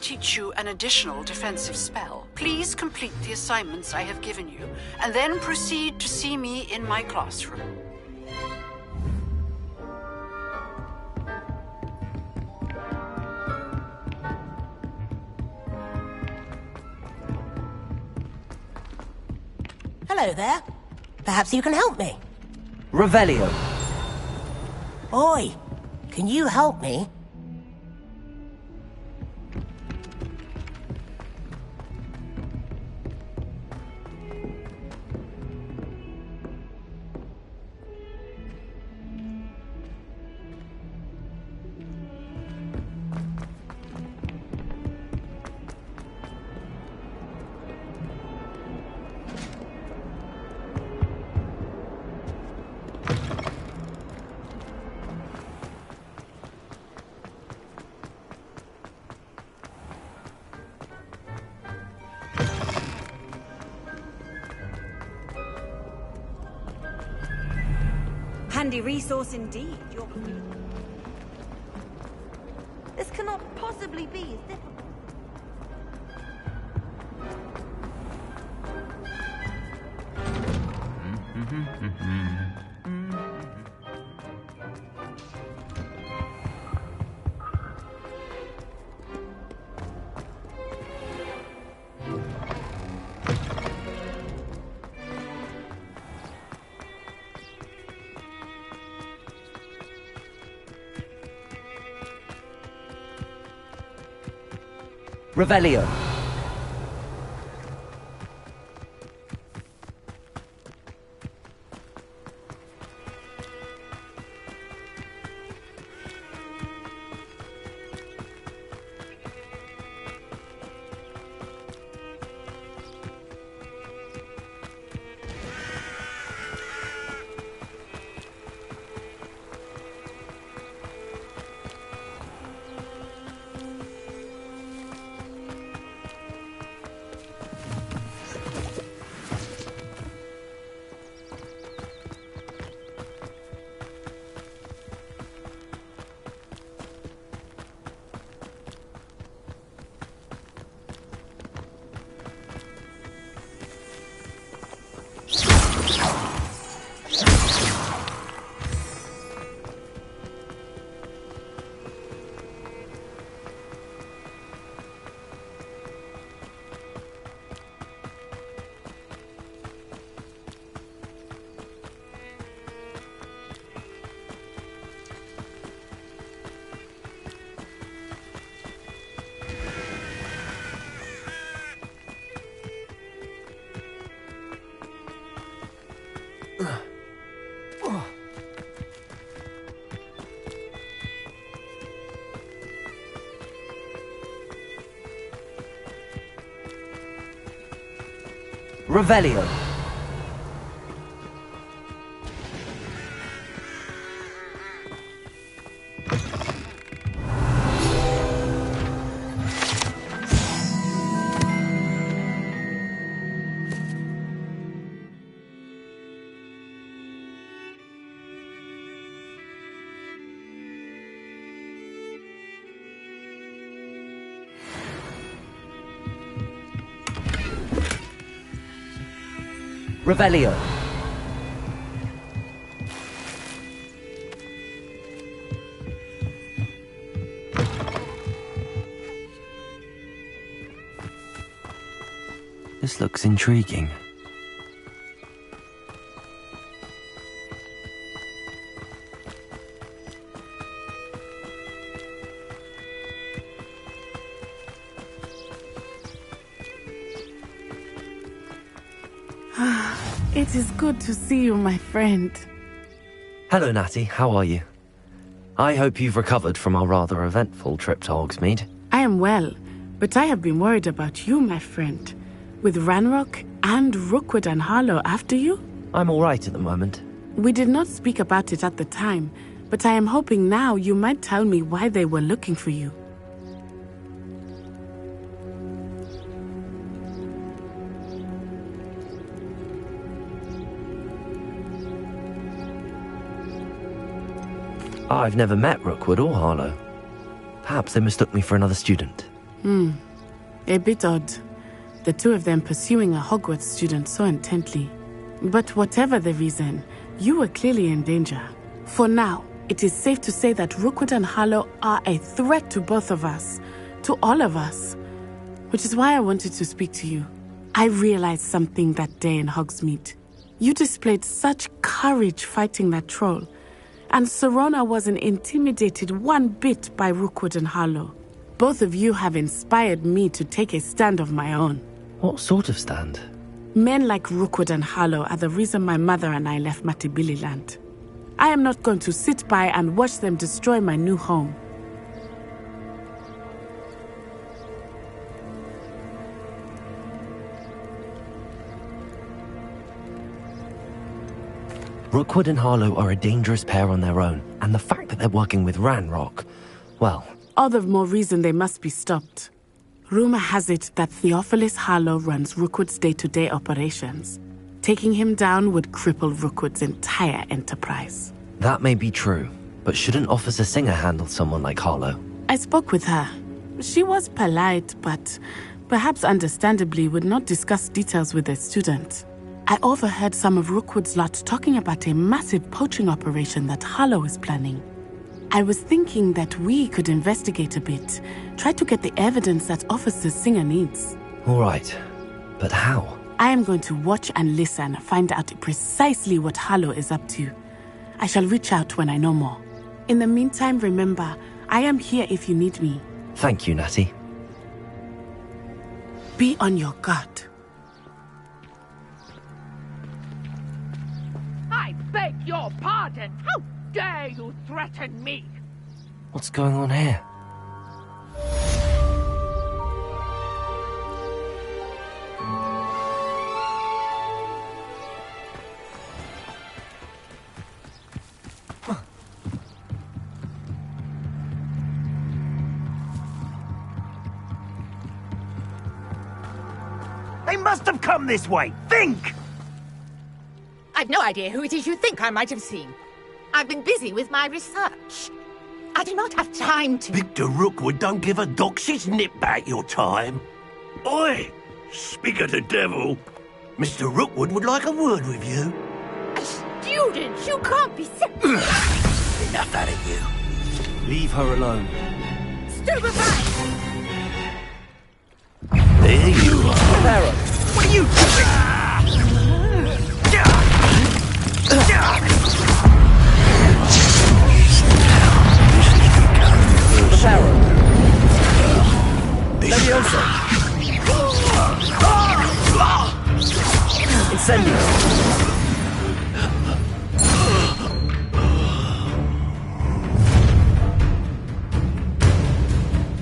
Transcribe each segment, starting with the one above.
teach you an additional defensive spell. Please complete the assignments I have given you, and then proceed to see me in my classroom. Hello there. Perhaps you can help me. Revelio. Oi, can you help me? Handy resource indeed. This cannot possibly be as difficult. Revelio. Revelio. Revelio. This looks intriguing. It is good to see you, my friend. Hello, Natty. How are you? I hope you've recovered from our rather eventful trip to Hogsmeade. I am well, but I have been worried about you, my friend. With Ranrock and Rookwood and Harlow after you? I'm all right at the moment. We did not speak about it at the time, but I am hoping now you might tell me why they were looking for you. I've never met Rookwood or Harlow. Perhaps they mistook me for another student. A bit odd. The two of them pursuing a Hogwarts student so intently. But whatever the reason, you were clearly in danger. For now, it is safe to say that Rookwood and Harlow are a threat to both of us. To all of us. Which is why I wanted to speak to you. I realized something that day in Hogsmeade. You displayed such courage fighting that troll. And Serona wasn't intimidated one bit by Rookwood and Harlow. Both of you have inspired me to take a stand of my own. What sort of stand? Men like Rookwood and Harlow are the reason my mother and I left Matibili land. I am not going to sit by and watch them destroy my new home. Rookwood and Harlow are a dangerous pair on their own, and the fact that they're working with Ranrock, well... All the more reason they must be stopped. Rumor has it that Theophilus Harlow runs Rookwood's day-to-day operations. Taking him down would cripple Rookwood's entire enterprise. That may be true, but shouldn't Officer Singer handle someone like Harlow? I spoke with her. She was polite, but perhaps understandably would not discuss details with a student. I overheard some of Rookwood's lot talking about a massive poaching operation that Harlow is planning. I was thinking that we could investigate a bit, try to get the evidence that Officer Singer needs. All right, but how? I am going to watch and listen, find out precisely what Harlow is up to. I shall reach out when I know more. In the meantime, remember, I am here if you need me. Thank you, Natty. Be on your guard. I beg your pardon! How dare you threaten me? What's going on here? They must have come this way! Think! I've no idea who it is you think I might have seen. I've been busy with my research. I do not have time to... Victor Rookwood don't give a doxy's nip back your time. Oi! Speak of the devil. Mr. Rookwood would like a word with you. A student? You can't be sick. Enough out of you. Leave her alone. Stupefy! There you are. Pharaoh! What are you doing? Pharaoh! Leviosa! Incendio!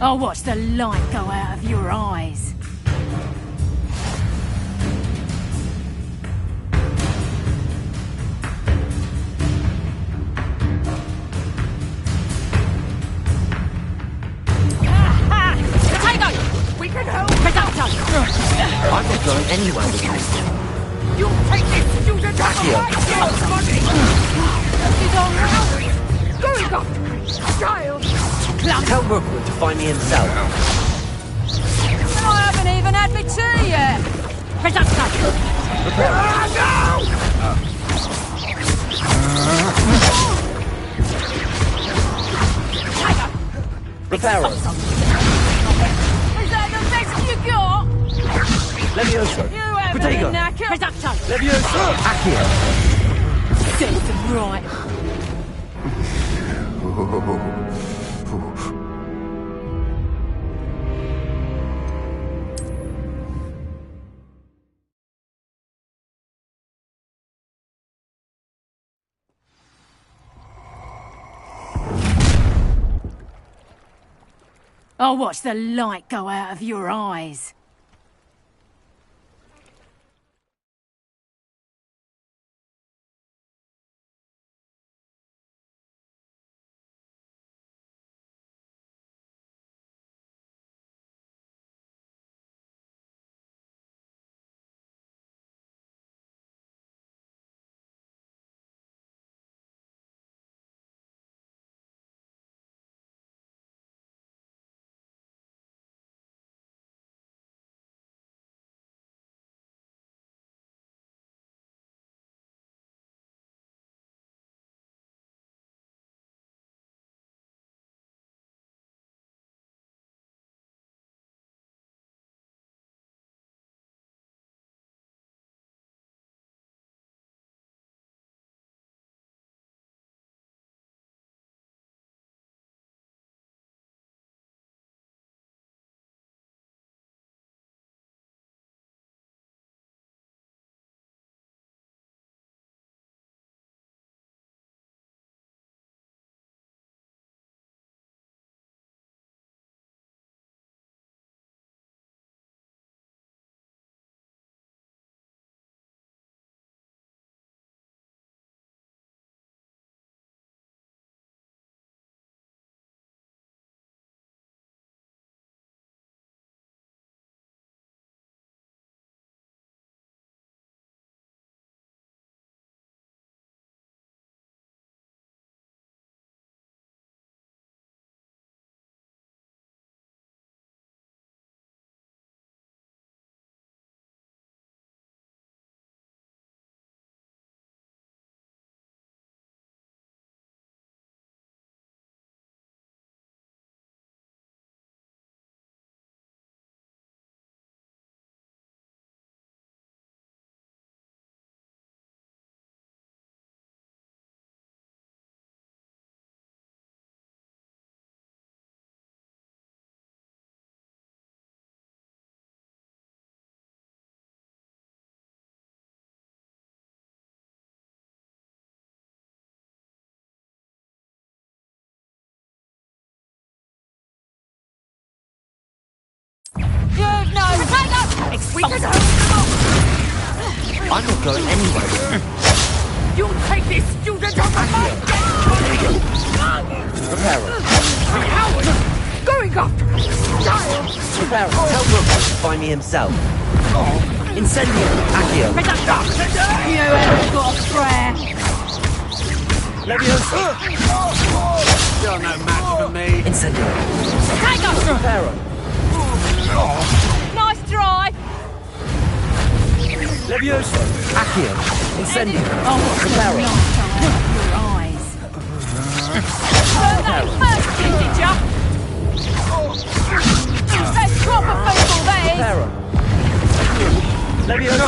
I'll watch the light go out of your eyes. I'm not going anywhere with you. You take this student out of my money! She's all right. Going up! Child! Tell Rookwood to find me himself. I haven't even had my tea yet. Presumption! Reparo! Is that the best you got? Levioso! You haven't Protego! been knackered. Presumption! Levioso! Accio! Serves them right. I'll watch the light go out of your eyes. Expulsor! I'm not going anywhere. You take this student off of my Reparo. Howard! Going after me! Child! Reparo, tell Rookwood to find me himself. Incendio. Accio. You haven't got a prayer! Leviosa. You're no match for me. Incendio. Take us! Reparo. Nice drive! Leviosa. Accio. Incendio. Reparo. Your eyes. That first did ya? That's proper people, that is! Reparo. Leviosa.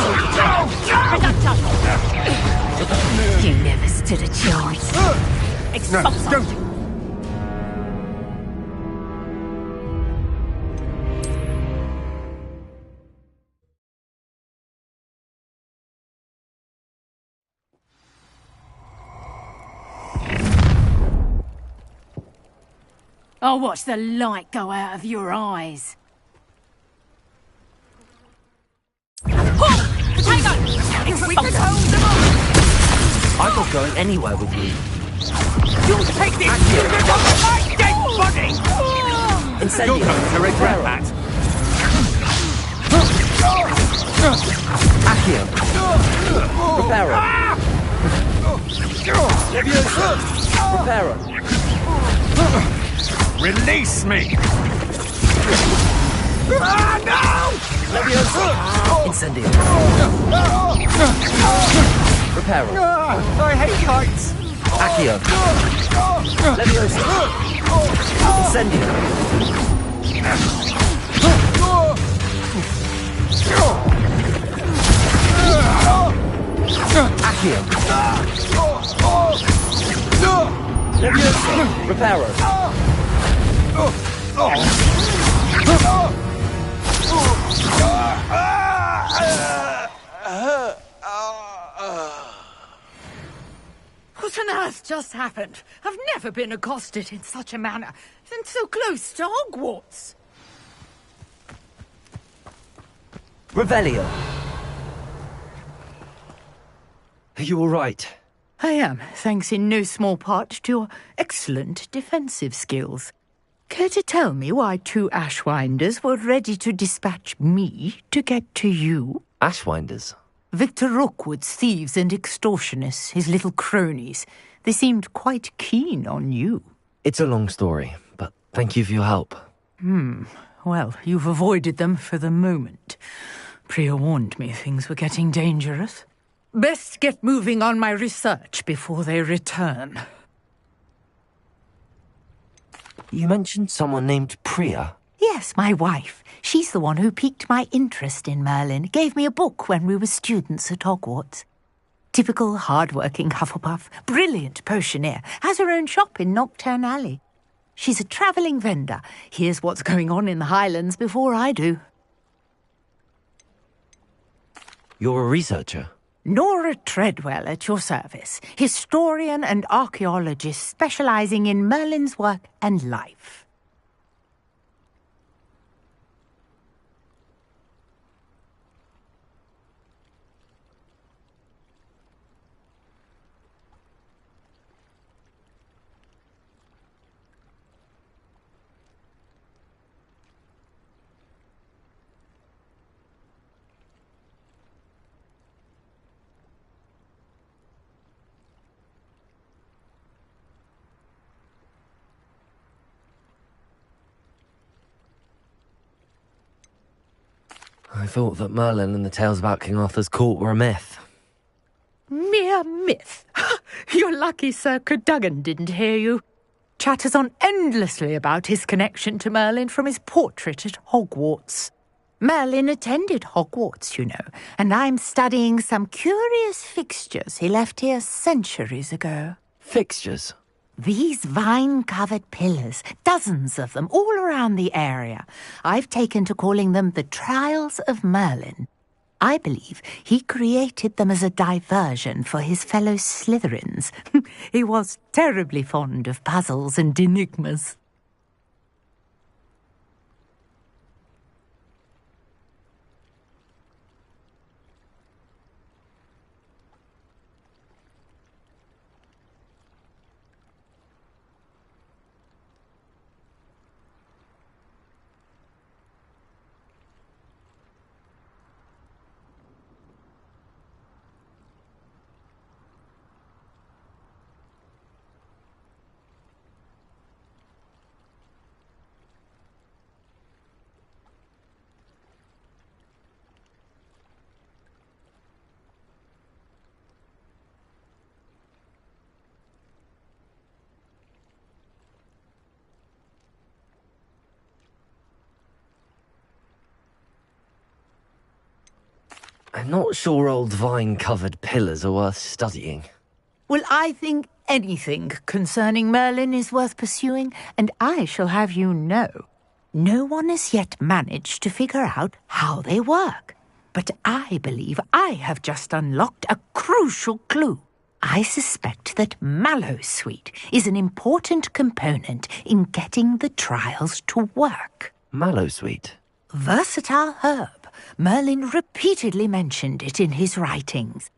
You never stood a chance. Expulsor! I'll watch the light go out of your eyes. Potato! Expulsor! I'm not going anywhere with you. You take this student off of my dead body! Incendio. You're going to regret that. Accio. Reparo. Leviosa. Reparo. Release me! Leviosa. Incendio. Reparo. I hate heights! Accio. Leviosa. Incendio. Accio. Leviosa. Reparo. What on earth just happened? I've never been accosted in such a manner, and so close to Hogwarts. Revelio. Are you all right? I am, thanks in no small part to your excellent defensive skills. Care to tell me why 2 Ashwinders were ready to dispatch me to get to you? Ashwinders. Victor Rookwood's thieves and extortionists, his little cronies. They seemed quite keen on you. It's a long story, but thank you for your help. Well, you've avoided them for the moment. Priya warned me things were getting dangerous. Best get moving on my research before they return. You mentioned someone named Priya. Yes, my wife. She's the one who piqued my interest in Merlin. Gave me a book when we were students at Hogwarts. Typical hard-working Hufflepuff. Brilliant potioneer. Has her own shop in Knockturn Alley. She's a travelling vendor. Hears what's going on in the Highlands before I do. You're a researcher. Nora Treadwell at your service. Historian and archaeologist specialising in Merlin's work and life. I thought that Merlin and the tales about King Arthur's court were a myth. Mere myth. You're lucky Sir Cadogan didn't hear you. Chatters on endlessly about his connection to Merlin from his portrait at Hogwarts. Merlin attended Hogwarts, you know, and I'm studying some curious fixtures he left here centuries ago. Fixtures? These vine-covered pillars, dozens of them, all around the area. I've taken to calling them the Trials of Merlin. I believe he created them as a diversion for his fellow Slytherins. He was terribly fond of puzzles and enigmas. I'm not sure old vine-covered pillars are worth studying. Well, I think anything concerning Merlin is worth pursuing, and I shall have you know, no one has yet managed to figure out how they work. But I believe I have just unlocked a crucial clue. I suspect that mallowsweet is an important component in getting the trials to work. Mallowsweet? Versatile herb. Merlin repeatedly mentioned it in his writings.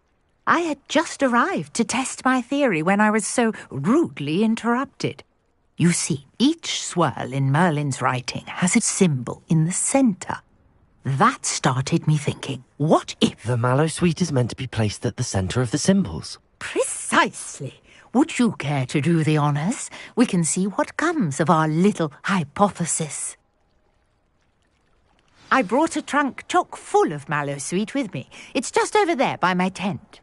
I had just arrived to test my theory when I was so rudely interrupted. You see, each swirl in Merlin's writing has a symbol in the centre. That started me thinking, what if... The mallowsweet is meant to be placed at the centre of the symbols. Precisely. Would you care to do the honours? We can see what comes of our little hypothesis. I brought a trunk chock full of mallowsweet with me. It's just over there by my tent.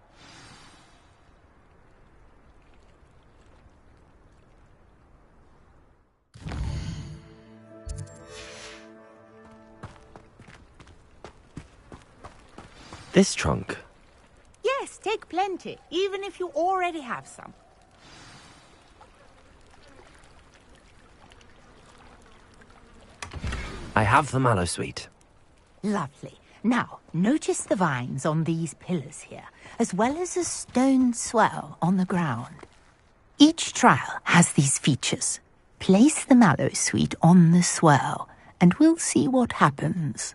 This trunk? Yes, take plenty, even if you already have some. I have the mallowsweet. Lovely. Now, notice the vines on these pillars here, as well as a stone swell on the ground. Each trial has these features. Place the mallowsweet on the swell, and we'll see what happens.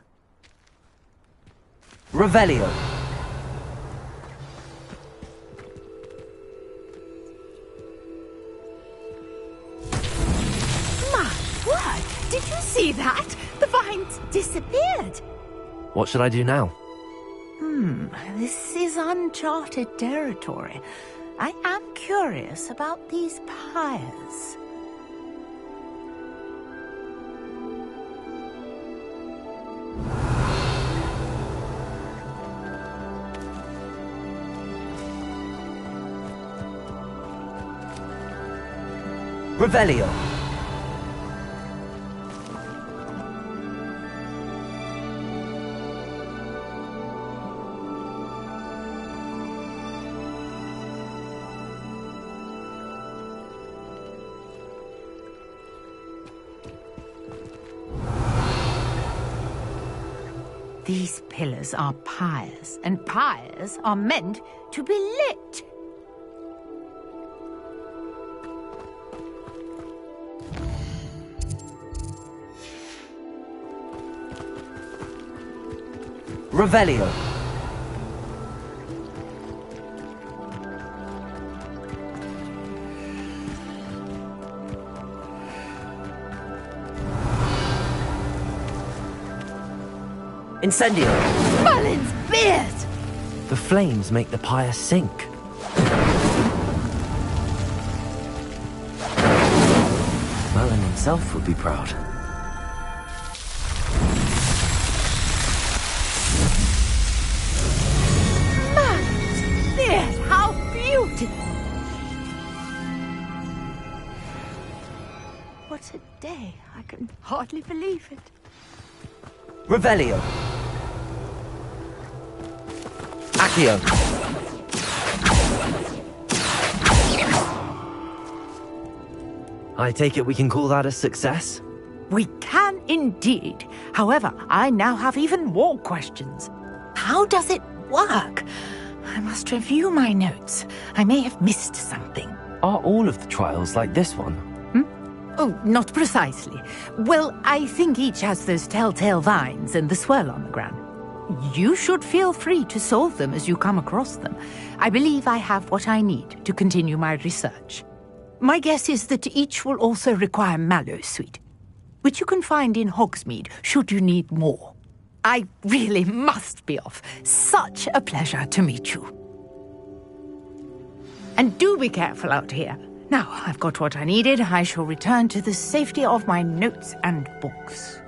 Revelio. My word! Did you see that? The vines disappeared. What should I do now? This is uncharted territory. I am curious about these pyres. Revelio. These pillars are pyres, and pyres are meant to be lit. Revelio. Incendio. Merlin's beard! The flames make the pyre sink. Merlin himself would be proud. Merlin's beard! How beautiful! What a day. I can hardly believe it. Revelio. Accio. I take it we can call that a success? We can indeed. However, I now have even more questions. How does it work? I must review my notes. I may have missed something. Are all of the trials like this one? Oh, not precisely. Well, I think each has those telltale vines and the swirl on the ground. You should feel free to solve them as you come across them. I believe I have what I need to continue my research. My guess is that each will also require mallowsweet, which you can find in Hogsmeade should you need more. I really must be off. Such a pleasure to meet you. And do be careful out here. Now, I've got what I needed. I shall return to the safety of my notes and books.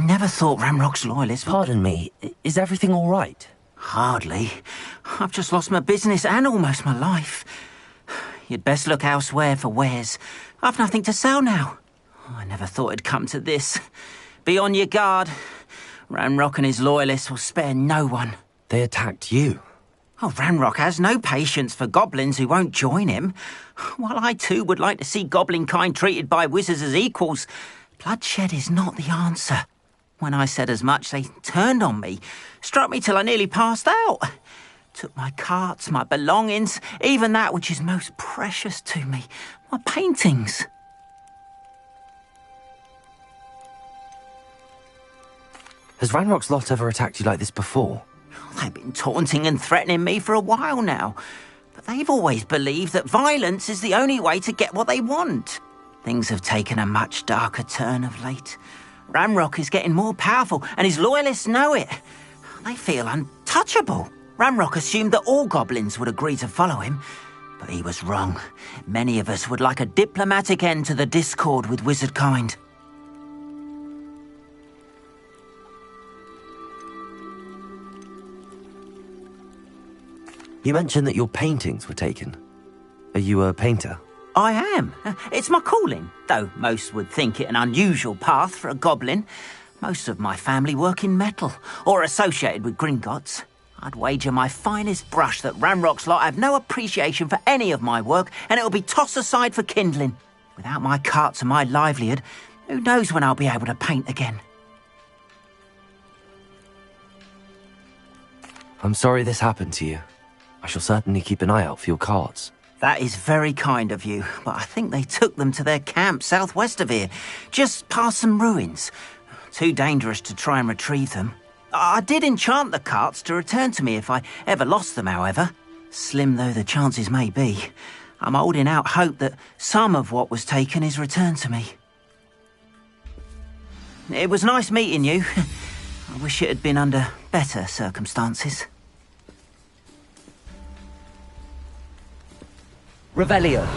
I never thought Ramrock's loyalists would... Pardon me, is everything all right? Hardly. I've just lost my business and almost my life. You'd best look elsewhere for wares. I've nothing to sell now. I never thought it'd come to this. Be on your guard. Ramrock and his loyalists will spare no one. They attacked you. Oh, Ramrock has no patience for goblins who won't join him. While I too would like to see goblin kind treated by wizards as equals, bloodshed is not the answer. When I said as much, they turned on me, struck me till I nearly passed out. Took my carts, my belongings, even that which is most precious to me, my paintings. Has Ranrock's lot ever attacked you like this before? They've been taunting and threatening me for a while now, but they've always believed that violence is the only way to get what they want. Things have taken a much darker turn of late. Ramrock is getting more powerful, and his loyalists know it. They feel untouchable. Ramrock assumed that all goblins would agree to follow him, but he was wrong. Many of us would like a diplomatic end to the discord with wizard kind. You mentioned that your paintings were taken. Are you a painter? I am. It's my calling, though most would think it an unusual path for a goblin. Most of my family work in metal, or associated with Gringotts. I'd wager my finest brush that Ramrock's lot have no appreciation for any of my work, and it'll be tossed aside for kindling. Without my carts and my livelihood, who knows when I'll be able to paint again. I'm sorry this happened to you. I shall certainly keep an eye out for your carts. That is very kind of you, but I think they took them to their camp southwest of here, just past some ruins. Too dangerous to try and retrieve them. I did enchant the carts to return to me if I ever lost them, however. Slim though the chances may be, I'm holding out hope that some of what was taken is returned to me. It was nice meeting you. I wish it had been under better circumstances. Revelio.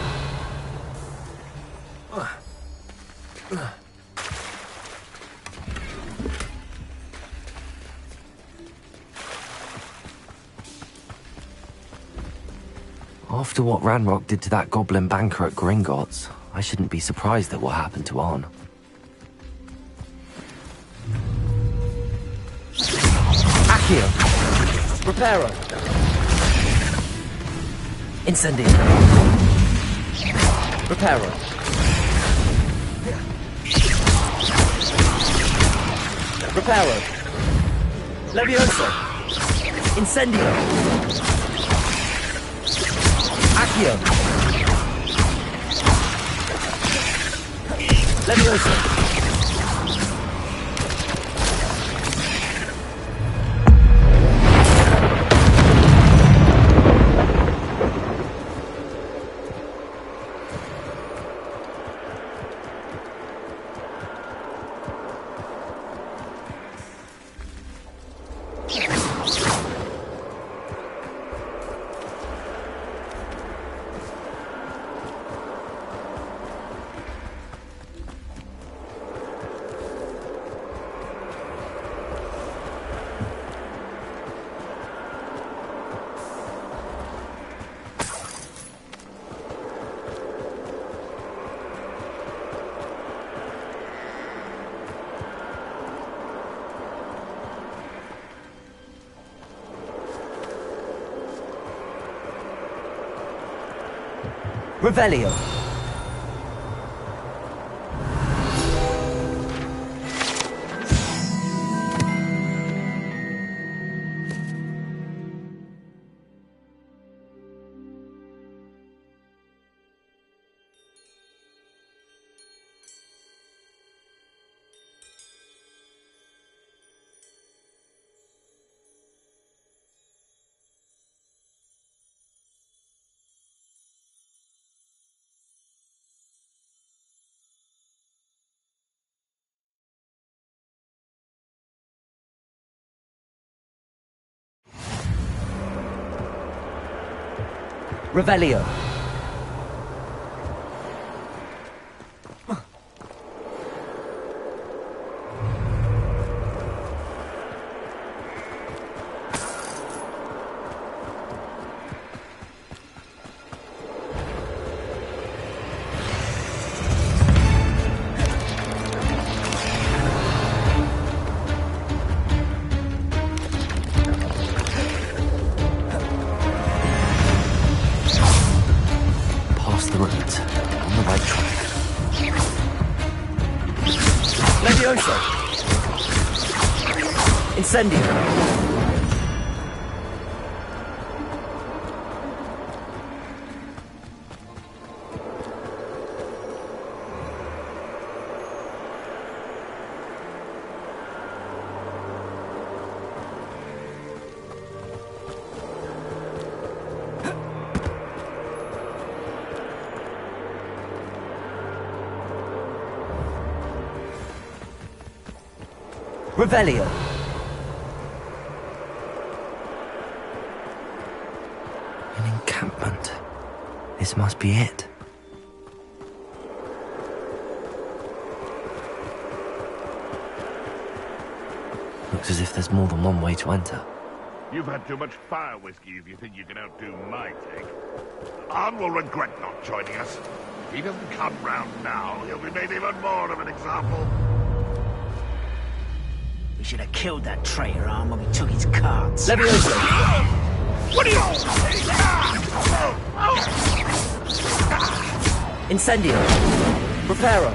After what Ranrock did to that goblin banker at Gringotts, I shouldn't be surprised at what happened to Arn. Accio! Reparo! Incendio! Reparo! Reparo! Levioso! Incendio! Accio! Levioso! Revelio. Revelio. Levioso! Incendio! Revelio. An encampment. This must be it. Looks as if there's more than one way to enter. You've had too much fire whiskey if you think you can outdo my take. Arn will regret not joining us. If he doesn't come round now, he'll be made even more of an example. We should have killed that traitor, Arn, when we took his cards. Levioso! What are you... Incendio! Reparo!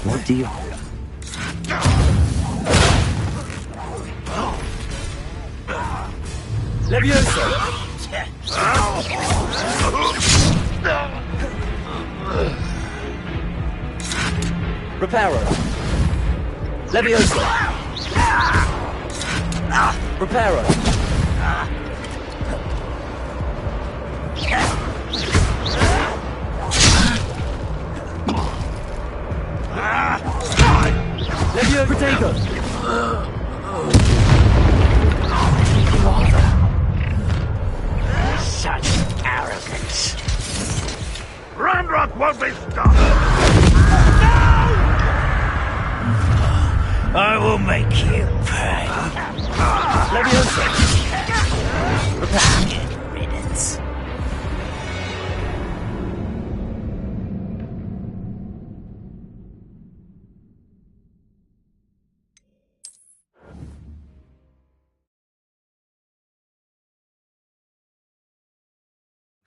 What do you... Levioso! Reparo! Levioso! Reparo! Levio Protego! Such arrogance. Ramrock won't be stopped! I will make you pay. Levioso! Get riddance.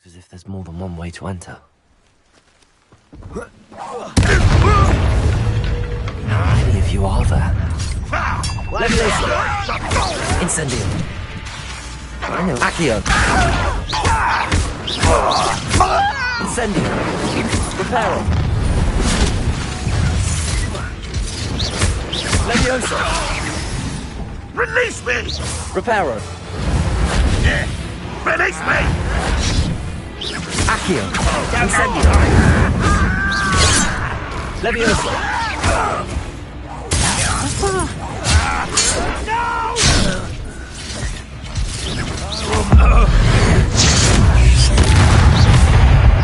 As if there's more than one way to enter. How many of you are there? Levioso! Incendio! Accio! Incendio! Reparo! Levioso! Release me! Reparo! Release me! Accio! Incendio! Levioso!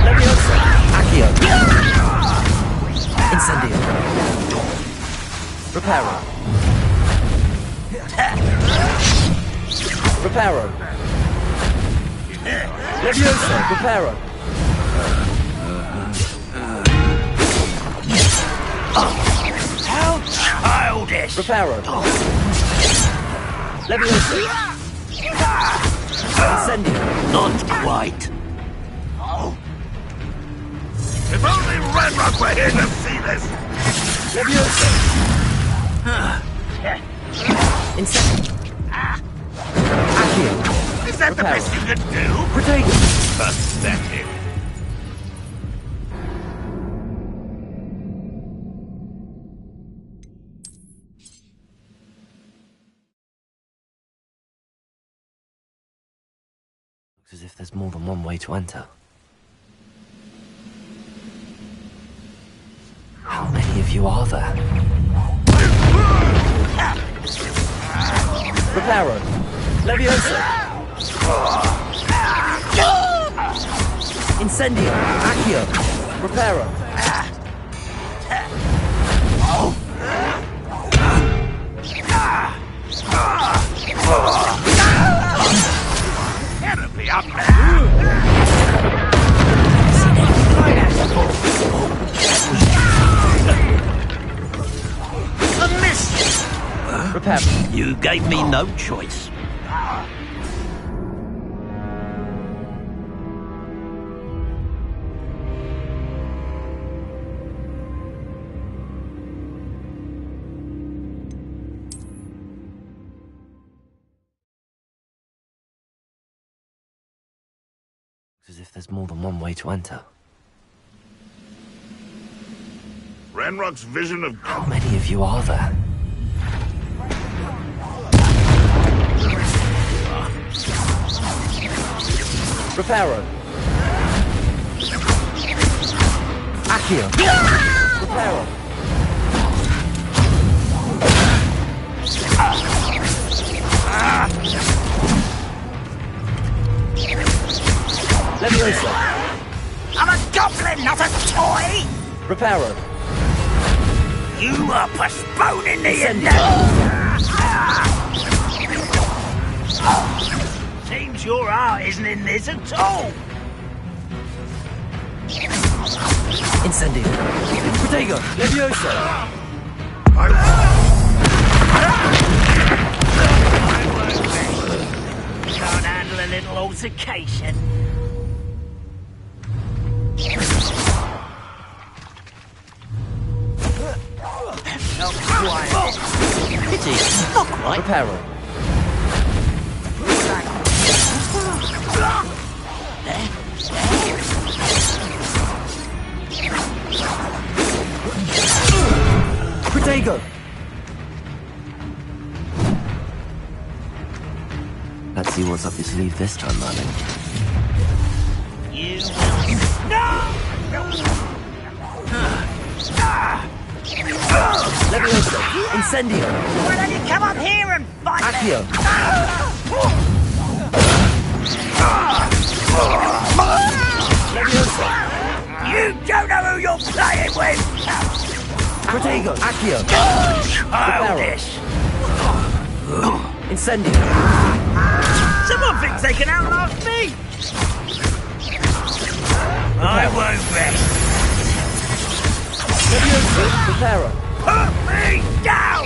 Levioso! Accio! Incendio! Reparo! Reparo! Levioso! Reparo! How childish! Reparo! Levioso! Incendio! Not quite. If only Ramrock were here to see this! Levioso! Incendio! Accio! Is that the Reparo. best you can do? Protego! Pathetic. Looks as if there's more than one way to enter. How many of you are there? Reparo! Levioso! Incendio! Accio! Reparo! Enemy up there! A miss! Reparo! You gave me no choice. As if there's more than one way to enter. Ranrock's vision of... How many of you are there? Reparo. Accio. Reparo. Leviosa. I'm a goblin, not a toy! Reparo. You are postponing the Seems your heart isn't in this at all. Incendio. Protego. Leviosa. Can't handle a little altercation. Not quite. Pity. Not quite. Reparo. Protego. Let's see what's up your sleeve this time, Merlin. You will... No! Leviosa. Incendio. Why don't you come up here and fight Accio. Leviosa. You don't know who you're playing with! Protego. Accio. Childish! Incendio. Someone thinks they can outlast me! I won't rest. Leviosa. Reparo. Put me down!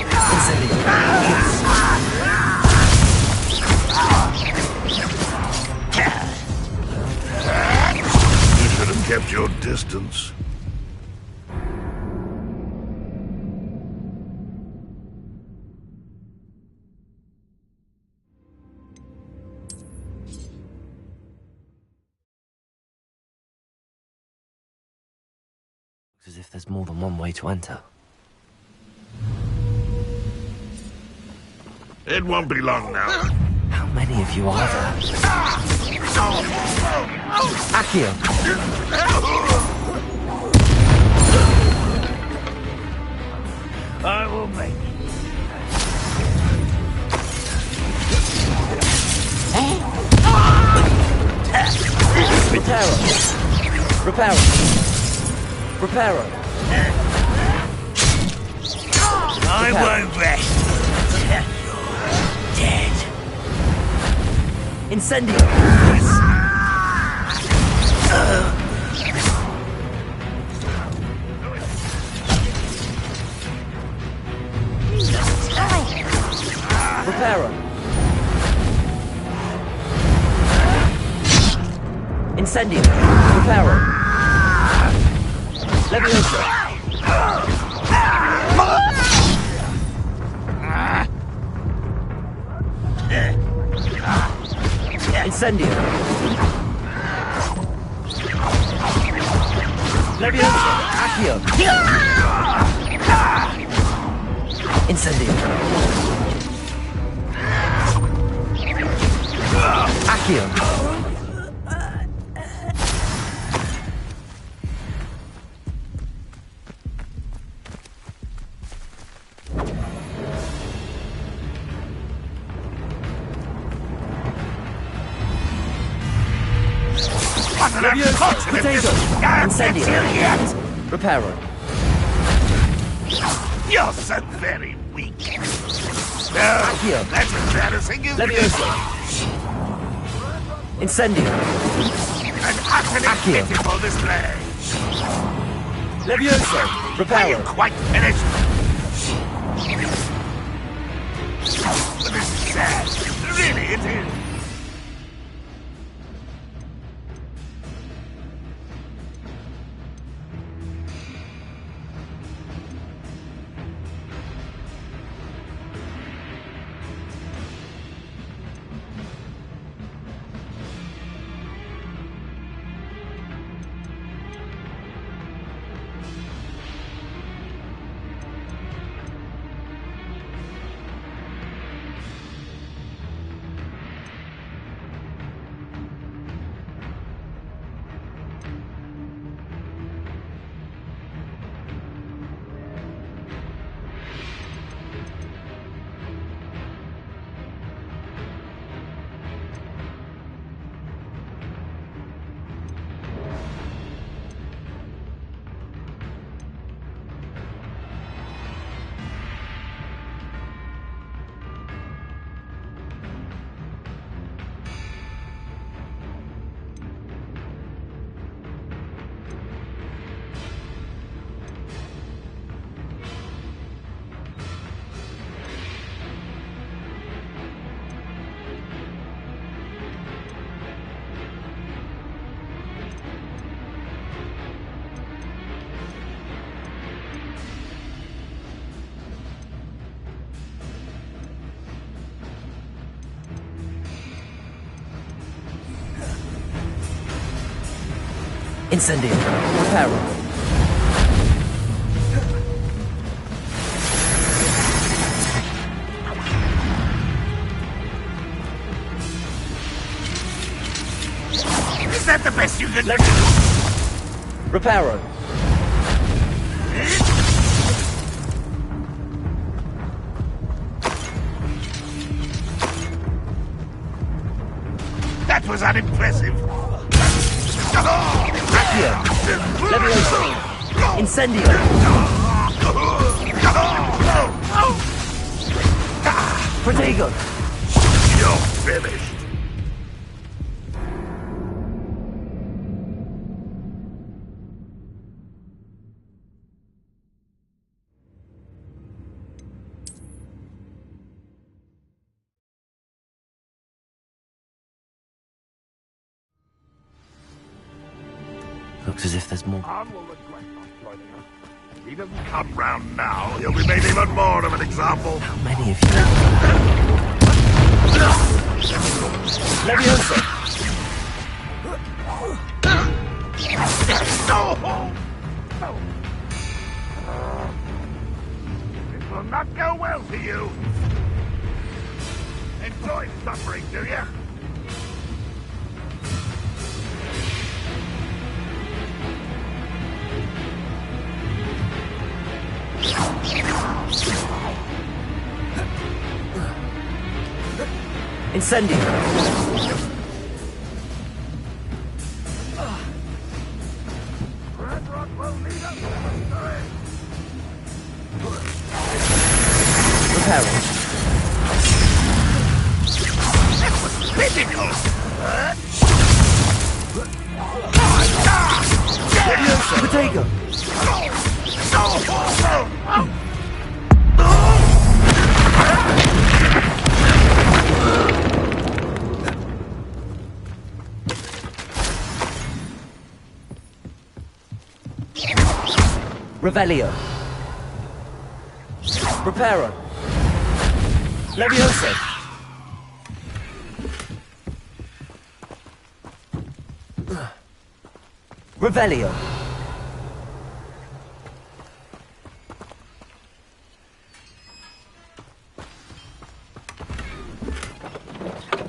You should have kept your distance. As if there's more than one way to enter. It won't be long now. How many of you are there? Accio. I will make it. Reparo. Reparo. I won't rest. Dead. Incendio. Reparo. Incendio. Reparo. Leviosa. Incendio. Leviosa. Accio. Incendio. Accio. Leviosa. Potato. Incendio. Reparo. You're so very weak. No, Accio. that's embarrassing, isn't Leviosa. Incendio. An utterly Accio. pitiful display. Leviosa. Are you Reparo. quite finished? But this is sad. Really, it is. Incendio. Reparo. Is that the best you can do? Reparo. That was unimpressive. Accio. Levioso. Incendio. Protego. You're finished. Looks as if there's more. Khan will regret not joining us. If he doesn't come round now, he'll be made even more of an example. How many of you? Levioso. It will not go well for you. Enjoy suffering, do you? Incendio. Red Rock will lead us to victory. Reparo. That was critical. Levioso. Protego. Revelio. Reparo. Levioso. Revelio.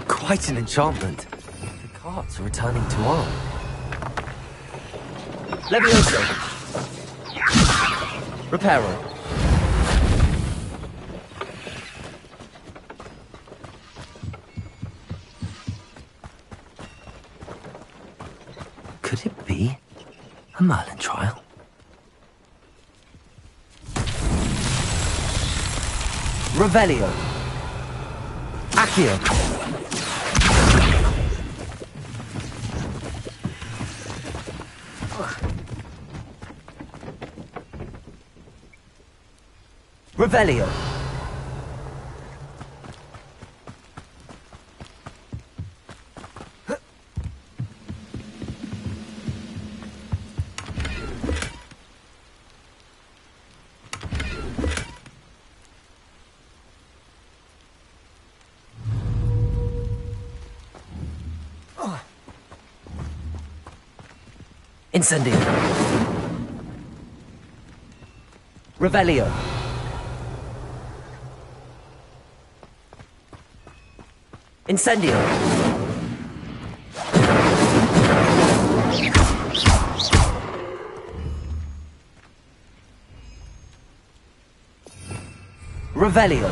Quite an enchantment. The cards are returning to arm. Levioso. Reparo. Could it be a Merlin trial? Revelio. Accio. Revelio. Incendio. Revelio. Incendio. Revelio.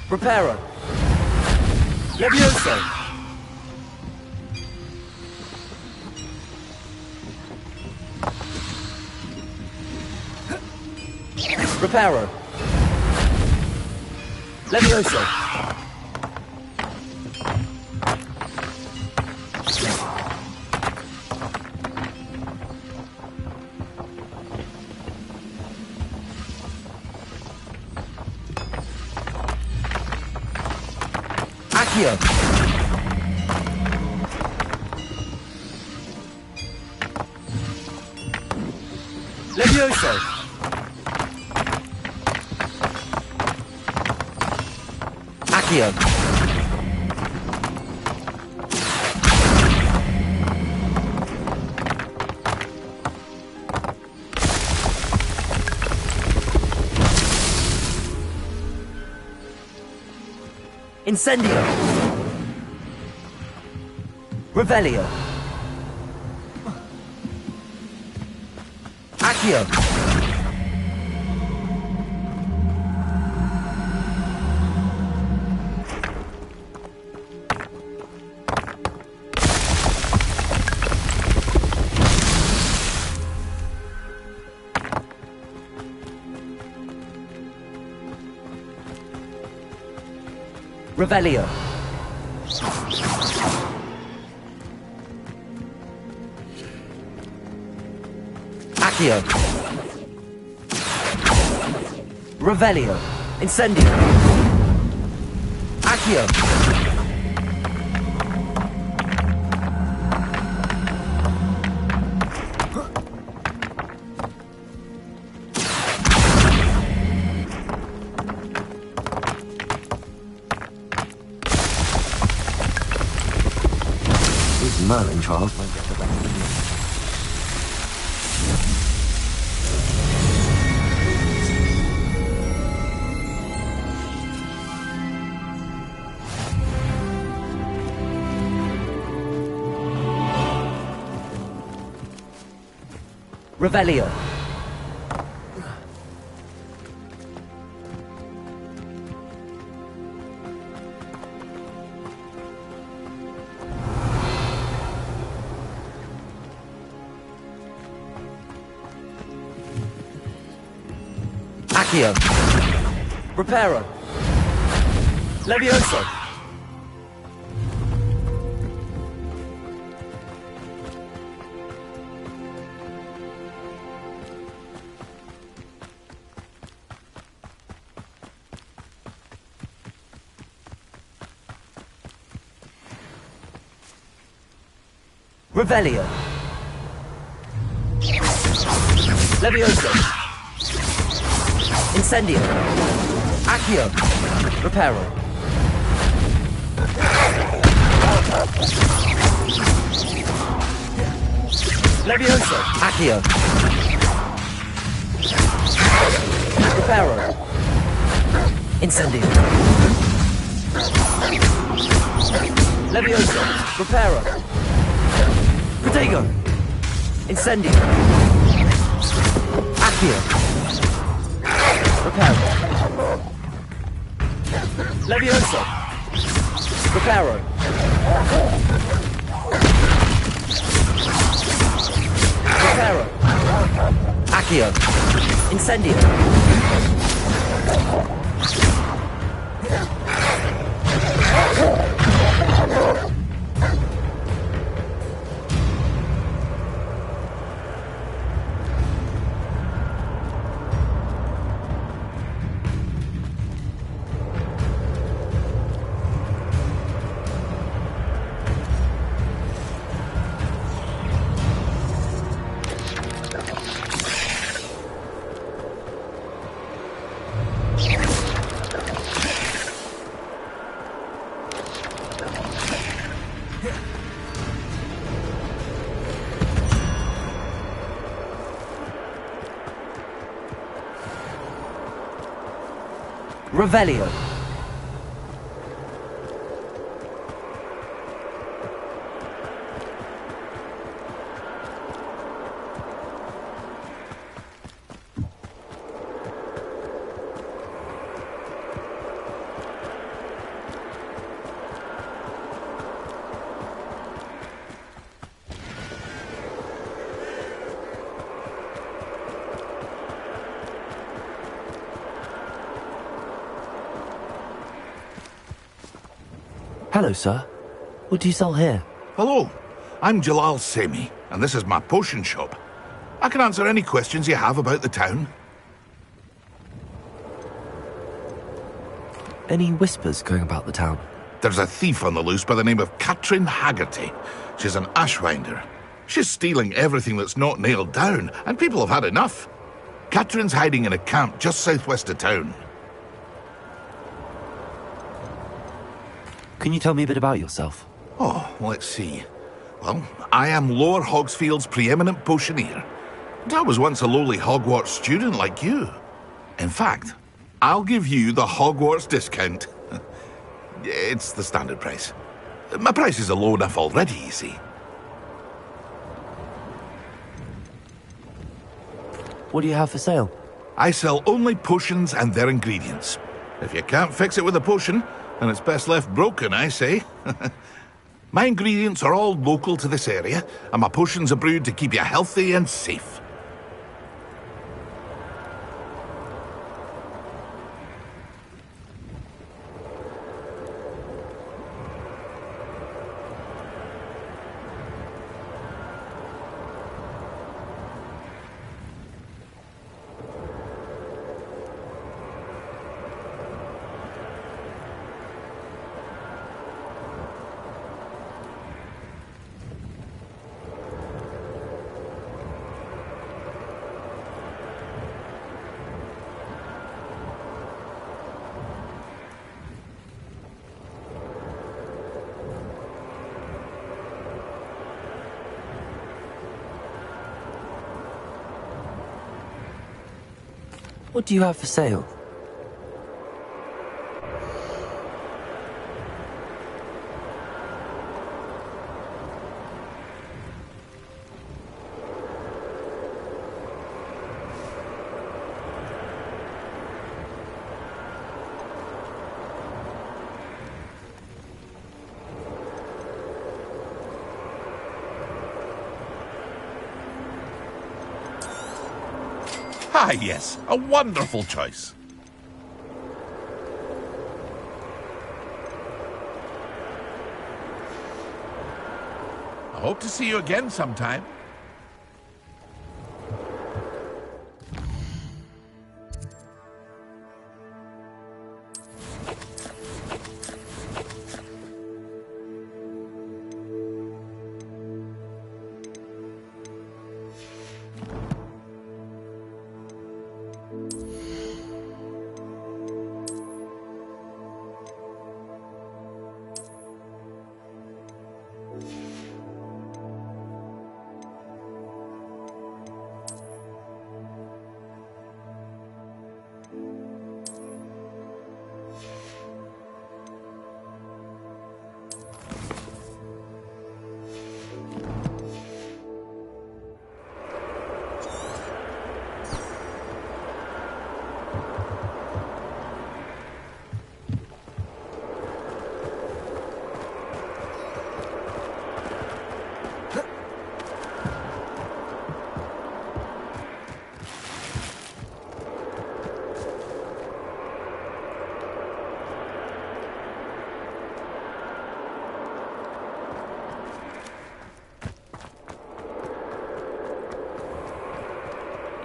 Reparo. Levioso. Reparo. Levioso. Accio. Levioso. Accio. Incendio. Revelio. Accio. Revelio. Accio. Revelio. Incendio. Accio. These Merlin trials won't get the best of me. Revelio. Accio. Reparo. Levioso. Revelio. Levioso. Incendio. Accio. Reparo. Levioso. Accio. Reparo. Incendio. Levioso. Reparo. Protego. Incendio. Accio. Reparo. Levioso. Reparo. Reparo. Accio. Incendio. Revelio. Hello, sir. What do you sell here? Hello, I'm Jalal Semi, and this is my potion shop. I can answer any questions you have about the town. Any whispers going about the town? There's a thief on the loose by the name of Katrin Haggerty. She's an ashwinder. She's stealing everything that's not nailed down, and people have had enough. Katrin's hiding in a camp just southwest of town. Can you tell me a bit about yourself? Oh, let's see. Well, I am Lower Hogsfield's preeminent potioneer. And I was once a lowly Hogwarts student like you. In fact, I'll give you the Hogwarts discount. It's the standard price. My prices are low enough already, you see. What do you have for sale? I sell only potions and their ingredients. If you can't fix it with a potion, then it's best left broken, I say. My ingredients are all local to this area, and my potions are brewed to keep you healthy and safe. What do you have for sale? Ah, yes, a wonderful choice. I hope to see you again sometime.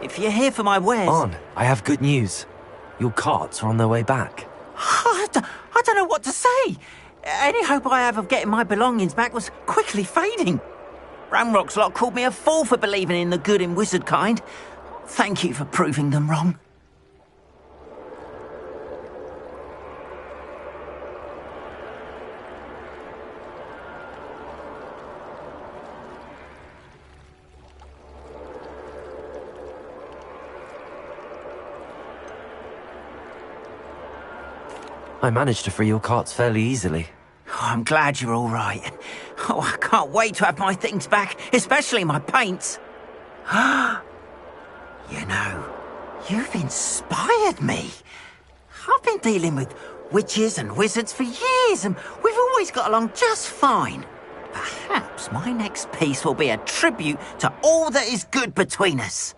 If you're here for my wares... On, I have good news. Your carts are on their way back. I don't know what to say. Any hope I have of getting my belongings back was quickly fading. Ramrock's lot called me a fool for believing in the good in wizard kind. Thank you for proving them wrong. I managed to free your carts fairly easily. Oh, I'm glad you're all right. Oh, I can't wait to have my things back, especially my paints. You know, you've inspired me. I've been dealing with witches and wizards for years, and we've always got along just fine. Perhaps my next piece will be a tribute to all that is good between us.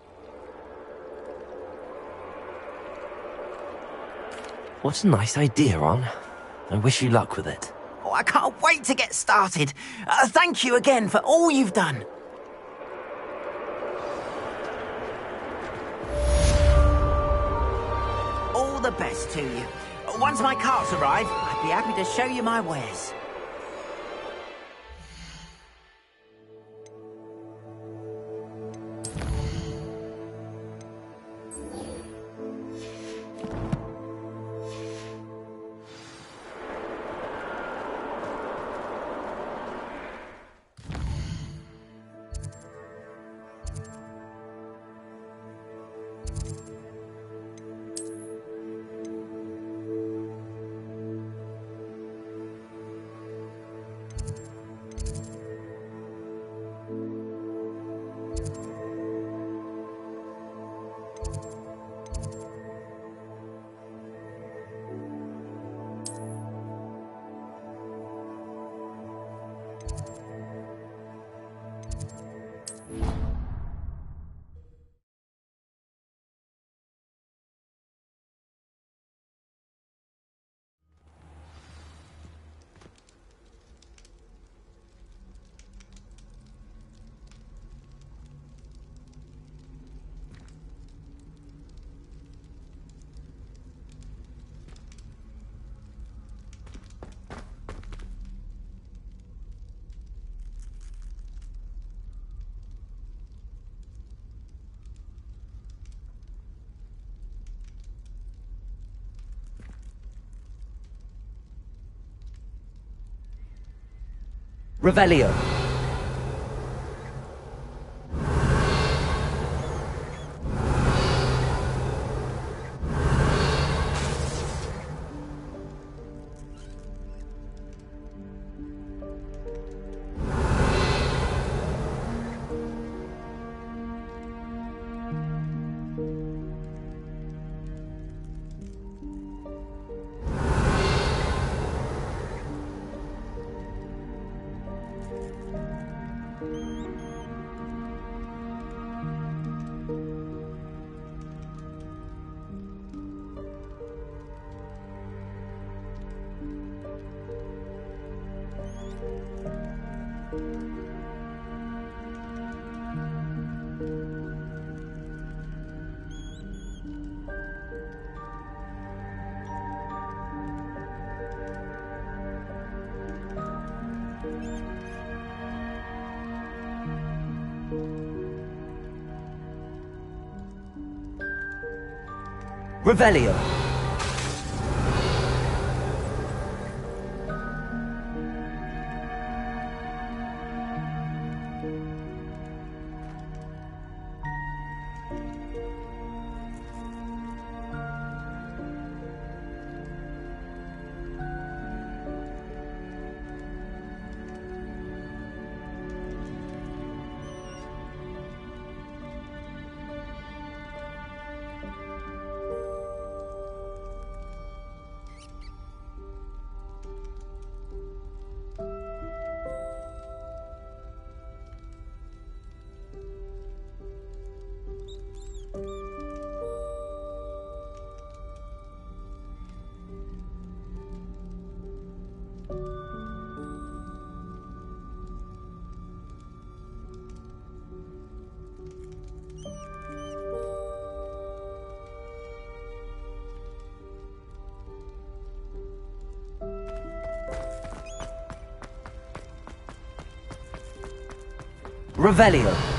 What a nice idea, Ron. I wish you luck with it. Oh, I can't wait to get started. Thank you again for all you've done. All the best to you. Once my carts arrive, I'd be happy to show you my wares. Revelio. Revelio. Revelio.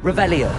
Revelio.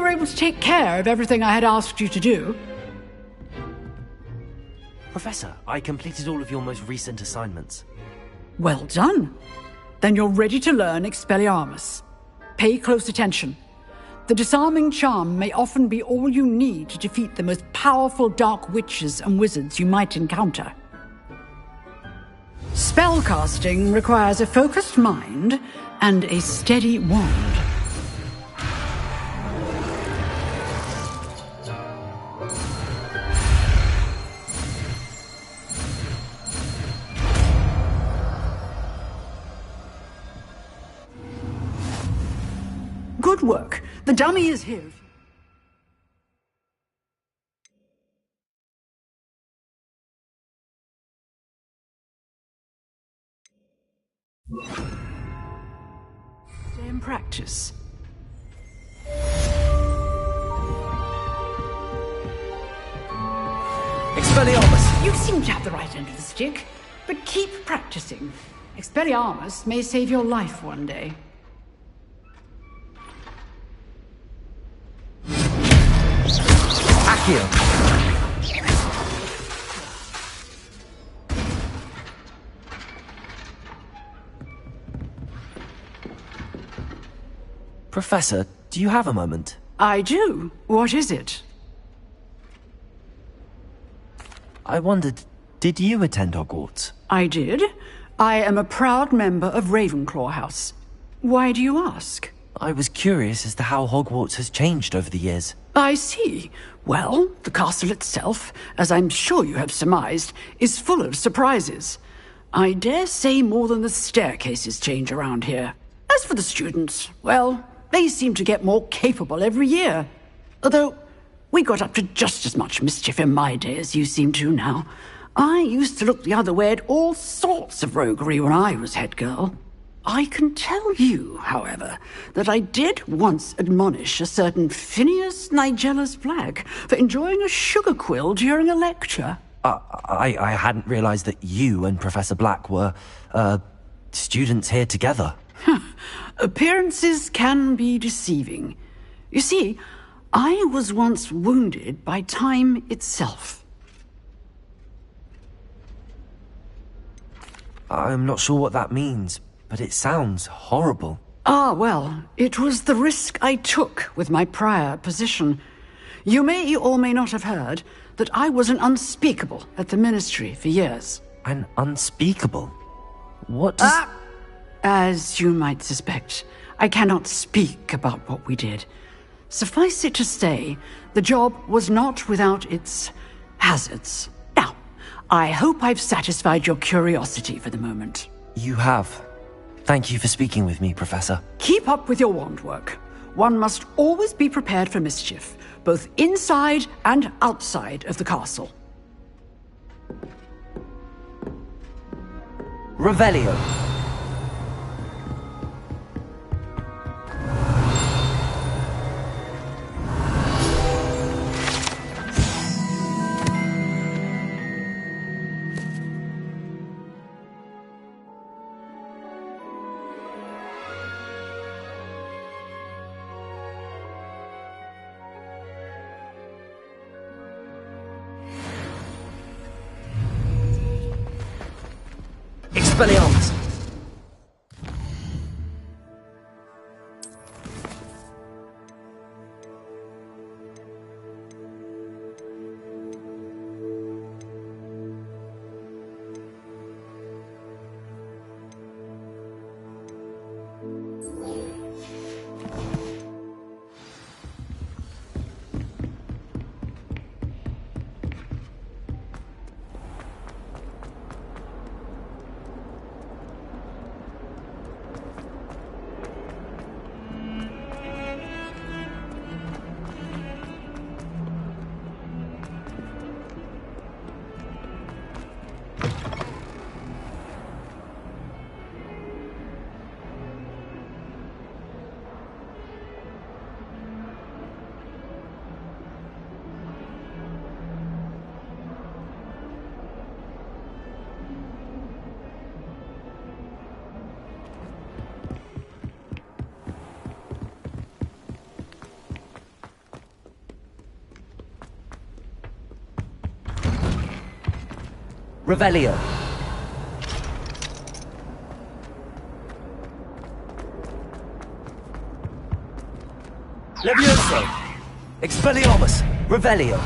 were able to take care of everything I had asked you to do. Professor, I completed all of your most recent assignments. Well done. Then you're ready to learn Expelliarmus. Pay close attention. The disarming charm may often be all you need to defeat the most powerful dark witches and wizards you might encounter. Spellcasting requires a focused mind and a steady wand. Good work. The dummy is here. Stay in practice. Expelliarmus! You seem to have the right end of the stick, but keep practicing. Expelliarmus may save your life one day. Accio! Professor, do you have a moment? I do. What is it? I wondered, did you attend Hogwarts? I did. I am a proud member of Ravenclaw House. Why do you ask? I was curious as to how Hogwarts has changed over the years. I see. Well, the castle itself, as I'm sure you have surmised, is full of surprises. I dare say more than the staircases change around here. As for the students, well, they seem to get more capable every year. Although, we got up to just as much mischief in my day as you seem to now. I used to look the other way at all sorts of roguery when I was head girl. I can tell you, however, that I did once admonish a certain Phineas Nigella's Black for enjoying a sugar quill during a lecture. I hadn't realized that you and Professor Black were, students here together. Appearances can be deceiving. You see, I was once wounded by time itself. I'm not sure what that means, but it sounds horrible. Ah, well, it was the risk I took with my prior position. You may or may not have heard that I was an unspeakable at the Ministry for years. An unspeakable? What does... As you might suspect, I cannot speak about what we did. Suffice it to say, the job was not without its hazards. Now, I hope I've satisfied your curiosity for the moment. You have. Thank you for speaking with me, Professor. Keep up with your wand work. One must always be prepared for mischief, both inside and outside of the castle. Revelio. Expelliarmus! Revelio. Levioso. Expelliarmus. Revelio.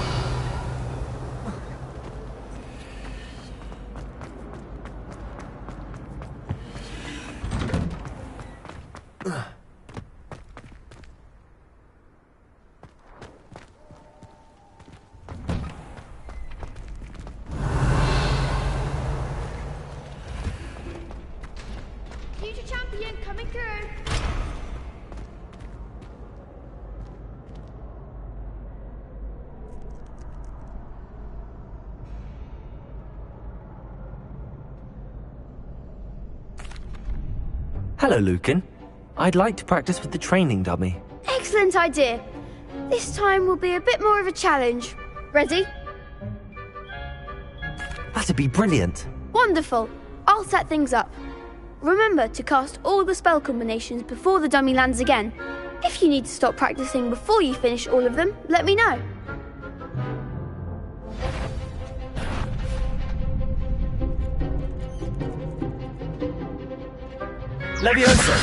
Future champion coming through. Hello, Lucan. I'd like to practice with the training dummy. Excellent idea. This time will be a bit more of a challenge. Ready? That'd be brilliant. Wonderful. I'll set things up. Remember to cast all the spell combinations before the dummy lands again. If you need to stop practicing before you finish all of them, let me know. Levioso.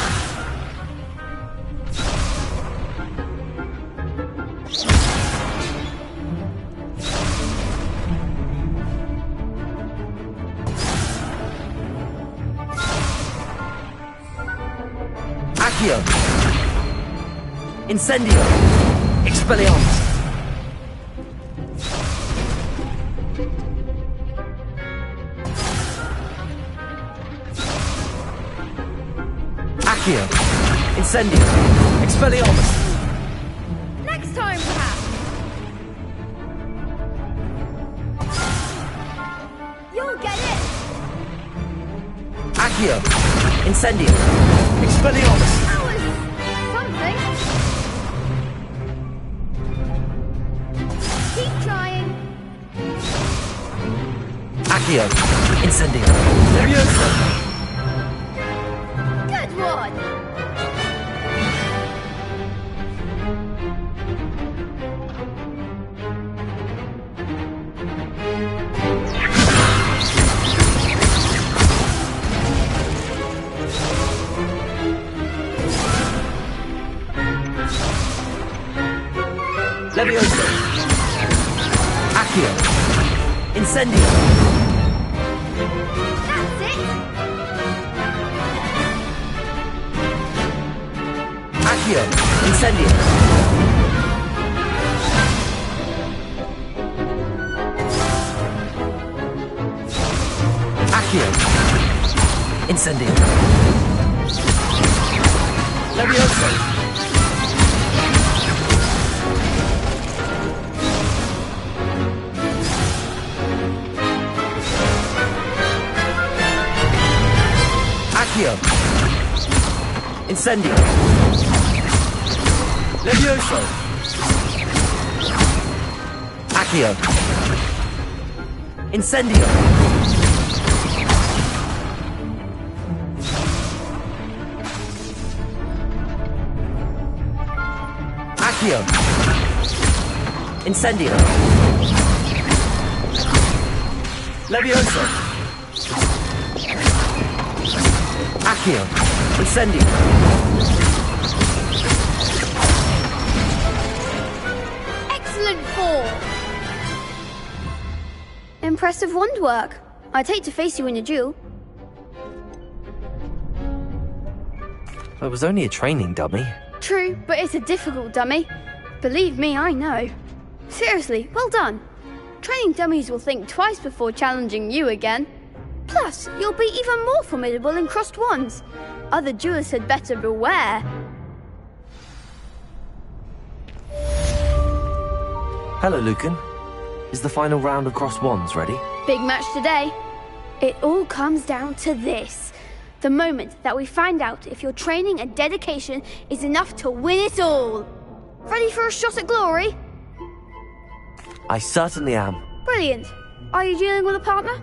Accio. Incendio. Expelliarmus. Accio. Incendio. Expelliarmus. Next time, perhaps. You'll get it. Accio. Incendio. Expelliarmus. That was something. Keep trying. Accio. Incendio. Levioso. Good one. Levioso. Accio. Incendio. That's it. Accio. Incendio. Accio. Incendio. Levioso. Accio. Incendio. Levioso. Accio. Incendio. Accio. Incendio. Levioso. Accio. Incendio. Excellent form. Impressive wand work. I'd hate to face you in a duel. It was only a training dummy. True, but it's a difficult dummy. Believe me, I know. Seriously, well done. Training dummies will think twice before challenging you again. Plus, you'll be even more formidable in crossed wands. Other duelists had better beware. Hello, Lucan. Is the final round of crossed wands ready? Big match today. It all comes down to this. The moment that we find out if your training and dedication is enough to win it all. Ready for a shot at glory? I certainly am. Brilliant. Are you dealing with a partner?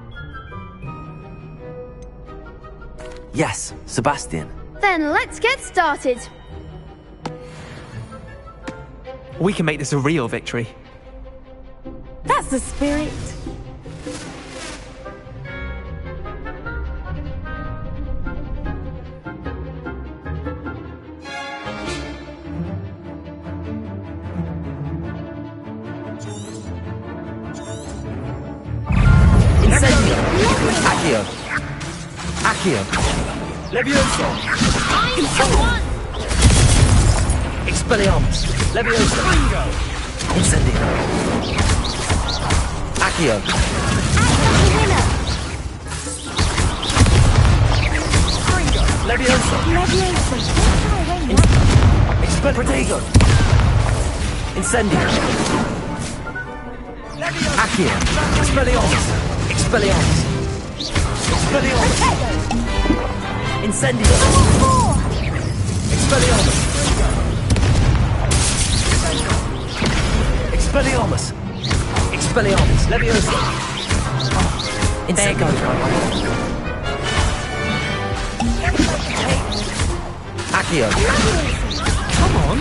Yes, Sebastian. Then let's get started. We can make this a real victory. That's the spirit. Accio. Accio. Levioso. Expelliarmus. Levioso. Incendio. Accio. Levioso. Protego. Incendio. Accio. Expelliarmus. Expelliarmus. Expelliarmus. Incendio. Expelliarmus. Expelliarmus. Expelliarmus. Levioso. There goes my way. Accio. Come on.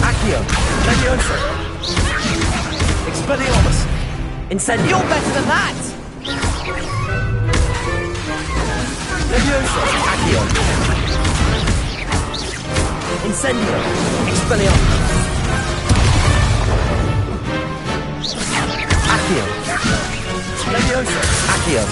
Accio. Levioso. Expelliarmus. Incendio. You're better than that! Levioso. Accio. Incendio. Expelliarmus. Accio. Levioso. Accio.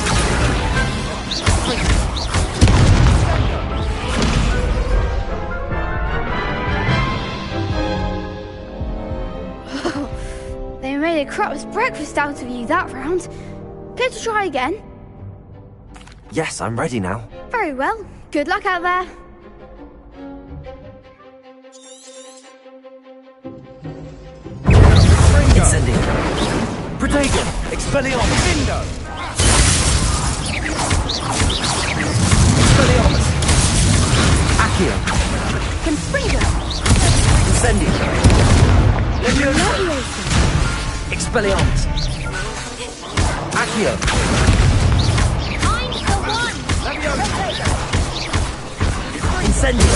They made a crap's breakfast out of you that round. Care to try again? Yes, I'm ready now. Very well. Good luck out there. Incendio. Protego. Expelliarmus. Window. Expelliarmus. Accio. Confringo. Incendio. Levioso. Expelliarmus. Accio. I'm the one. Incendio.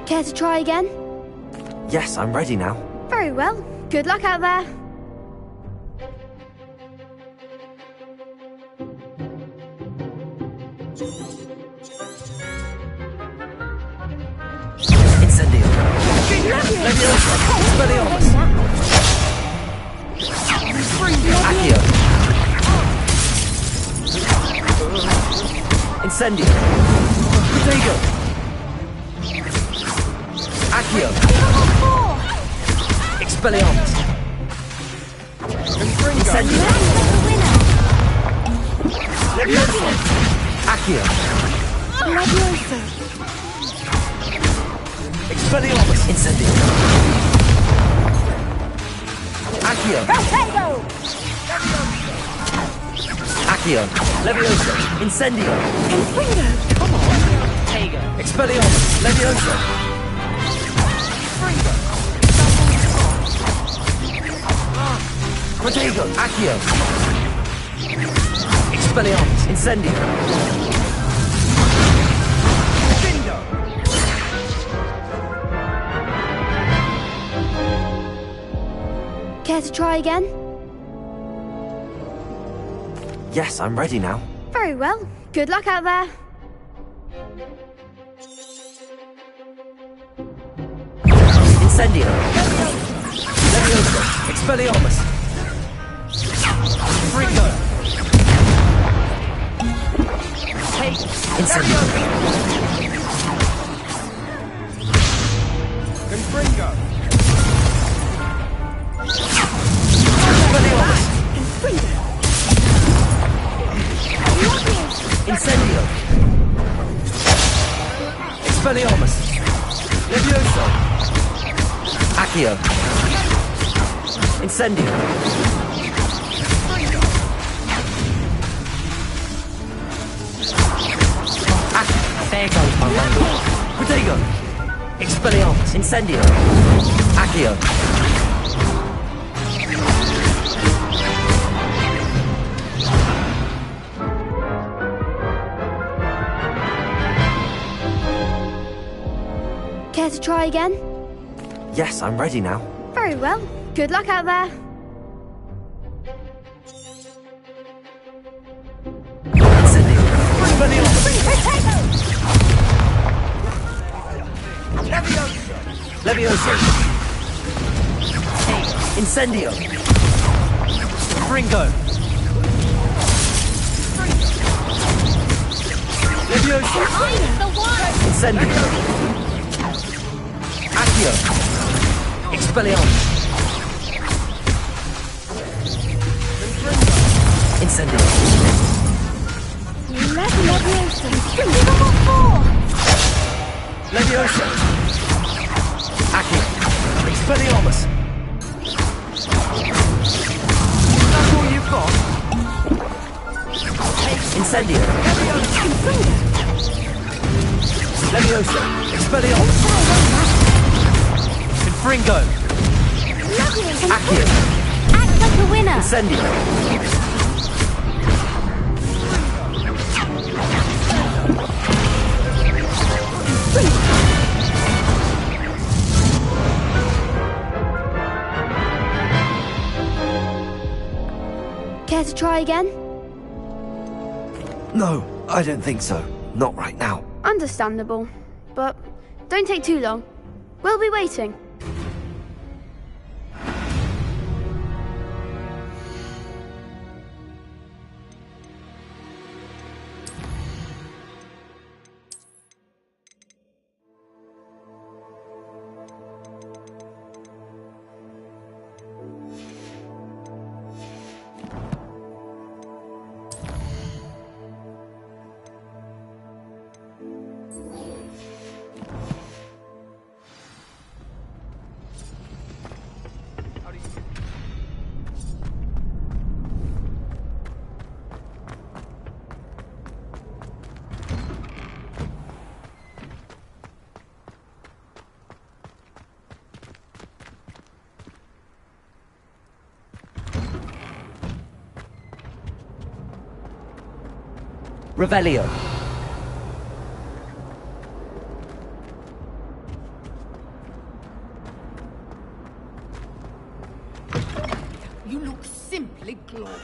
Care to try again? Yes, I'm ready now. Very well. Good luck out there. Incendio. Levioso. Expelliarmus. Accio. Incendio. Protego. Accio. Expelliarmus. Incendio. Levioso. Accio. Expelliarmus. Incendio. Accio. Accio. Levioso. Incendio. Come on. Expelliarmus. Levioso. Protego. Accio. Expelliarmus. Incendio. Care to try again? Yes, I'm ready now. Very well. Good luck out there. Incendio. Levioso. Expelliarmus. Fringo. Incendio. Confringo. Expelliarmus. Incendio. Expelliarmus. Levioso. Accio. Incendio. There goes my way. Protego. Expelliarmus. Incendio. Accio. Care to try again? Yes, I'm ready now. Very well. Good luck out there. Incendio. Expelliarmus. Leviosa! Incendio! Ringo! Leviosa! I'm the one! Incendio! Accio! Expelliarmus! Incendio! Leviosa! Leviosa! Accio! Expelliarmus! That's all you've got? Incendio! Leviosa! Expelliarmus! Confringo! Accio! Act like a winner! Incendio! Care to try again? No, I don't think so. Not right now. Understandable. But don't take too long. We'll be waiting. Revelio. You look simply glorious.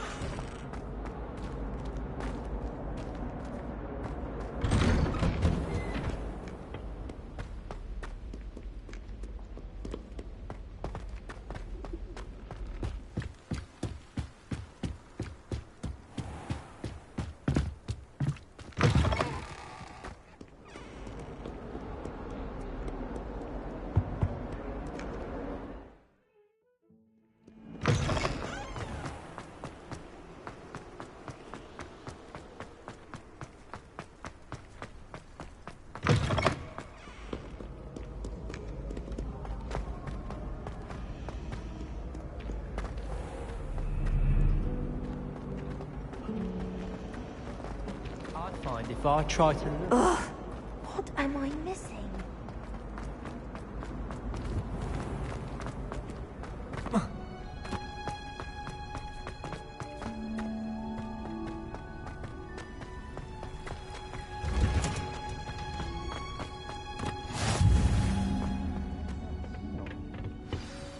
Find if I try to look. Ugh, what am I missing?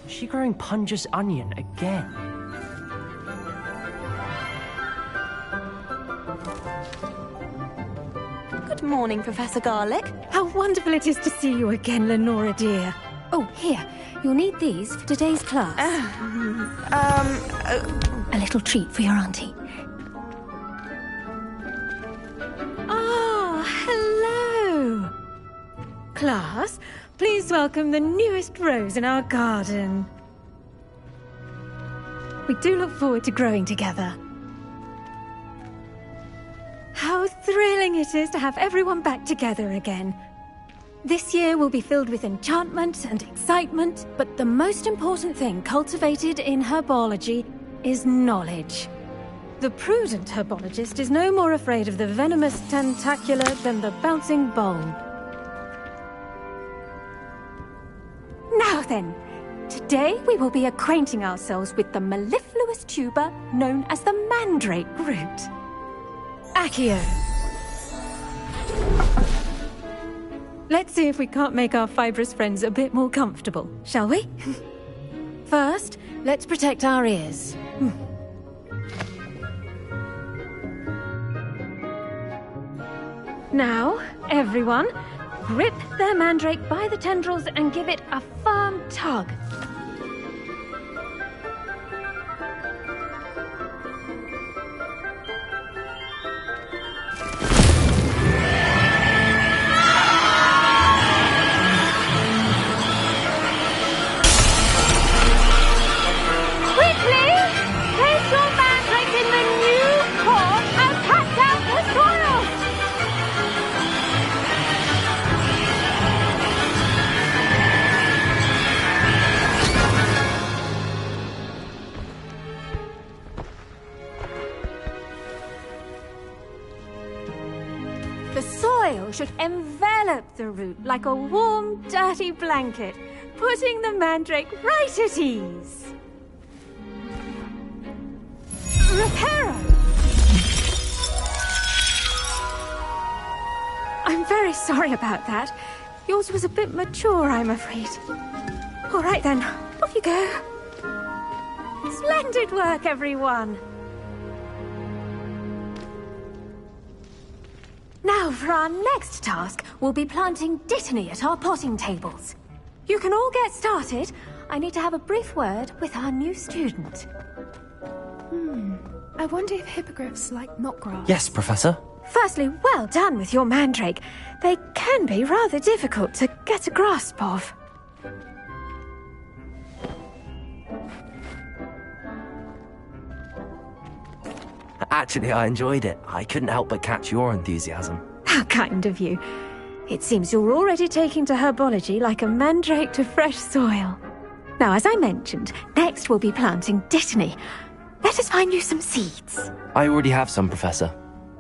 Is she growing Punja's onion again? Good morning, Professor Garlic. How wonderful it is to see you again, Lenora dear. Oh, here. You'll need these for today's class. A little treat for your auntie. Ah, hello. Class, please welcome the newest rose in our garden. We do look forward to growing together. How thrilling it is to have everyone back together again. This year will be filled with enchantment and excitement, but the most important thing cultivated in herbology is knowledge. The prudent herbologist is no more afraid of the venomous tentacula than the bouncing bulb. Now then, today we will be acquainting ourselves with the mellifluous tuber known as the mandrake root. Accio. Let's see if we can't make our fibrous friends a bit more comfortable, shall we? First, let's protect our ears. Now, everyone, Grip their mandrake by the tendrils and give it a firm tug. The soil should envelop the root like a warm, dirty blanket, putting the mandrake right at ease. Reparo! I'm very sorry about that. Yours was a bit mature, I'm afraid. All right then, off you go. Splendid work, everyone. Now, for our next task, we'll be planting dittany at our potting tables. You can all get started. I need to have a brief word with our new student. I wonder if hippogriffs like knotgrass. Yes, Professor. Firstly, well done with your mandrake. They can be rather difficult to get a grasp of. Actually, I enjoyed it. I couldn't help but catch your enthusiasm. How kind of you. It seems you're already taking to herbology like a mandrake to fresh soil. Now, as I mentioned, next we'll be planting dittany. Let us find you some seeds. I already have some, Professor.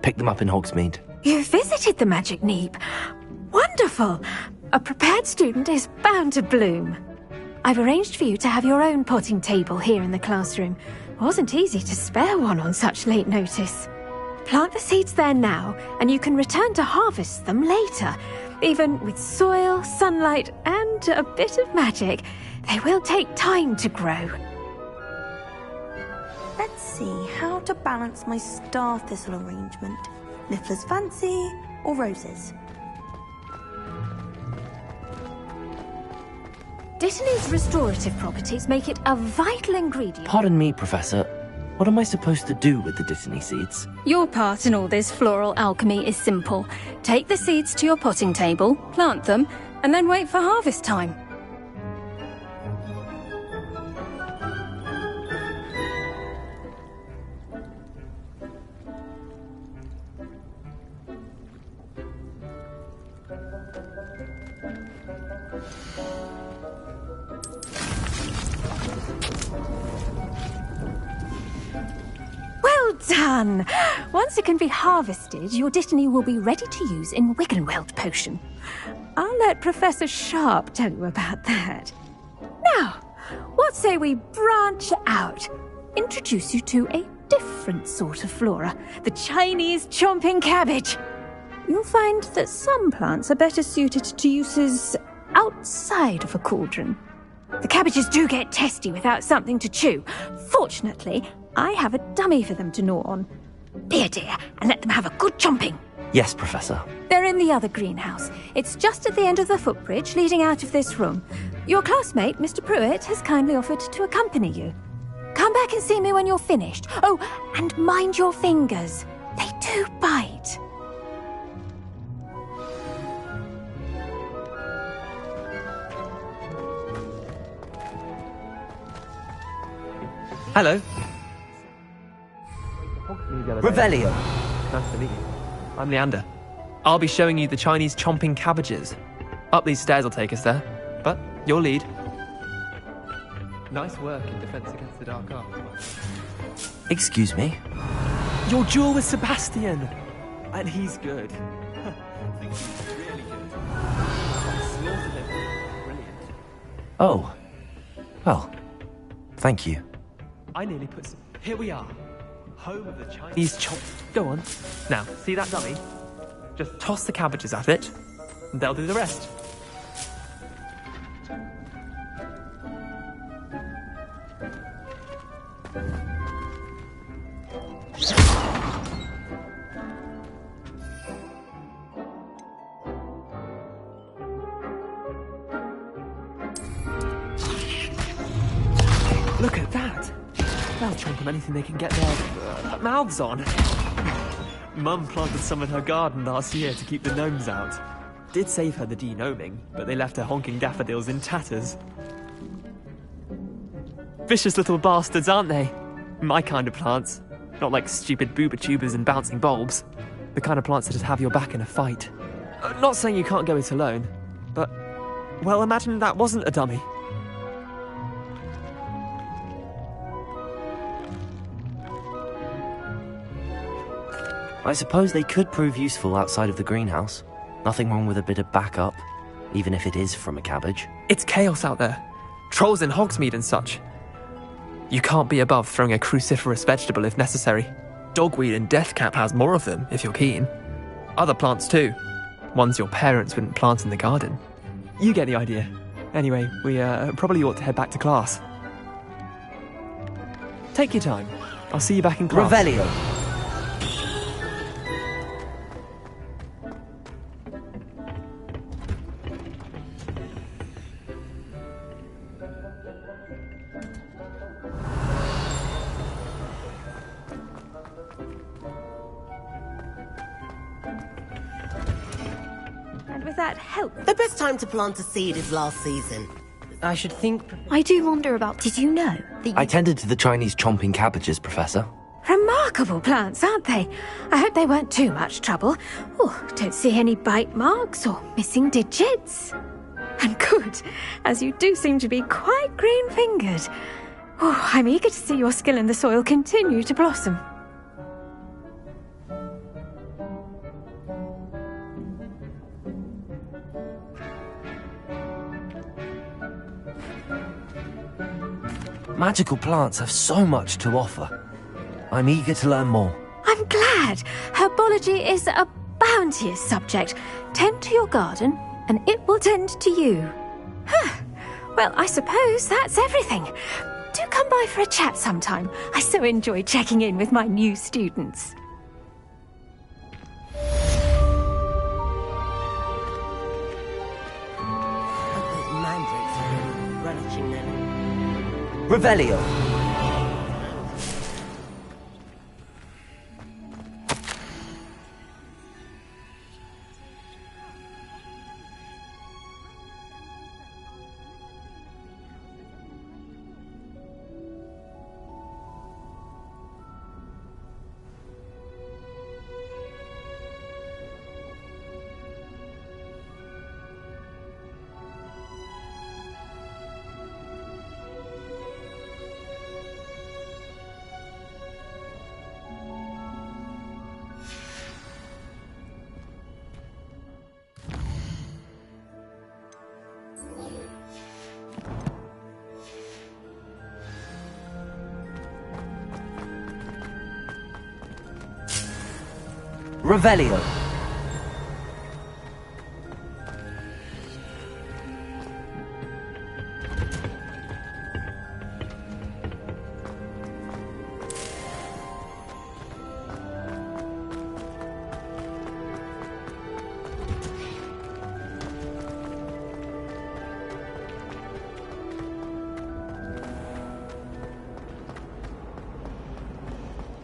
Picked them up in Hogsmeade. You visited the Magic Neep. Wonderful! A prepared student is bound to bloom. I've arranged for you to have your own potting table here in the classroom. Wasn't easy to spare one on such late notice. Plant the seeds there now, and you can return to harvest them later. Even with soil, sunlight, and a bit of magic, they will take time to grow. Let's see how to balance my star thistle arrangement. Niffler's fancy or roses? Dittany's restorative properties make it a vital ingredient. Pardon me, Professor. What am I supposed to do with the dittany seeds? Your part in all this floral alchemy is simple. Take the seeds to your potting table, plant them, and then wait for harvest time. Done! Once it can be harvested, your dittany will be ready to use in Wiggenweld potion. I'll let Professor Sharp tell you about that. Now, what say we branch out? Introduce you to a different sort of flora, the Chinese chomping cabbage. You'll find that some plants are better suited to uses outside of a cauldron. The cabbages do get testy without something to chew. Fortunately, I have a dummy for them to gnaw on. Be a dear and let them have a good chomping. Yes, Professor. They're in the other greenhouse. It's just at the end of the footbridge leading out of this room. Your classmate, Mr. Pruitt, has kindly offered to accompany you. Come back and see me when you're finished. Oh, and mind your fingers. They do bite. Hello. Revelio. Nice to meet you. I'm Leander. I'll be showing you the Chinese chomping cabbages. Up these stairs will take us there, but your lead. Nice work in defense against the dark arts. Excuse me? Your duel with Sebastian! And he's good. I think he's really good. I slaughtered him. Brilliant. Oh. Well, thank you. I nearly put some... Here we are. Home of the Chinese chomp. Go on. Now, see that dummy? Just toss the cabbages at it, and they'll do the rest. chomp on anything they can get their mouths on. Mum planted some in her garden last year to keep the gnomes out. Did save her the de-gnoming, but they left her honking daffodils in tatters. Vicious little bastards, aren't they? My kind of plants. Not like stupid booba tubers and bouncing bulbs. The kind of plants that just have your back in a fight. Not saying you can't go it alone, but, well, imagine that wasn't a dummy. I suppose they could prove useful outside of the greenhouse. Nothing wrong with a bit of backup, even if it is from a cabbage. It's chaos out there. Trolls in Hogsmeade and such. You can't be above throwing a cruciferous vegetable if necessary. Dogweed and deathcap has more of them, if you're keen. Other plants too. Ones your parents wouldn't plant in the garden. You get the idea. Anyway, we probably ought to head back to class. Take your time. I'll see you back in class. Revelio. The best time to plant a seed is last season. I should think... I do wonder about... Did you know that I tended to the Chinese chomping cabbages, Professor. Remarkable plants, aren't they? I hope they weren't too much trouble. Oh, don't see any bite marks or missing digits. And good, as you do seem to be quite green-fingered. Oh, I'm eager to see your skill in the soil continue to blossom. Magical plants have so much to offer. I'm eager to learn more. I'm glad. Herbology is a bounteous subject. Tend to your garden, and it will tend to you. Well, I suppose that's everything. Do come by for a chat sometime. I so enjoy checking in with my new students. Revelio. Revelio.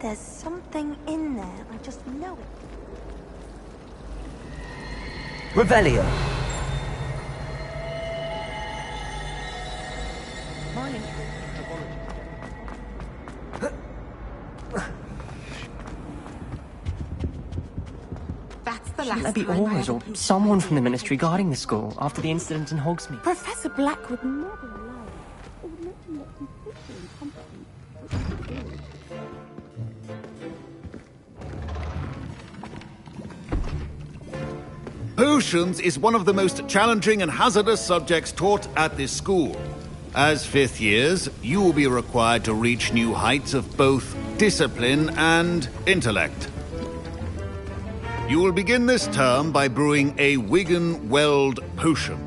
There's something in there. I just know it. Revelio. That's the Shouldn't last there be time I Aurors ever or pooed someone from the in Ministry guarding the school after the incident in Hogsmeade? Professor Black would never allow it. It would make him look completely incompetent. Potions is one of the most challenging and hazardous subjects taught at this school. As fifth years, you will be required to reach new heights of both discipline and intellect. You will begin this term by brewing a Wigan Weld potion.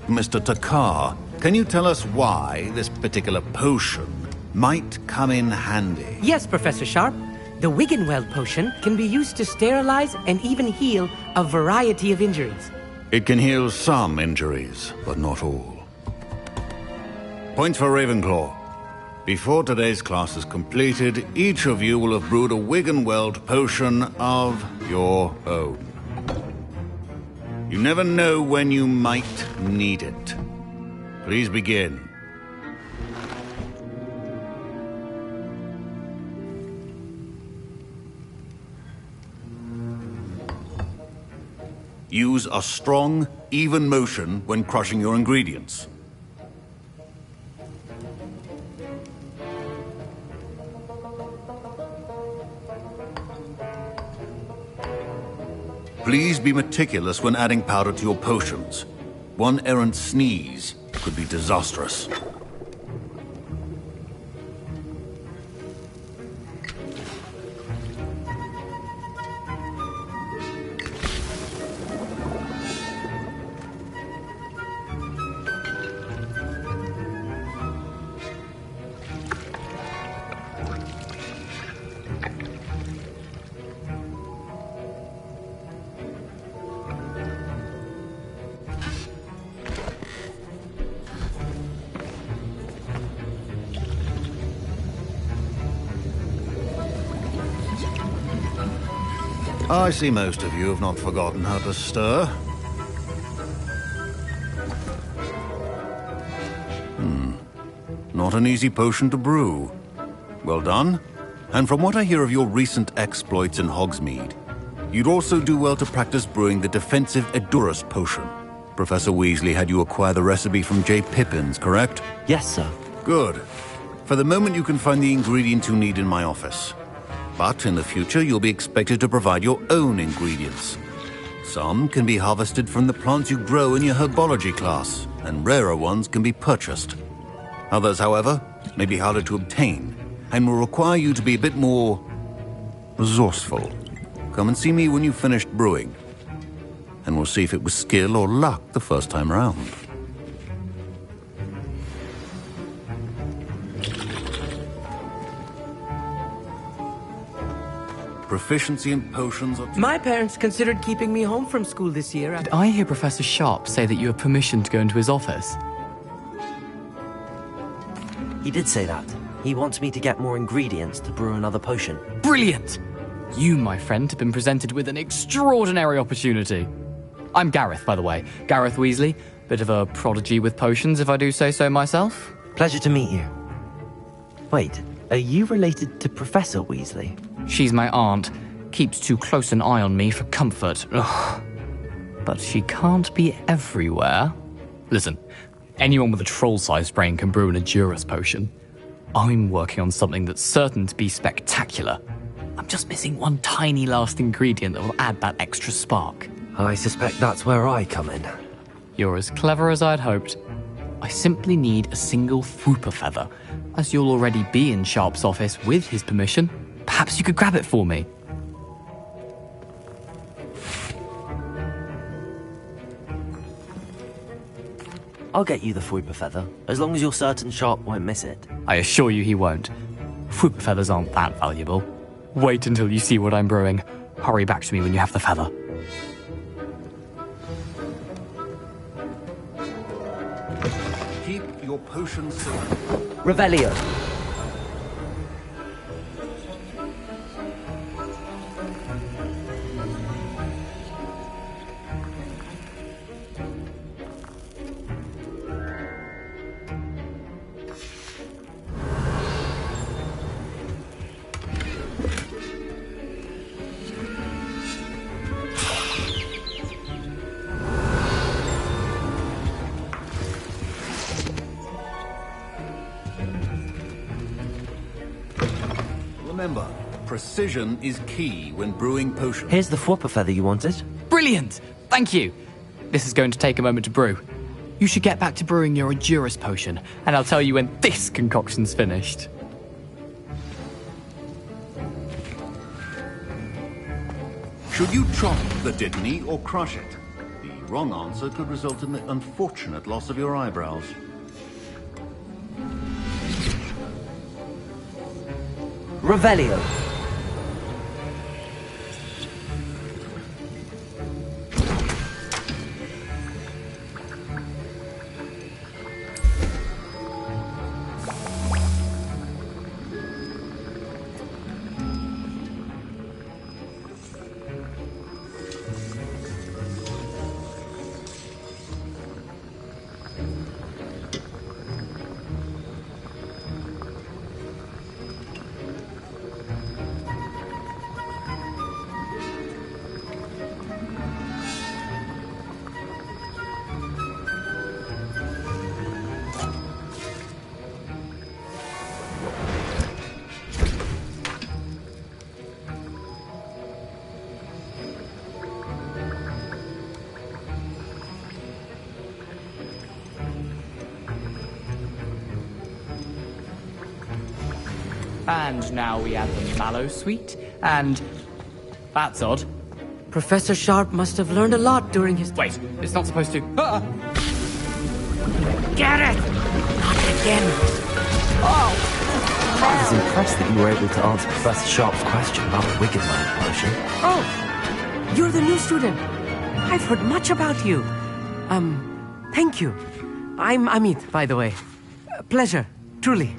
Mr. Takar, can you tell us why this particular potion might come in handy? Yes, Professor Sharp. The Wiggenweld potion can be used to sterilize and even heal a variety of injuries. It can heal some injuries, but not all. Points for Ravenclaw. Before today's class is completed, each of you will have brewed a Wiggenweld potion of your own. You never know when you might need it. Please begin. Use a strong, even motion when crushing your ingredients. Please be meticulous when adding powder to your potions. One errant sneeze could be disastrous. I see most of you have not forgotten how to stir. Not an easy potion to brew. Well done. And from what I hear of your recent exploits in Hogsmeade, you'd also do well to practice brewing the defensive Edurus potion. Professor Weasley had you acquire the recipe from J. Pippins, correct? Yes, sir. Good. For the moment, you can find the ingredients you need in my office. But in the future, you'll be expected to provide your own ingredients. Some can be harvested from the plants you grow in your herbology class, and rarer ones can be purchased. Others, however, may be harder to obtain, and will require you to be a bit more resourceful. Come and see me when you've finished brewing, and we'll see if it was skill or luck the first time around. Proficiency in potions or... My parents considered keeping me home from school this year. Did I hear Professor Sharp say that you have permission to go into his office? He did say that. He wants me to get more ingredients to brew another potion. Brilliant! You, my friend, have been presented with an extraordinary opportunity. I'm Gareth, by the way. Gareth Weasley. Bit of a prodigy with potions, if I do say so myself. Pleasure to meet you. Wait, are you related to Professor Weasley? She's my aunt. Keeps too close an eye on me for comfort. Ugh. But she can't be everywhere. Listen, anyone with a troll-sized brain can brew an Edurus potion. I'm working on something that's certain to be spectacular. I'm just missing one tiny last ingredient that will add that extra spark. I suspect that's where I come in. You're as clever as I'd hoped. I simply need a single Fwooper feather. As you'll already be in Sharp's office with his permission, perhaps you could grab it for me. I'll get you the Fwooper feather, as long as you're certain Sharp won't miss it. I assure you he won't. Fwooper feathers aren't that valuable. Wait until you see what I'm brewing. Hurry back to me when you have the feather. Keep your potions safe. Revelio. Remember, precision is key when brewing potions. Here's the Fwooper feather you wanted. Brilliant! Thank you! This is going to take a moment to brew. You should get back to brewing your Edurus potion, and I'll tell you when this concoction's finished. Should you chop the Dittany or crush it? The wrong answer could result in the unfortunate loss of your eyebrows. Revelio. And now we add the mallow sweet, and... That's odd. Professor Sharp must have learned a lot during his... Wait, it's not supposed to... Get it! Not again. I was impressed that you were able to answer Professor Sharp's question about the Wiggenweld potion. Oh, you're the new student. I've heard much about you. Thank you. I'm Amit, by the way. Pleasure, truly.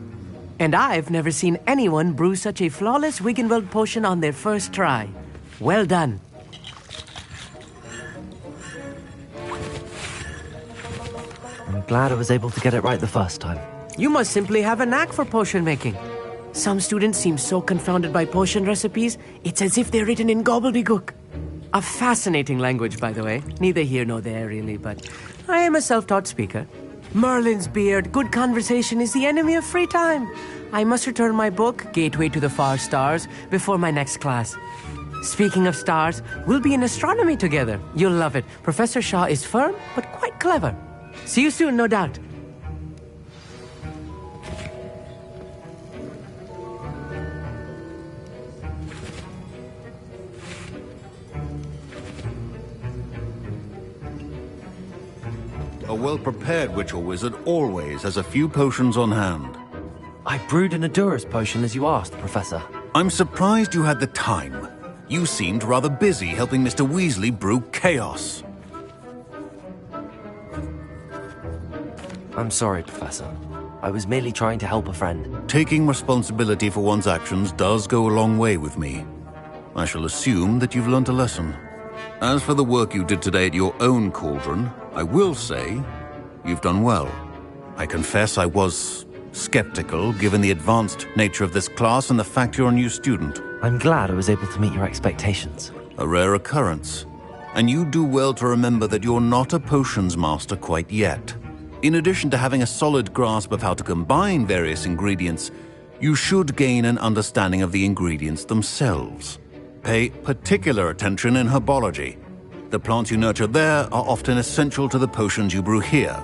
And I've never seen anyone brew such a flawless Wiggenweld potion on their first try. Well done. I'm glad I was able to get it right the first time. You must simply have a knack for potion making. Some students seem so confounded by potion recipes, it's as if they're written in gobbledygook. A fascinating language, by the way. Neither here nor there, really, but I am a self-taught speaker. Merlin's beard, good conversation is the enemy of free time. I must return my book, Gateway to the Far Stars, before my next class. Speaking of stars, we'll be in astronomy together. You'll love it. Professor Shaw is firm, but quite clever. See you soon, no doubt. A well-prepared witch or wizard always has a few potions on hand. I brewed an Adurus potion as you asked, Professor. I'm surprised you had the time. You seemed rather busy helping Mr. Weasley brew chaos. I'm sorry, Professor. I was merely trying to help a friend. Taking responsibility for one's actions does go a long way with me. I shall assume that you've learnt a lesson. As for the work you did today at your own cauldron, I will say you've done well. I confess I was skeptical, given the advanced nature of this class and the fact you're a new student. I'm glad I was able to meet your expectations. A rare occurrence. And you do well to remember that you're not a potions master quite yet. In addition to having a solid grasp of how to combine various ingredients, you should gain an understanding of the ingredients themselves. Pay particular attention in herbology. The plants you nurture there are often essential to the potions you brew here.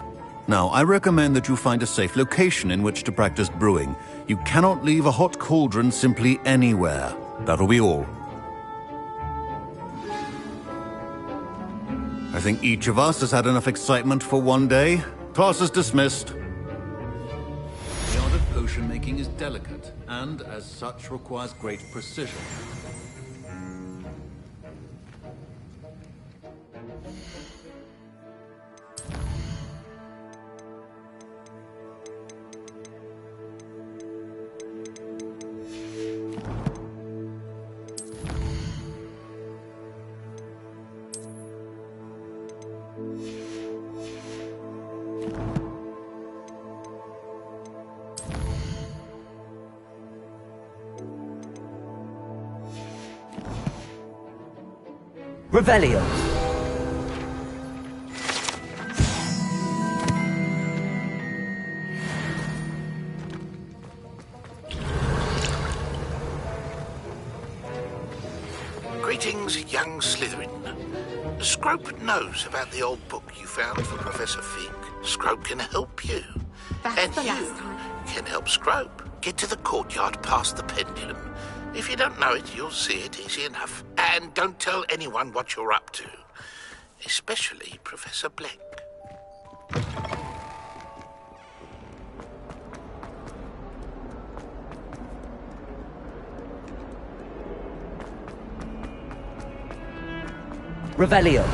Now, I recommend that you find a safe location in which to practice brewing. You cannot leave a hot cauldron simply anywhere. That'll be all. I think each of us has had enough excitement for one day. Class is dismissed. The art of potion making is delicate, and as such requires great precision. Revelio. Greetings, young Slytherin. Scrope knows about the old book you found for Professor Fig. Scrope can help you. And you can help Scrope get to the courtyard past the pendulum. If you don't know it, you'll see it easy enough. And don't tell anyone what you're up to. Especially Professor Black. Revelio.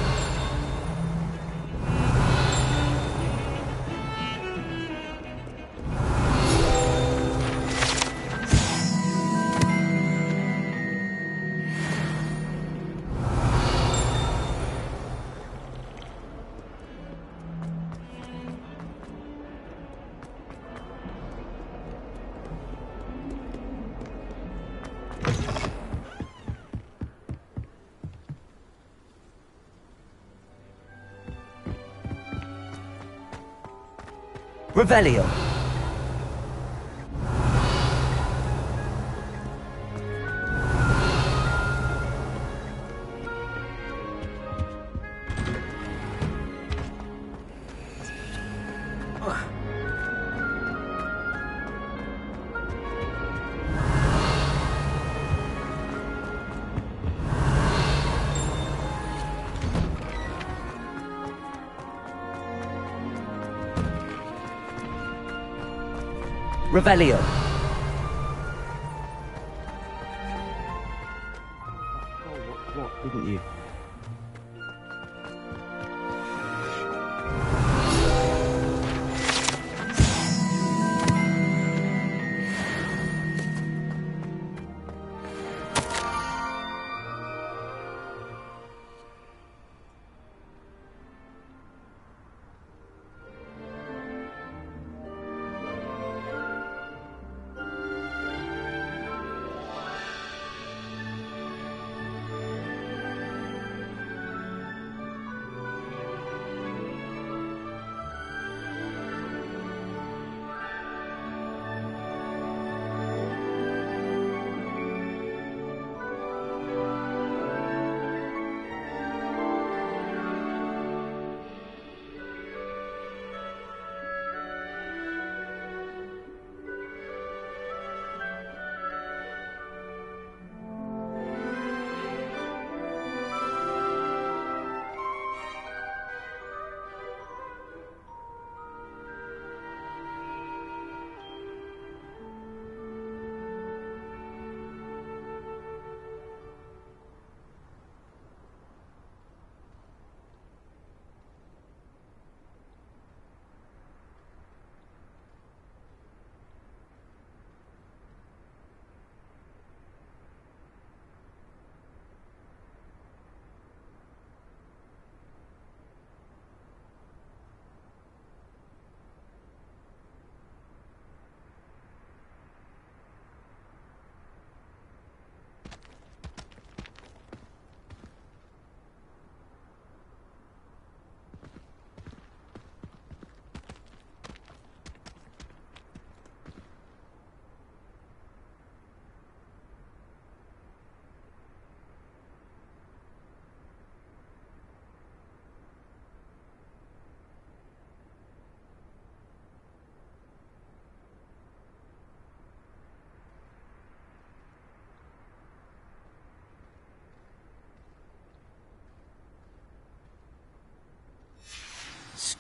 Revelio. Revelio. What didn't you?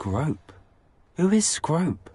Scrope? Who is Scrope?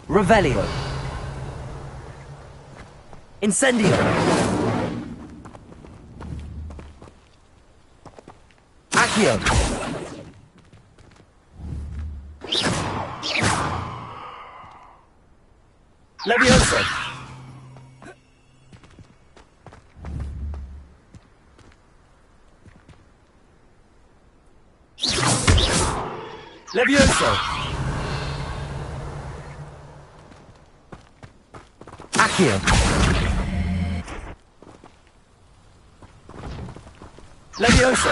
Revelio. Incendio. Accio. Levioso. Levioso. Accio. Levioso.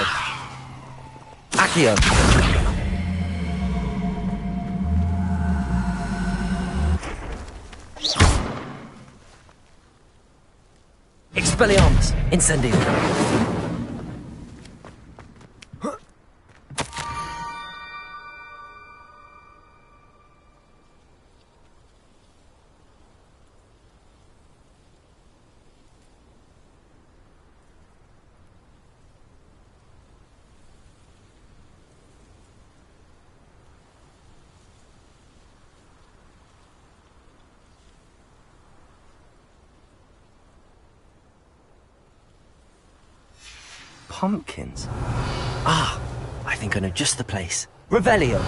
Accio. Expelliarmus. Incendio. Pumpkins. Ah, I think I know just the place. Revelio.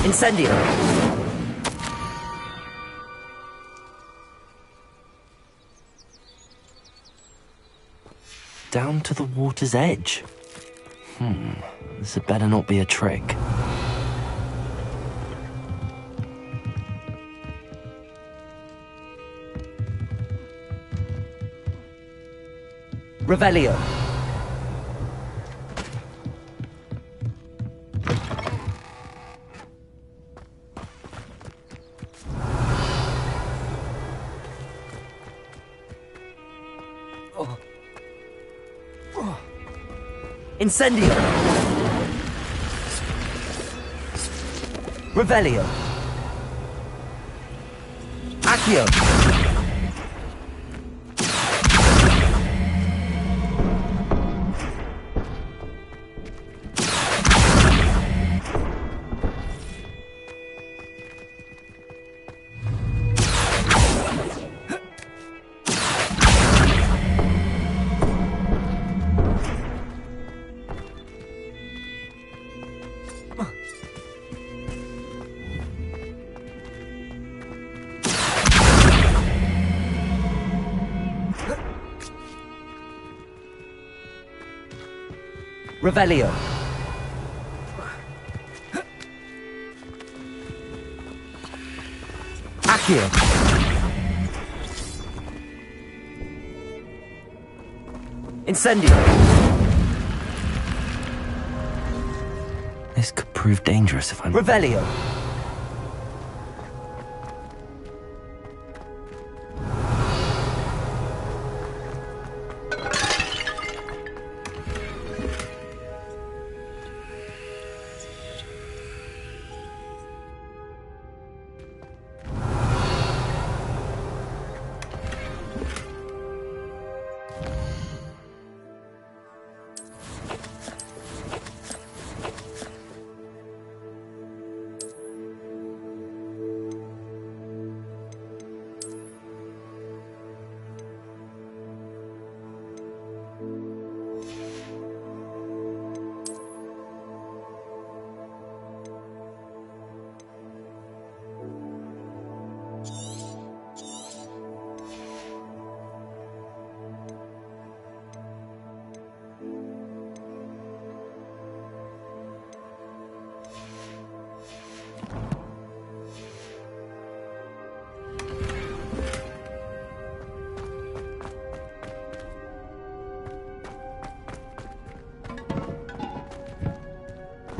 Incendio. Down to the water's edge. This had better not be a trick. Revelio. Incendio. Revelio. Accio. Revelio. Accio. Incendio. This could prove dangerous if I'm... Revelio.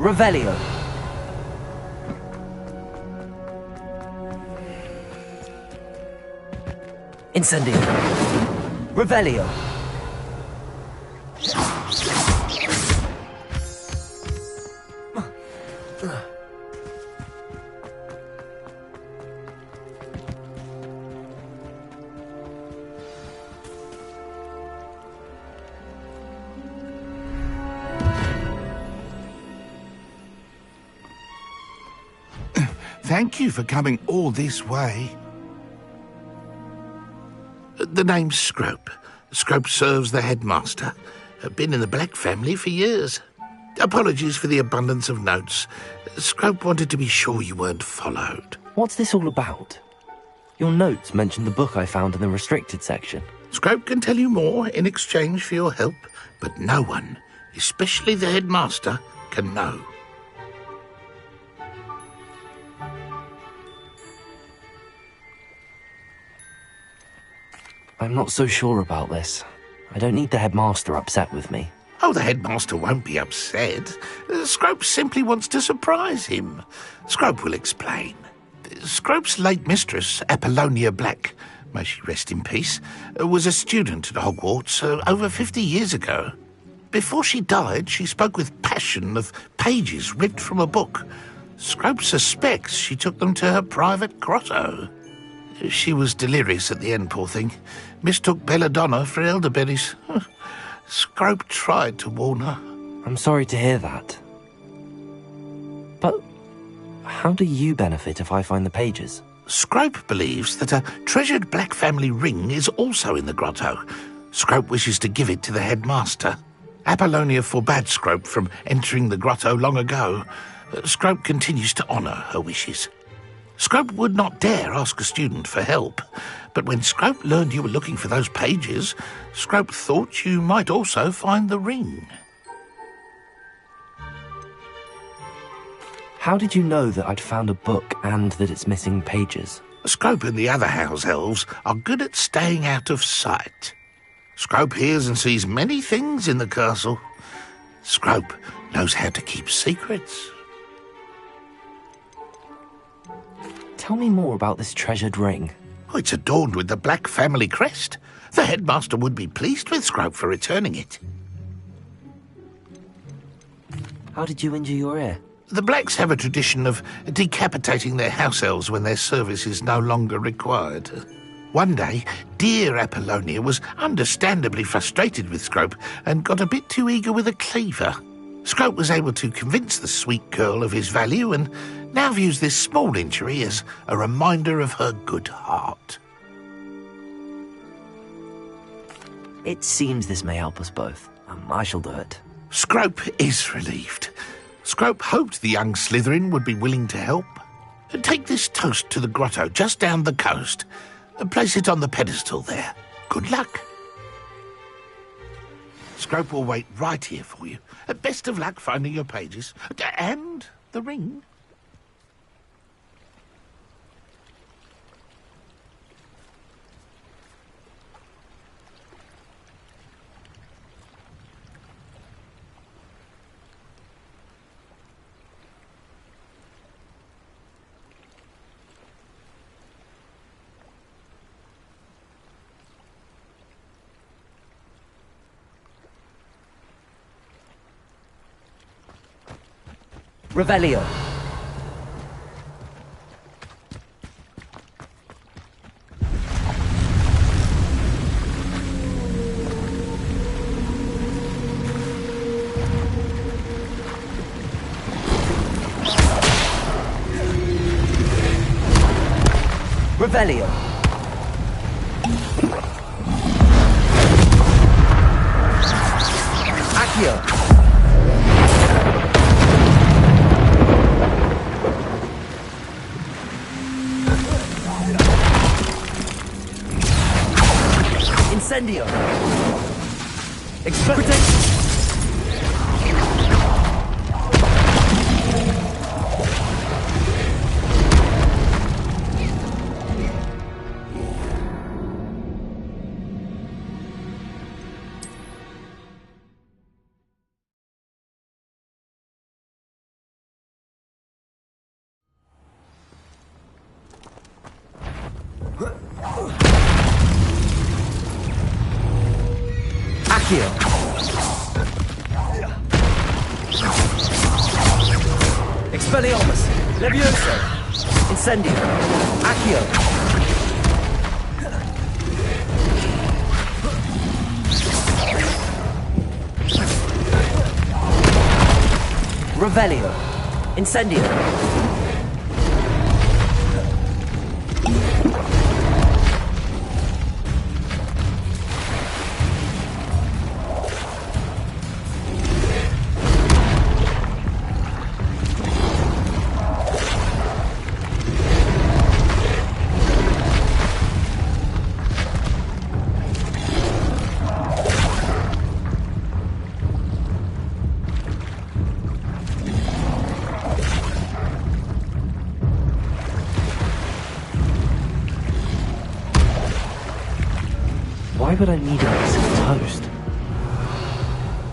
Revelio. Incendio. Revelio. Thank you for coming all this way. The name's Scrope. Scrope serves the headmaster. Been in the Black family for years. Apologies for the abundance of notes. Scrope wanted to be sure you weren't followed. What's this all about? Your notes mentioned the book I found in the restricted section. Scrope can tell you more in exchange for your help, but no one, especially the headmaster, can know. I'm not so sure about this. I don't need the headmaster upset with me. Oh, the headmaster won't be upset. Scrope simply wants to surprise him. Scrope will explain. Scrope's late mistress, Apollonia Black, may she rest in peace, was a student at Hogwarts over 50 years ago. Before she died, she spoke with passion of pages ripped from a book. Scrope suspects she took them to her private grotto. She was delirious at the end, poor thing. Mistook belladonna for elderberries. Scrope tried to warn her. I'm sorry to hear that. But how do you benefit if I find the pages? Scrope believes that a treasured Black family ring is also in the grotto. Scrope wishes to give it to the headmaster. Apollonia forbade Scrope from entering the grotto long ago. Scrope continues to honour her wishes. Scrope would not dare ask a student for help, but when Scrope learned you were looking for those pages, Scrope thought you might also find the ring. How did you know that I'd found a book and that it's missing pages? Scrope and the other house elves are good at staying out of sight. Scrope hears and sees many things in the castle. Scrope knows how to keep secrets. Tell me more about this treasured ring. Oh, it's adorned with the Black family crest. The headmaster would be pleased with Scrope for returning it. How did you injure your ear? The Blacks have a tradition of decapitating their house elves when their service is no longer required. One day, dear Apollonia was understandably frustrated with Scrope and got a bit too eager with a cleaver. Scrope was able to convince the sweet girl of his value and now views this small injury as a reminder of her good heart. It seems this may help us both. I shall do it. Scrope is relieved. Scrope hoped the young Slytherin would be willing to help. Take this toast to the grotto just down the coast. Place it on the pedestal there. Good luck. Scrope will wait right here for you. Best of luck finding your pages. And the ring. Revelio. Revelio. Accio. Incendio. Protect. Accio. Expelliarmus. Levioso. Incendio. Accio. Revelio. Incendio. Why would I need a piece of toast?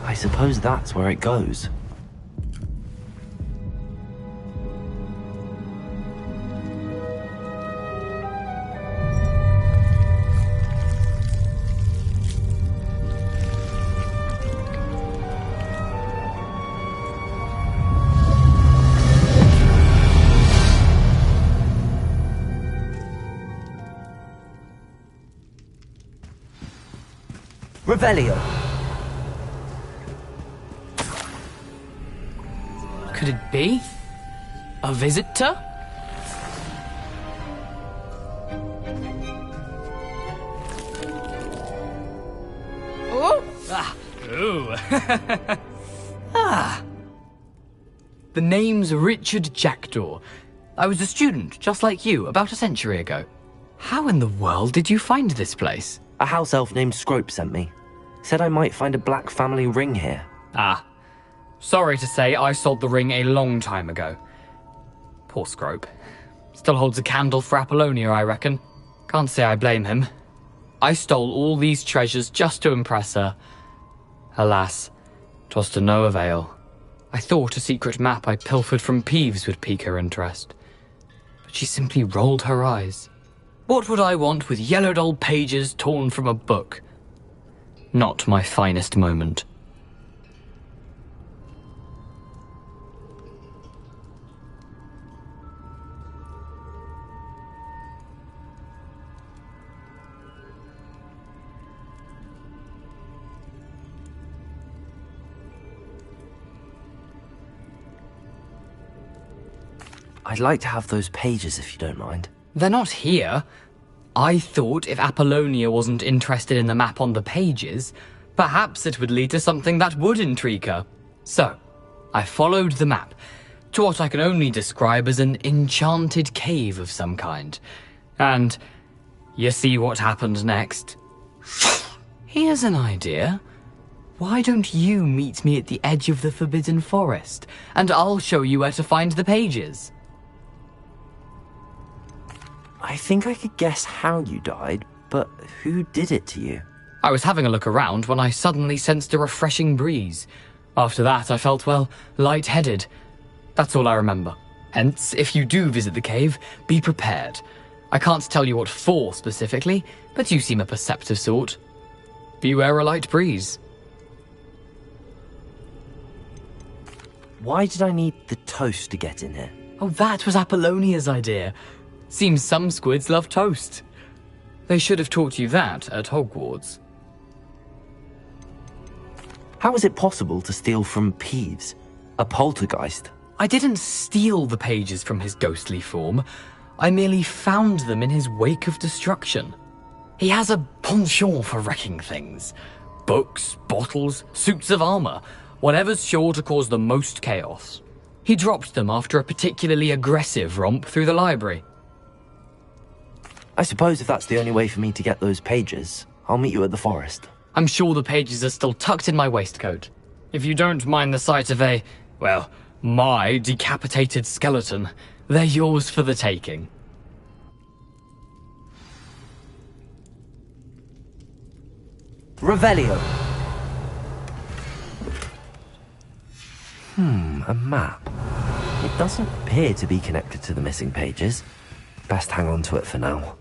I suppose that's where it goes. Revelio. Could it be? A visitor? Oh! Ah. Ooh. Ah. The name's Richard Jackdaw. I was a student, just like you, about a century ago. How in the world did you find this place? A house elf named Scrope sent me. Said I might find a black family ring here. Ah. Sorry to say, I sold the ring a long time ago. Poor Scrope. Still holds a candle for Apollonia, I reckon. Can't say I blame him. I stole all these treasures just to impress her. Alas, 'twas to no avail. I thought a secret map I pilfered from Peeves would pique her interest. But she simply rolled her eyes. What would I want with yellowed old pages torn from a book? Not my finest moment. I'd like to have those pages if you don't mind. They're not here. I thought if Apollonia wasn't interested in the map on the pages, perhaps it would lead to something that would intrigue her. So, I followed the map to what I can only describe as an enchanted cave of some kind. And you see what happened next? Here's an idea. Why don't you meet me at the edge of the Forbidden Forest, and I'll show you where to find the pages? I think I could guess how you died, but who did it to you? I was having a look around when I suddenly sensed a refreshing breeze. After that, I felt, well, lightheaded. That's all I remember. Hence, if you do visit the cave, be prepared. I can't tell you what for specifically, but you seem a perceptive sort. Beware a light breeze. Why did I need the toast to get in here? Oh, that was Apollonia's idea. Seems some squids love toast. They should have taught you that at Hogwarts. How is it possible to steal from Peeves, a poltergeist? I didn't steal the pages from his ghostly form. I merely found them in his wake of destruction. He has a penchant for wrecking things. Books, bottles, suits of armor, whatever's sure to cause the most chaos. He dropped them after a particularly aggressive romp through the library. I suppose if that's the only way for me to get those pages, I'll meet you at the forest. I'm sure the pages are still tucked in my waistcoat. If you don't mind the sight of my decapitated skeleton, they're yours for the taking. Revelio. A map. It doesn't appear to be connected to the missing pages. Best hang on to it for now.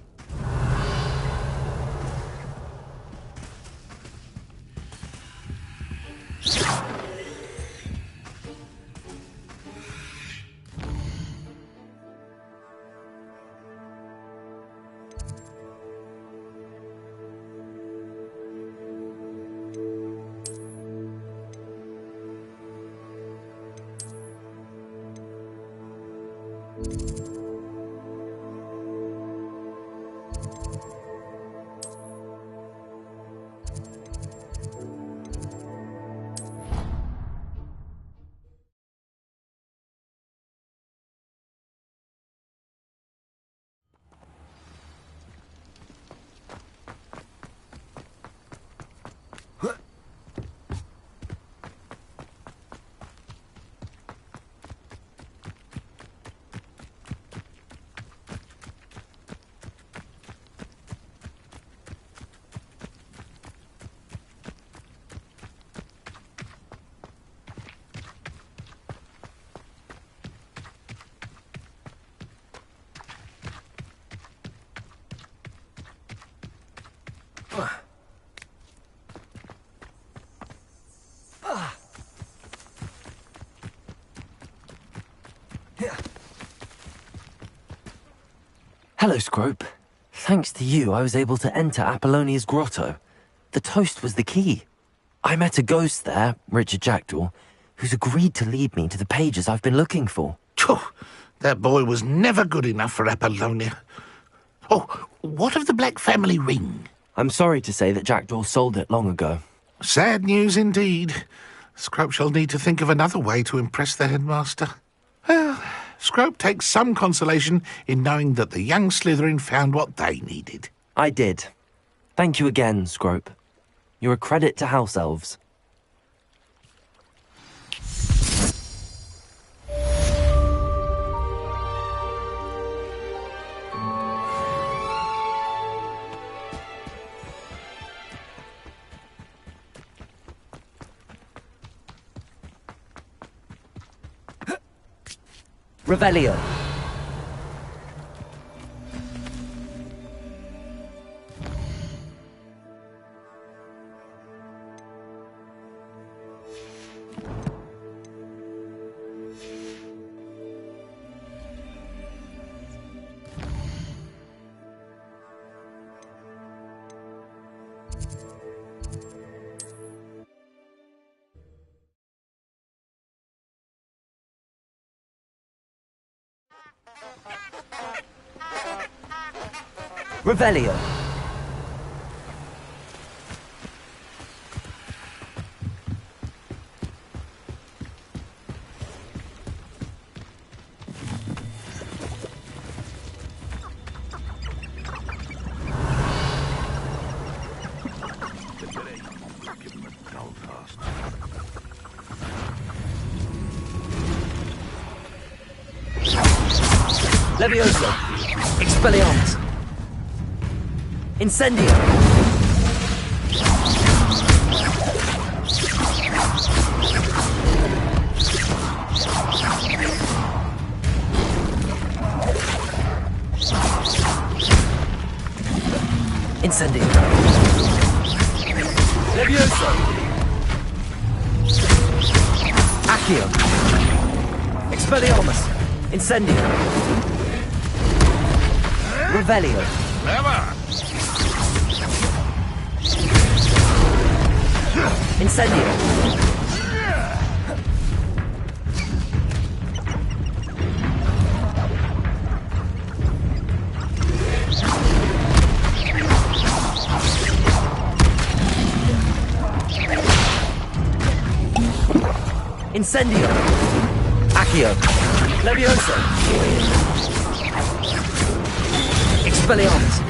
Hello, Scrope. Thanks to you, I was able to enter Apollonia's grotto. The toast was the key. I met a ghost there, Richard Jackdaw, who's agreed to lead me to the pages I've been looking for. That boy was never good enough for Apollonia. Oh, what of the Black family ring? I'm sorry to say that Jackdaw sold it long ago. Sad news indeed. Scrope shall need to think of another way to impress the headmaster. Well, Scrope takes some consolation in knowing that the young Slytherin found what they needed. I did. Thank you again, Scrope. You're a credit to House Elves. Revelio. Revelio. Levioso. Expelliarmus. Incendio. Incendio. Levioso. Accio. Expelliarmus. Incendio. Revelio. Never. Incendio. Incendio. Accio. Levioso. Expelliarmus.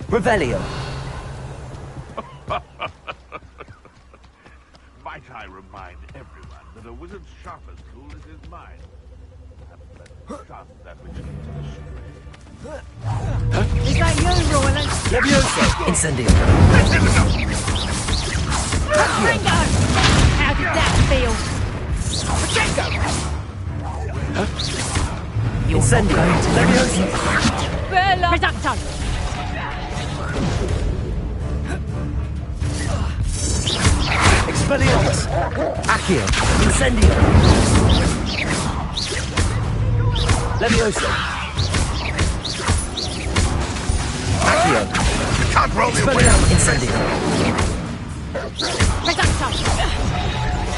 Revelio. Might I remind everyone that a wizard's sharpest tool is his mind. Trust that which leads astray. Is that you, Roland? Levioso. Incendio. Ringo! How did that feel? Incendio. Levioso. Bella! Reducto! Expelliarmus. Accio. Incendio. Levioso. Accio. Can't roll me away. Incendio. Reducto!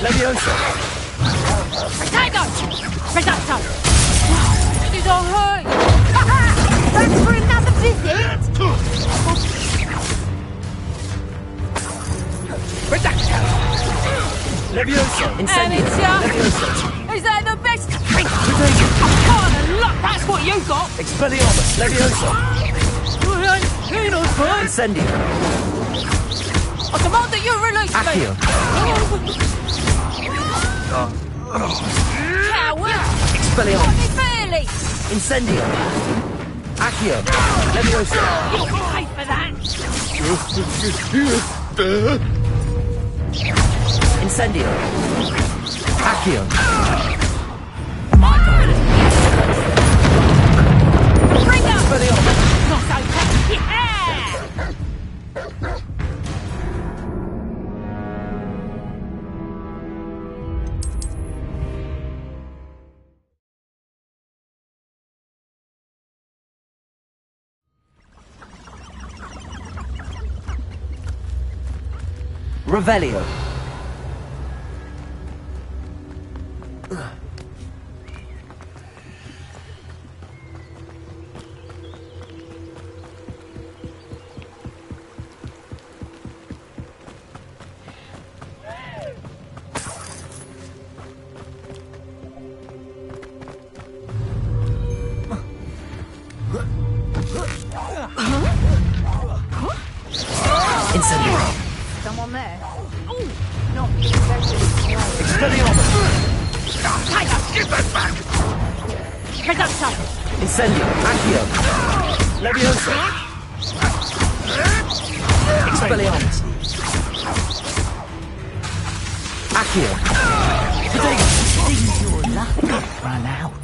Levioso. Protego! Reducto! These all hurt you! Thanks for another visit! Reducto. Levioso. Incendio. Levioso. Is that the best? Oh, look, that's what you got! Expelliarmus. Levioso. Incendio. I demand that you release Accio. me! Coward! Expelliarmus. Let me fairly! Incendio. Accio. Levioso. You'll pay for that! Incendio. Accio. Revelio. Someone there? Ooh, not Give that back! Reduction! Incendio. Accio. Leviosa. Expelliarmus. Accio. Seems your luck run out.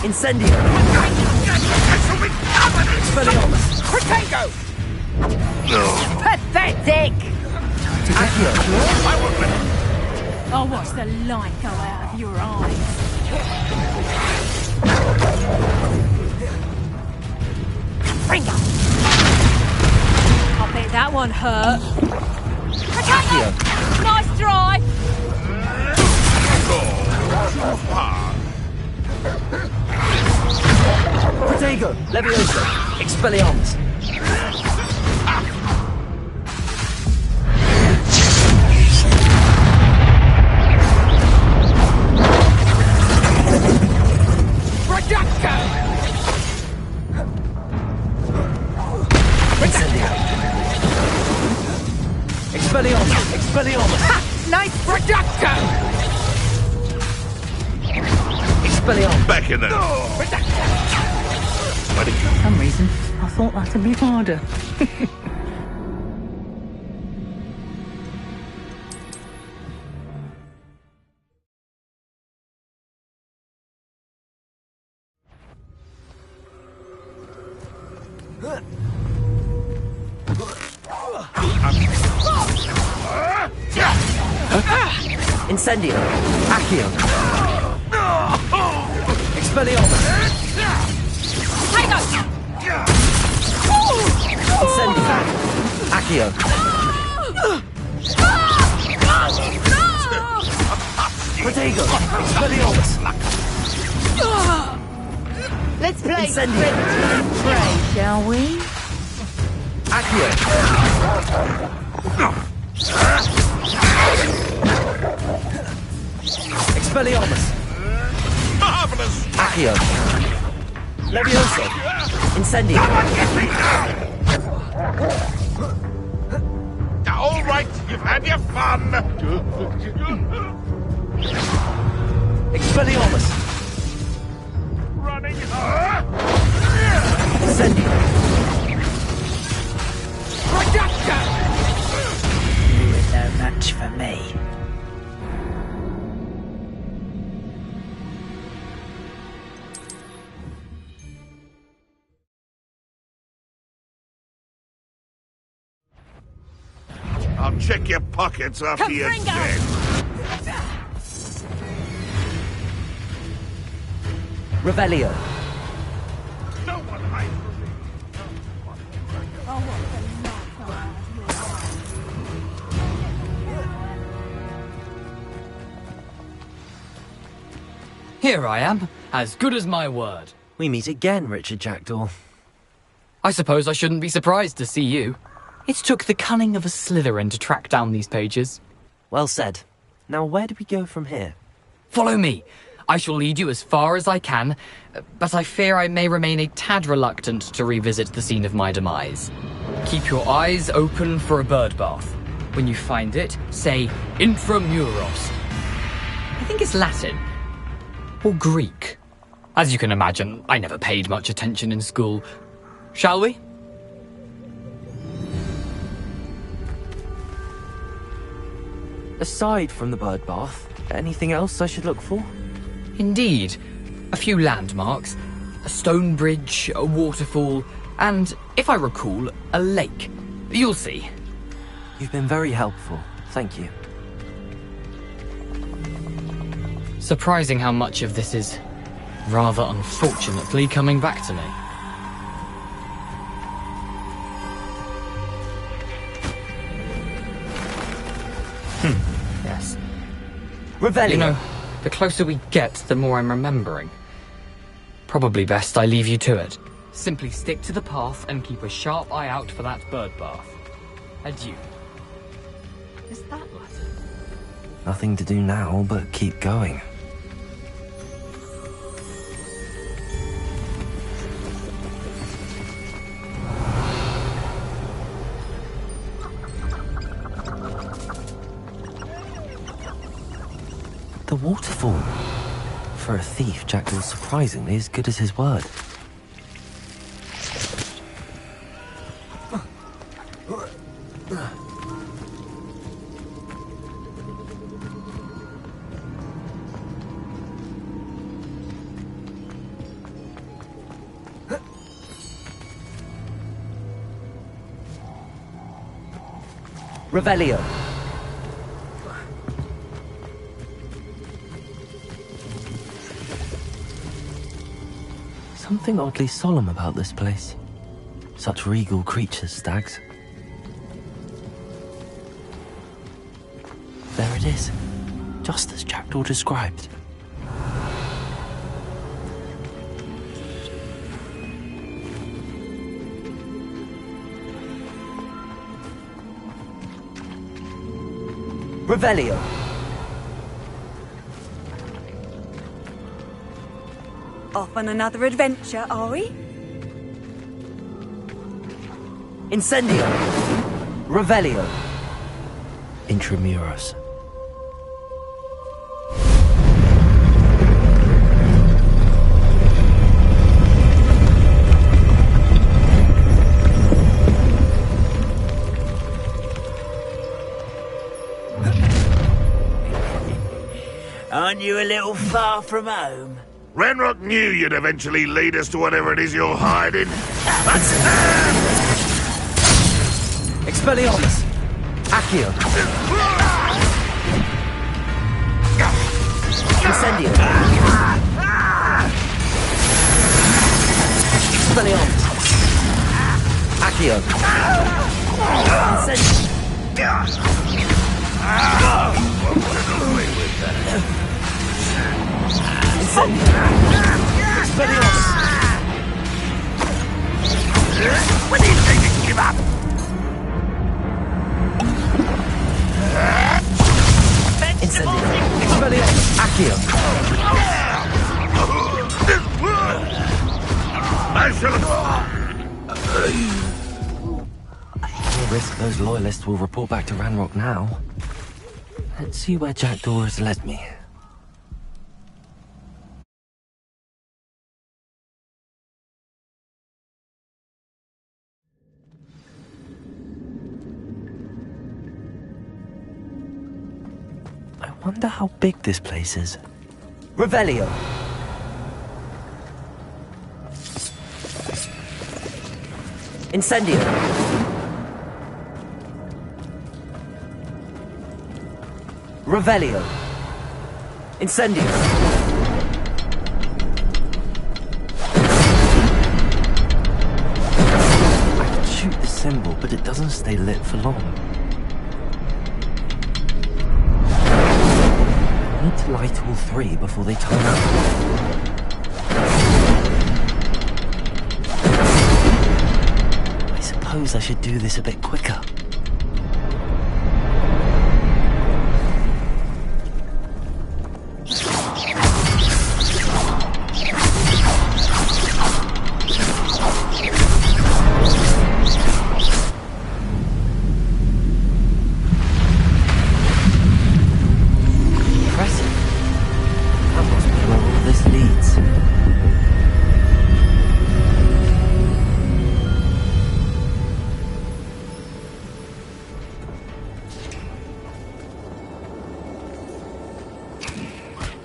Incendio. Expelliarmus. Protego! Pathetic! Accio. I'll watch the light go out of your eyes. Finger! I bet that one hurt. Accio. Nice drive! Protego. Leviosa. Expelliarmus. Expelliarmus! Expelliarmus! Ha! Nice Reducto! Expelliarmus! Back in there! For some reason, I thought that a bit harder. Incendio. Accio. Expelliarmus. Incendio. Accio. Protego. Expelliarmus. Let's play Incendio. pray, shall we? Accio. Expelliarmus. Marvelous! Accio. Leviosa. Incendio. All right, you've had your fun. Expelliarmus. Running. Incendio. You were no match for me. I'll check your pockets after you're dead. Revelio. No one hide Here I am, as good as my word. We meet again, Richard Jackdaw. I suppose I shouldn't be surprised to see you. It took the cunning of a Slytherin to track down these pages. Well said. Now where do we go from here? Follow me. I shall lead you as far as I can, but I fear I may remain a tad reluctant to revisit the scene of my demise. Keep your eyes open for a bird bath. When you find it, say Intramuros. I think it's Latin. Or Greek. As you can imagine, I never paid much attention in school. Shall we? Aside from the bird bath, anything else I should look for? Indeed. A few landmarks, a stone bridge, a waterfall, and, if I recall, a lake. You'll see. You've been very helpful. Thank you. Surprising how much of this is, rather unfortunately, coming back to me. Yes. Revelio. You know, the closer we get, the more I'm remembering. Probably best I leave you to it. Simply stick to the path and keep a sharp eye out for that bird bath. Adieu. Is that Latin? Nothing to do now but keep going. The waterfall. For a thief, Jackdaw's surprisingly as good as his word. Revelio. Something oddly solemn about this place. Such regal creatures, stags. There it is, just as Jackdaw described. Revelio. Off on another adventure, are we? Incendio. Revelio. Intramuros. Aren't you a little far from home? Ranrock knew you'd eventually lead us to whatever it is you're hiding. Expelliarmus. Accio. Incendio. Expelliarmus. Accio. Incendio. Expelliarmus. When do you think you can give up? Incendio. Expelliarmus. Accio. No risk those loyalists will report back to Ranrock now. Let's see where Jackdaw has led me. I wonder how big this place is. Revelio. Incendio. Revelio. Incendio. I can shoot the symbol, but it doesn't stay lit for long. I need to light all three before they turn up. I suppose I should do this a bit quicker.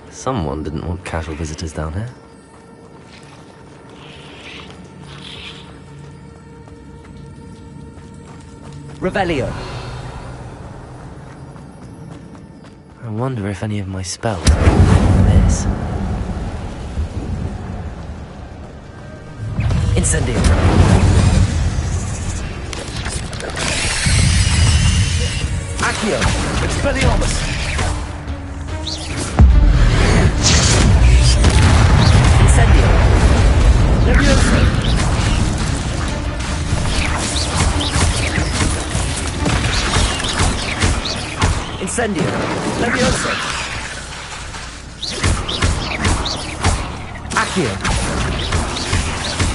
Someone didn't want casual visitors down here. Revelio. I wonder if any of my spells miss. Incendio. Accio. Expelliarmus! Incendio! Levioso! Incendio! Levioso! Accio!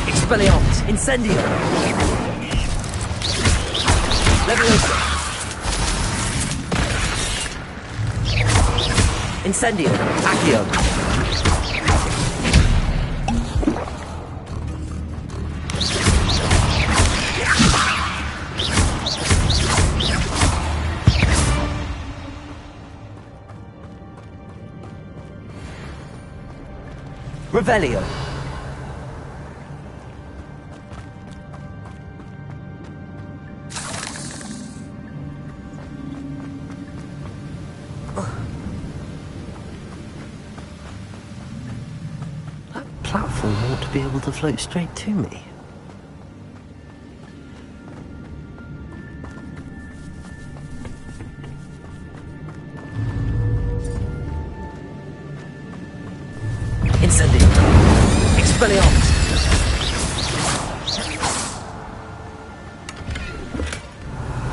Expelliarmus! Incendio! Levioso! Incendio! Accio! Revelio! Platform ought to be able to float straight to me. Incendio! Expelliarmus!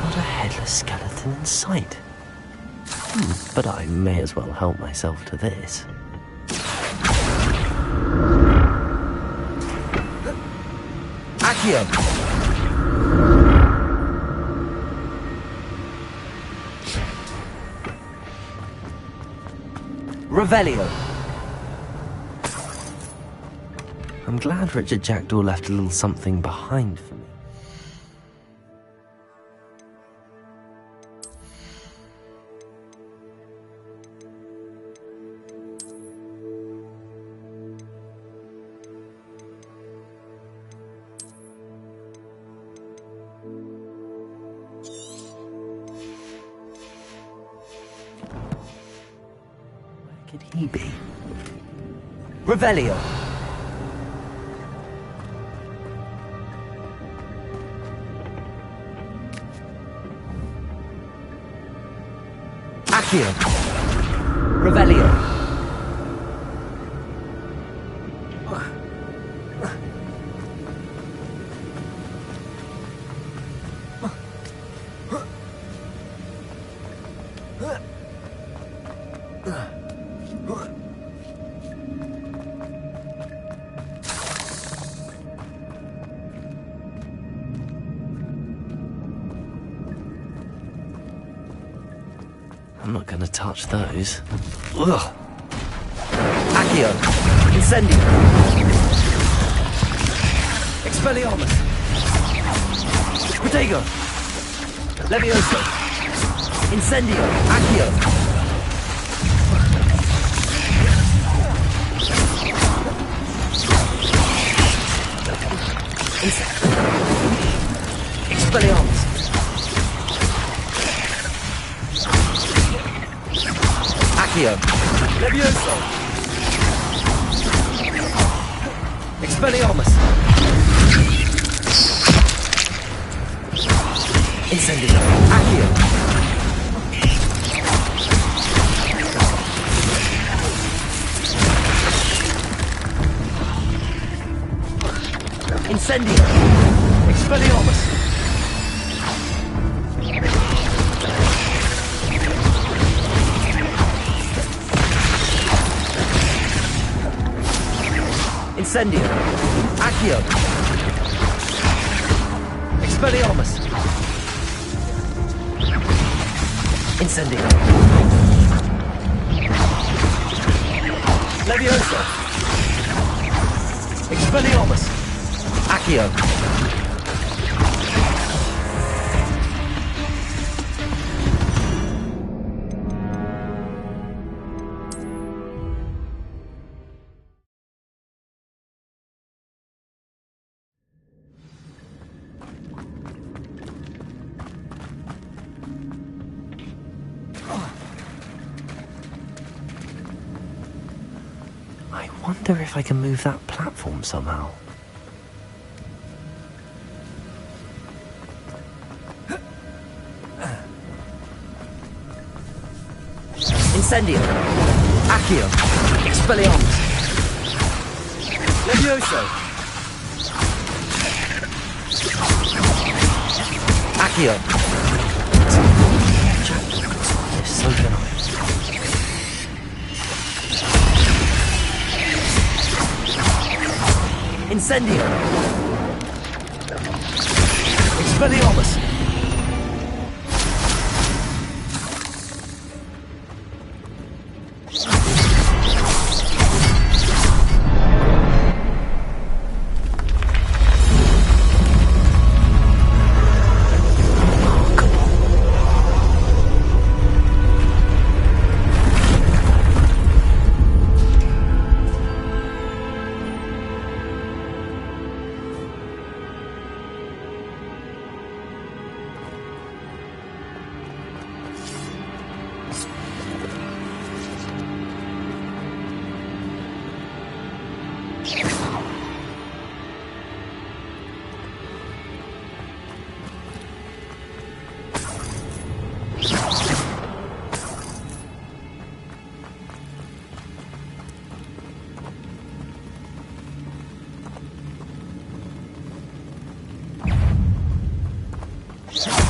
Not a headless skeleton in sight. But I may as well help myself to this. Accio! Revelio! I'm glad Richard Jackdaw left a little something behind for me. Where could he be? Revelio! Accio! Revelio! I'm not going to touch those. Ugh. Accio! Incendio! Expelliarmus! Protego! Levioso! Incendio! Accio! Expelliarmus! Accio! Levioso! Expelliarmus! Incendio! Accio! Incendio! Expelliarmus! Incendio! Accio! Expelliarmus! Incendio! Levioso! Expelliarmus! Accio! I wonder if I can move that platform somehow. Incendio. Accio. Expelliarmus. Levioso. Accio. They're so benign. Incendio. Expelliarmus.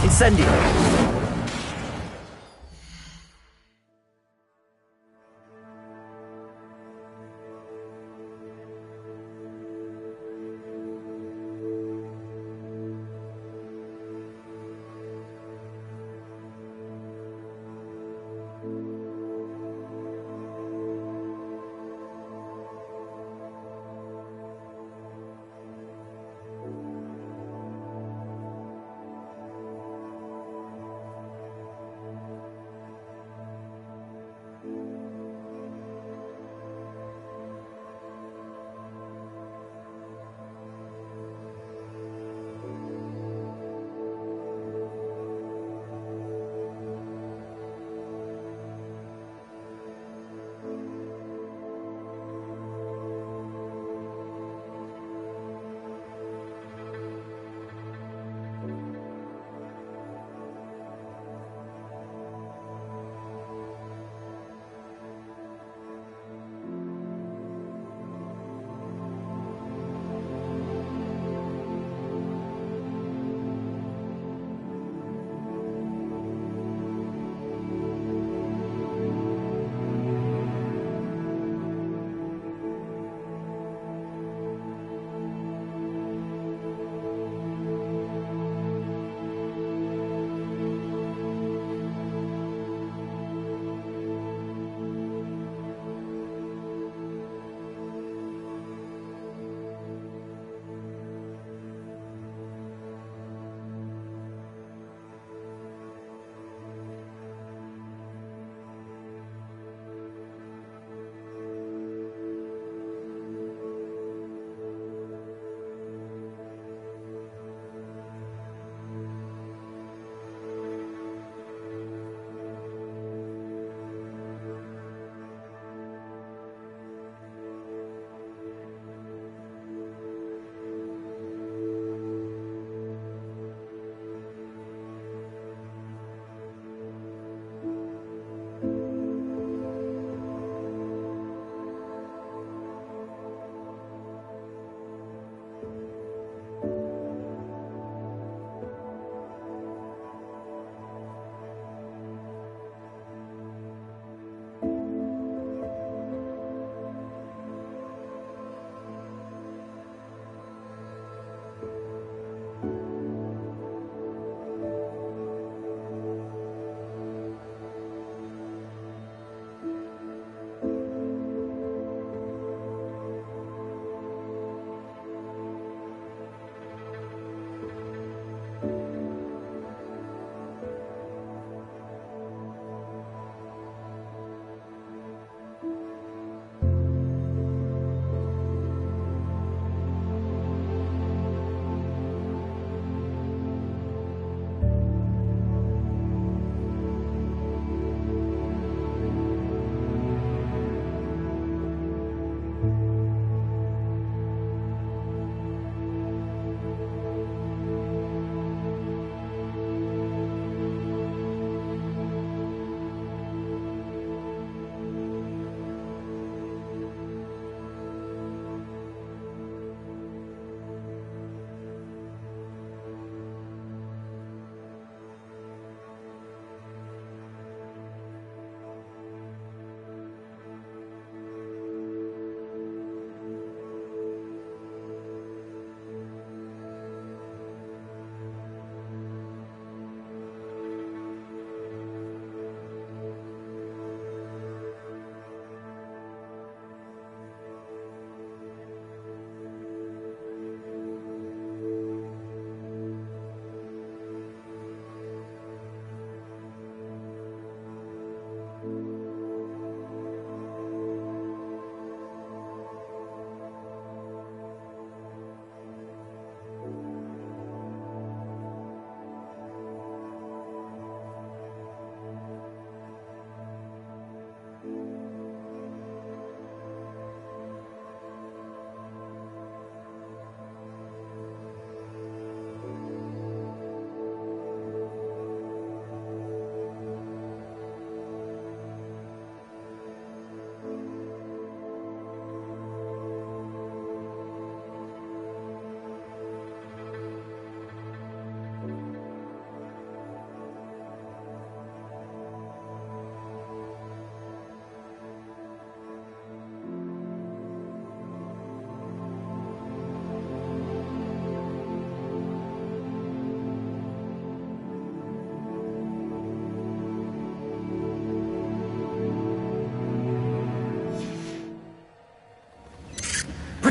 Incendio.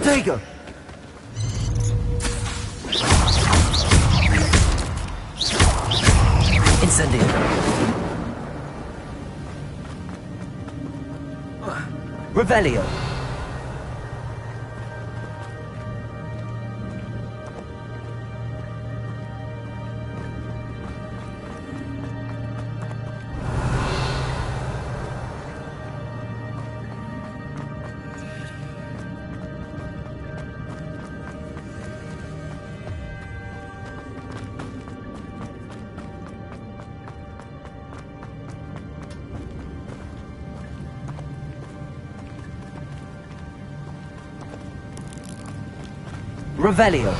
Protego! Incendio! Revelio! Revelio.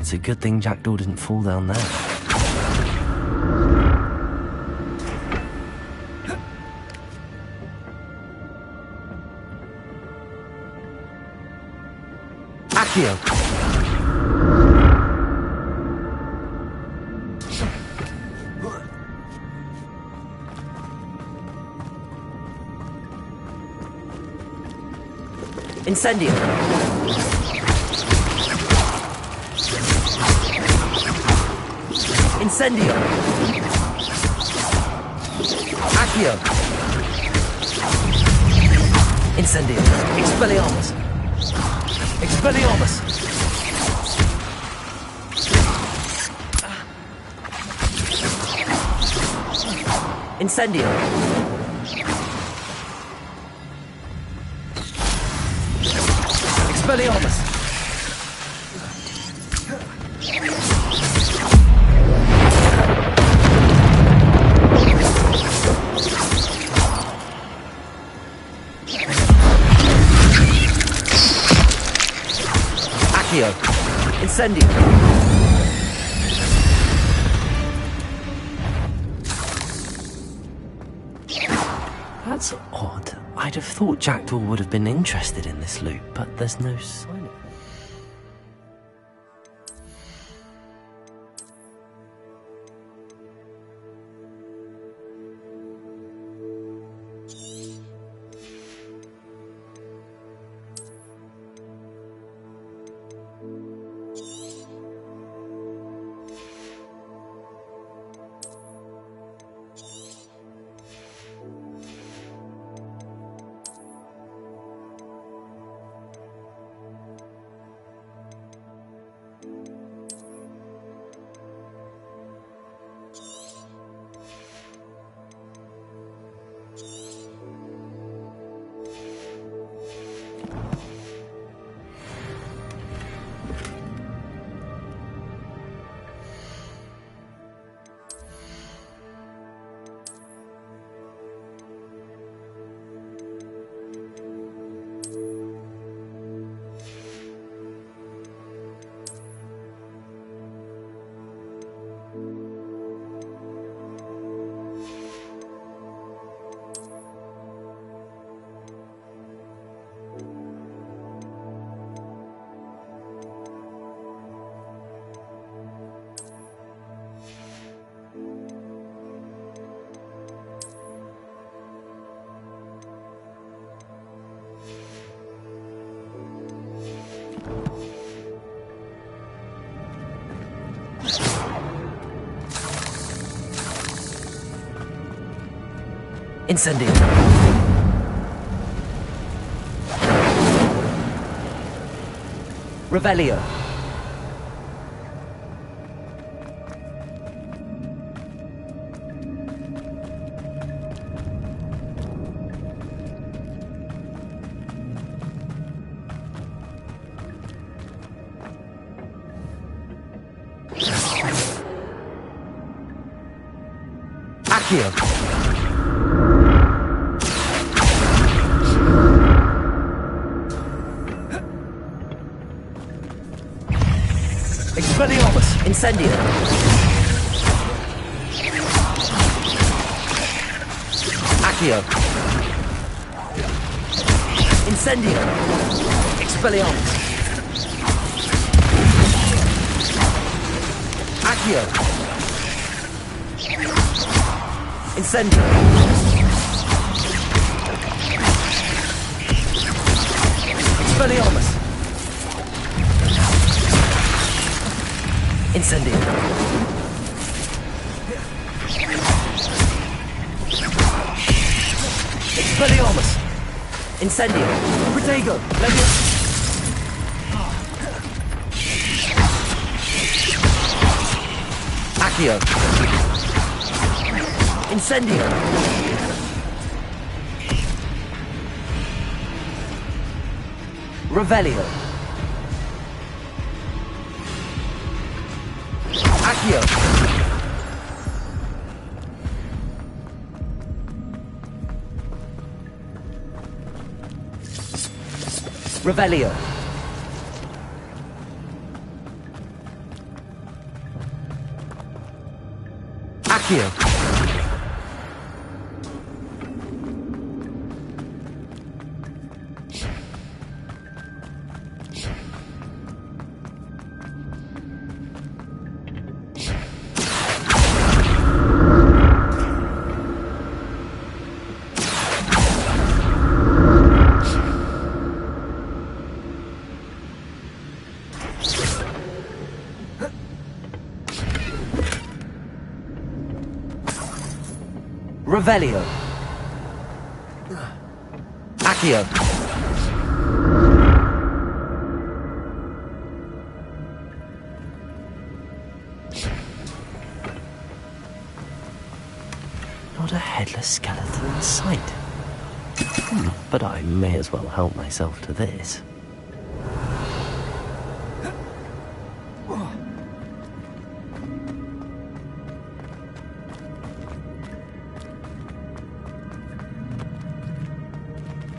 It's a good thing Jackdaw didn't fall down there. Accio. Incendio. Incendio. Accio. Incendio. Expelliarmus. Expelliarmus! Incendio! Expelliarmus! Accio! Incendio! That's odd. I'd have thought Jackdaw would have been interested in this loot, but there's no sign of it. Incendio. Revelio. Accio. Expelliarmus! Incendio! Accio! Incendio! Expelliarmus! Accio! Incendio! Expelliarmus! Incendio! Expelliarmus! Incendio! Protego! Levio! Accio! Incendio! Revelio! Accio! Revelio! Accio! Revelio. Accio. Not a headless skeleton in sight. But I may as well help myself to this.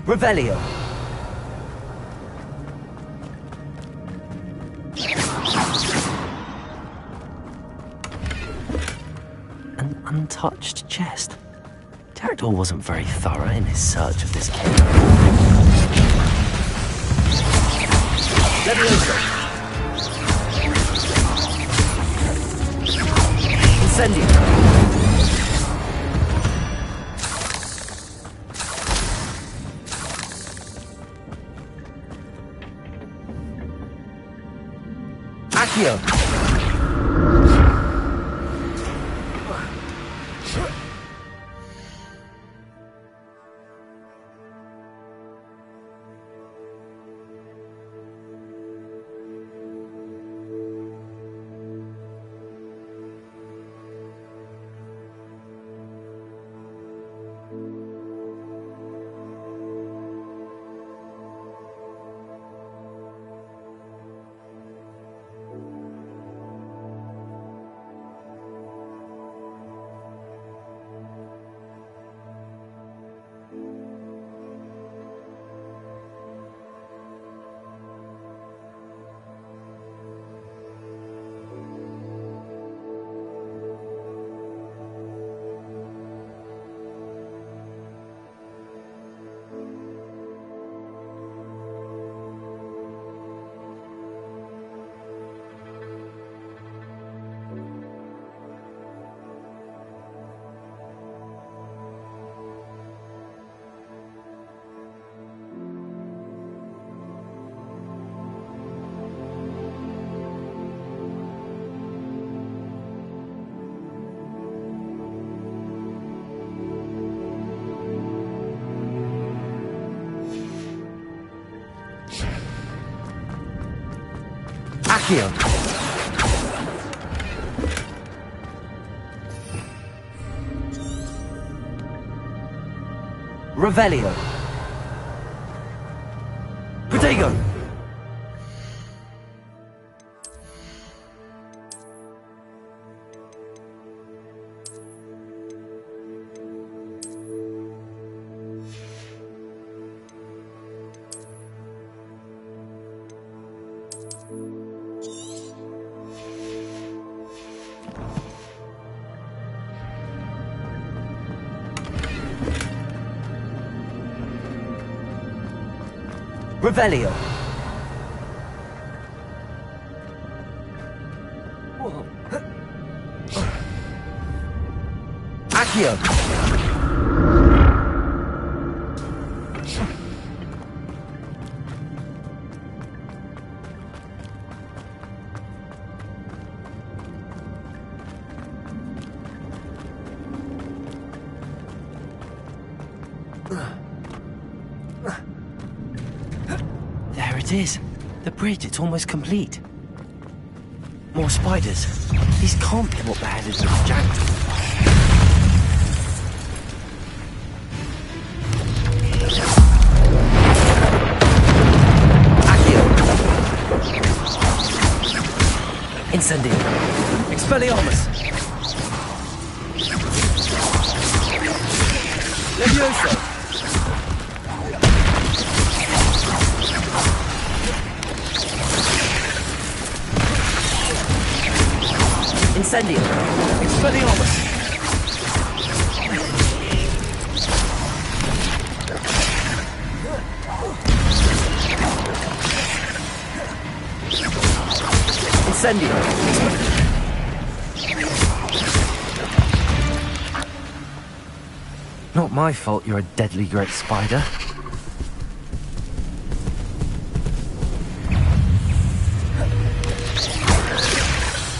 Revelio. An untouched chest. Terador wasn't very thorough in his search of this cave. Levioso. Incendio. Accio. Accio. Revelio. Protego. Revelio. Accio. There it is. The bridge, it's almost complete. More spiders. These can't be what the hell is with Jack. Accio. Incendio. Expelliarmus. Levioso. Incendio. Expelliarmus. Incendio. Not my fault you're a deadly great spider.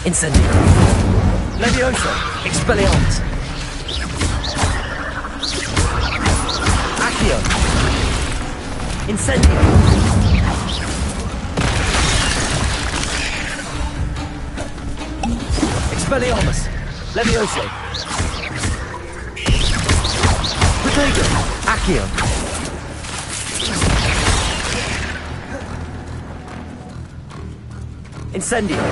Incendio. Levioso. Expelliarmus. Accio. Incendio. Expelliarmus. Levioso. Protego. Accio. Incendio.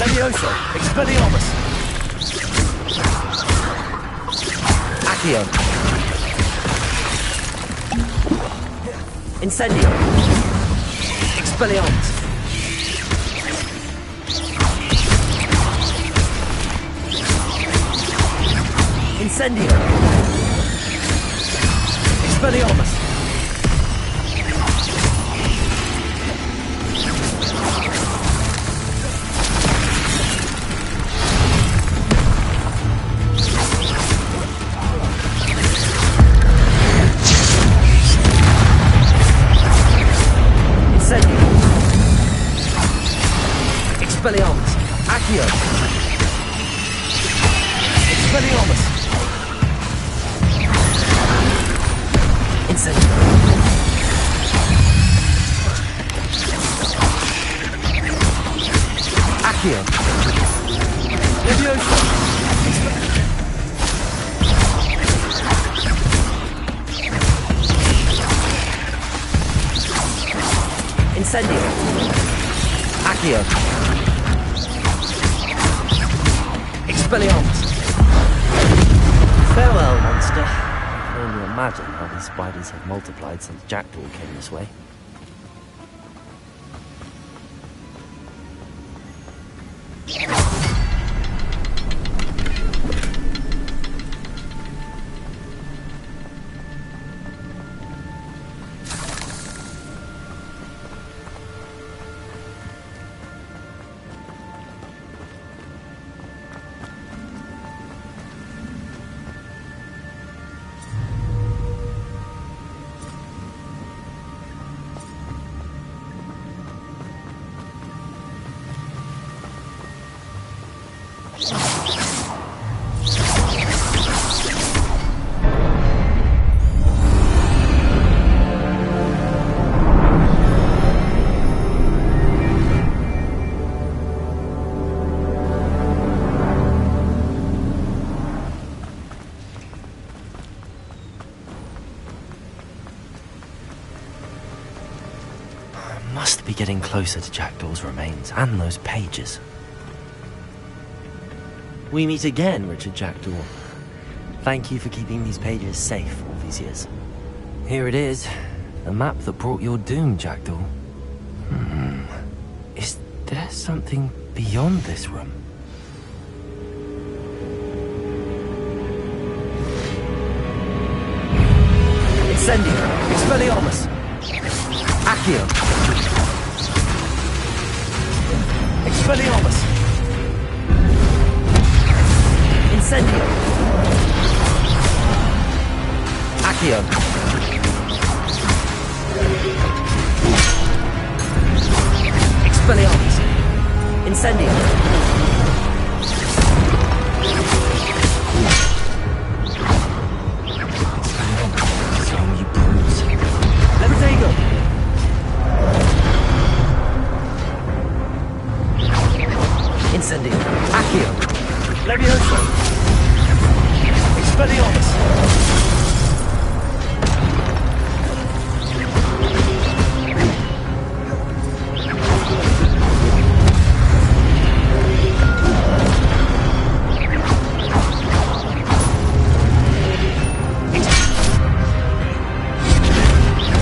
Levioso. Expelliarmus. Accio. Incendio. Expelliarmus. Incendio. Expelliarmus. Expelliarmus. Accio. Expelliarmus. Incendio. Accio. Levioso. Incendio. Accio. Expelliarmus. Farewell, monster. I can only imagine how these spiders have multiplied since Jackdaw came this way. Must be getting closer to Jackdaw's remains and those pages. We meet again, Richard Jackdaw. Thank you for keeping these pages safe all these years. Here it is, the map that brought your doom, Jackdaw. Is there something beyond this room? Incendio! Expelliarmus! Accio. Expelliarmus. Incendio. Accio. Expelliarmus. Incendio. So you brutes. Levitago. Incendio. Accio. Levioso. Expelliarmus.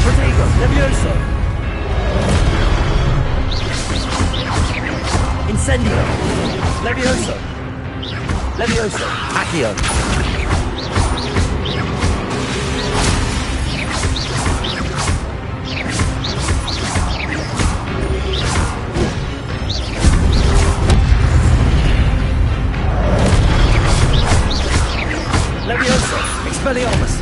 Protego. Levioso. Incendio. Levioso. Levioso. Accio. Levioso. Expelliarmus.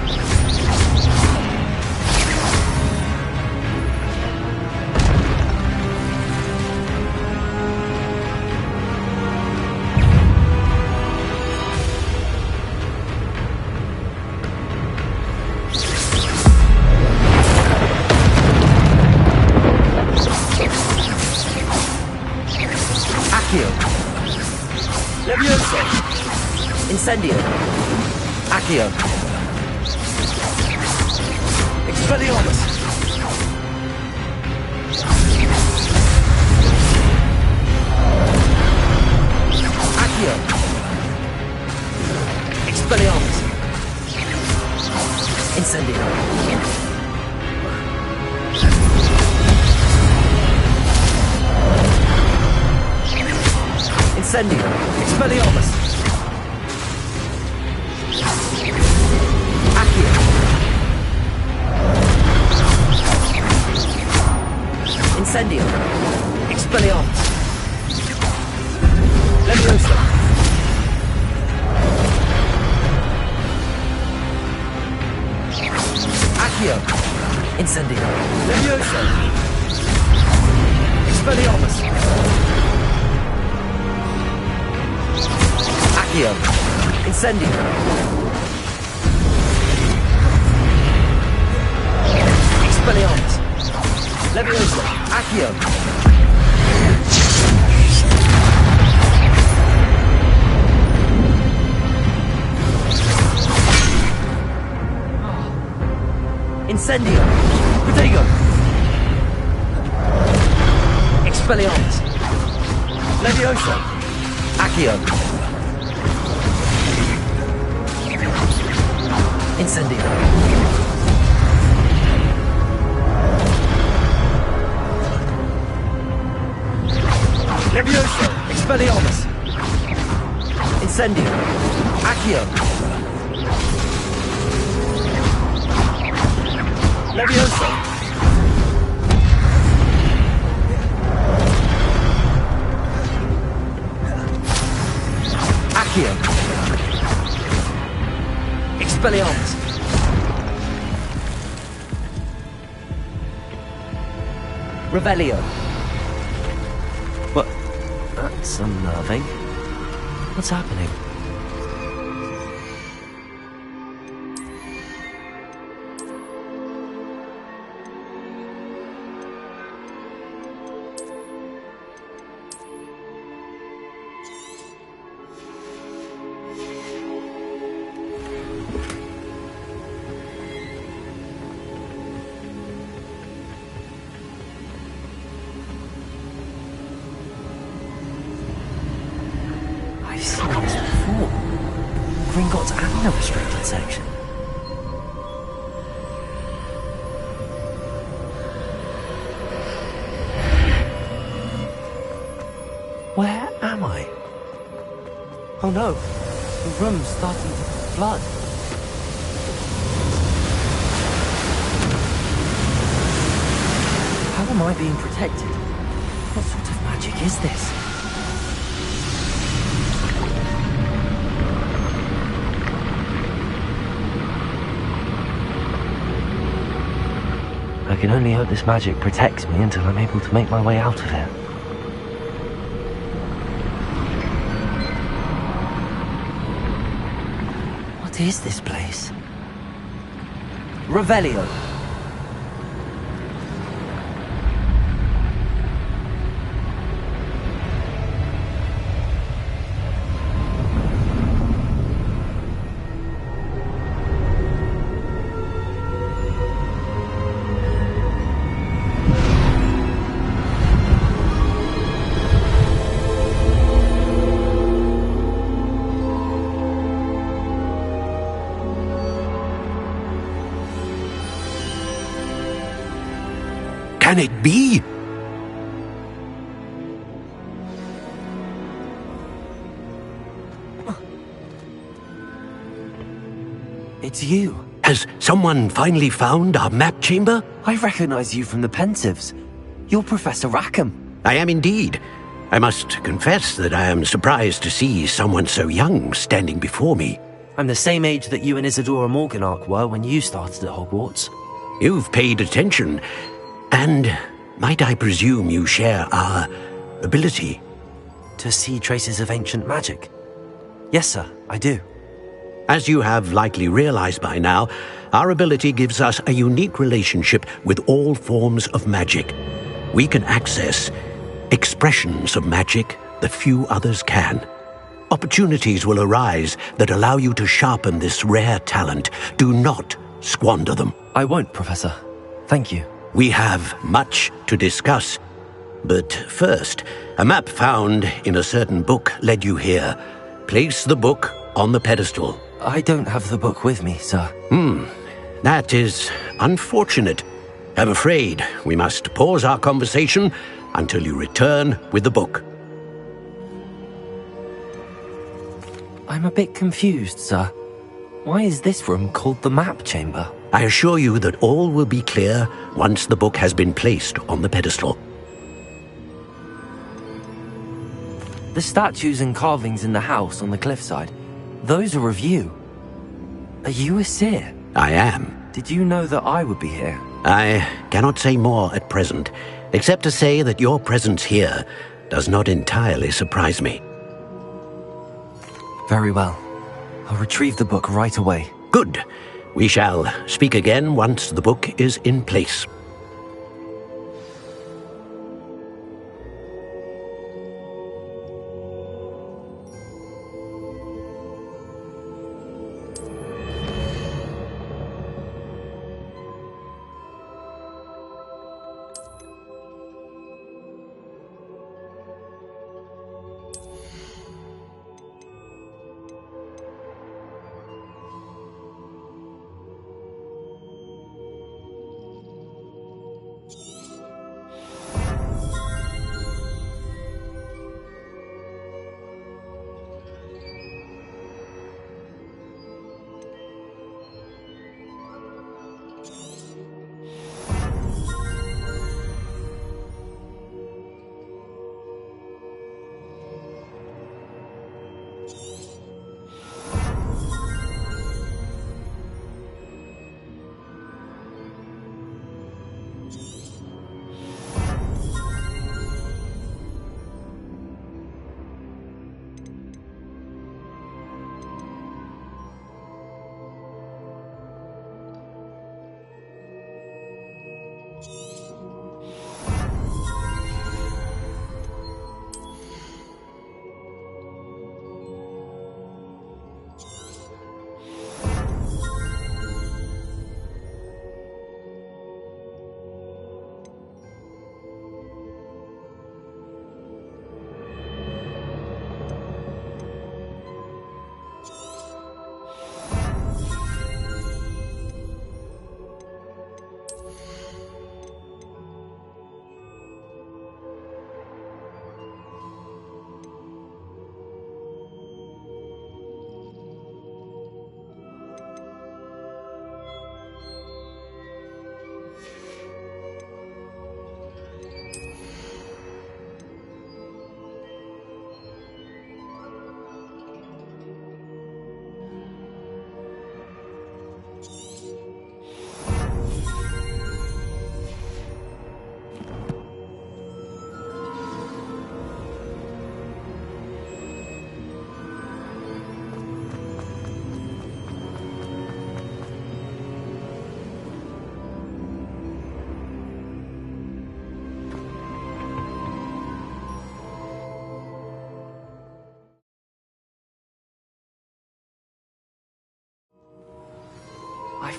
Accio. Levioso. Incendio. Accio. Expelliarmus. Accio. Expelliarmus. Incendio. Incendio. Expelliarmus. Accio. Incendio. Expelliarmus. Levioso. Accio. Incendio. Levioso. Expelliarmus. Accio. Incendio. Expelliarmus. Levioso. Accio. Incendio. Protego. Expelliarmus. Levioso. Accio. Incendio. Levioso. Expelliarmus. Incendio. Accio. Levioso. Accio. Expelliarmus. Revelio. What? That's unnerving. What's happening? I've seen this before. Gringotts and the restricted section. Where am I? Oh no, the room's starting to flood. am I being protected? What sort of magic is this? I can only hope this magic protects me until I'm able to make my way out of it. What is this place? Revelio. Can it be? It's you. Has someone finally found our map chamber? I recognize you from the Pensieves. You're Professor Rackham. I am indeed. I must confess that I am surprised to see someone so young standing before me. I'm the same age that you and Isadora Morganach were when you started at Hogwarts. You've paid attention. And might I presume you share our ability? To see traces of ancient magic? Yes, sir, I do. As you have likely realized by now, our ability gives us a unique relationship with all forms of magic. We can access expressions of magic that few others can. Opportunities will arise that allow you to sharpen this rare talent. Do not squander them. I won't, Professor. Thank you. We have much to discuss. But first, a map found in a certain book led you here. Place the book on the pedestal. I don't have the book with me, sir. That is unfortunate. I'm afraid we must pause our conversation until you return with the book. I'm a bit confused, sir. Why is this room called the map chamber? I assure you that all will be clear once the book has been placed on the pedestal. The statues and carvings in the house on the cliffside, those are of you. Are you a seer? I am. Did you know that I would be here? I cannot say more at present, except to say that your presence here does not entirely surprise me. Very well. I'll retrieve the book right away. Good. We shall speak again once the book is in place.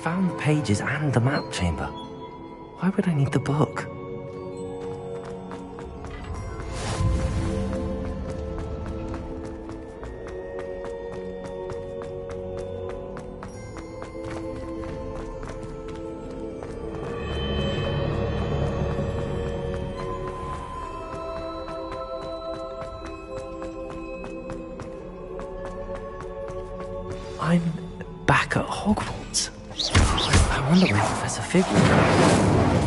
found the pages and the map chamber. Why would I need the book? I'm back at Hogwarts. I wonder where Professor Fig will go.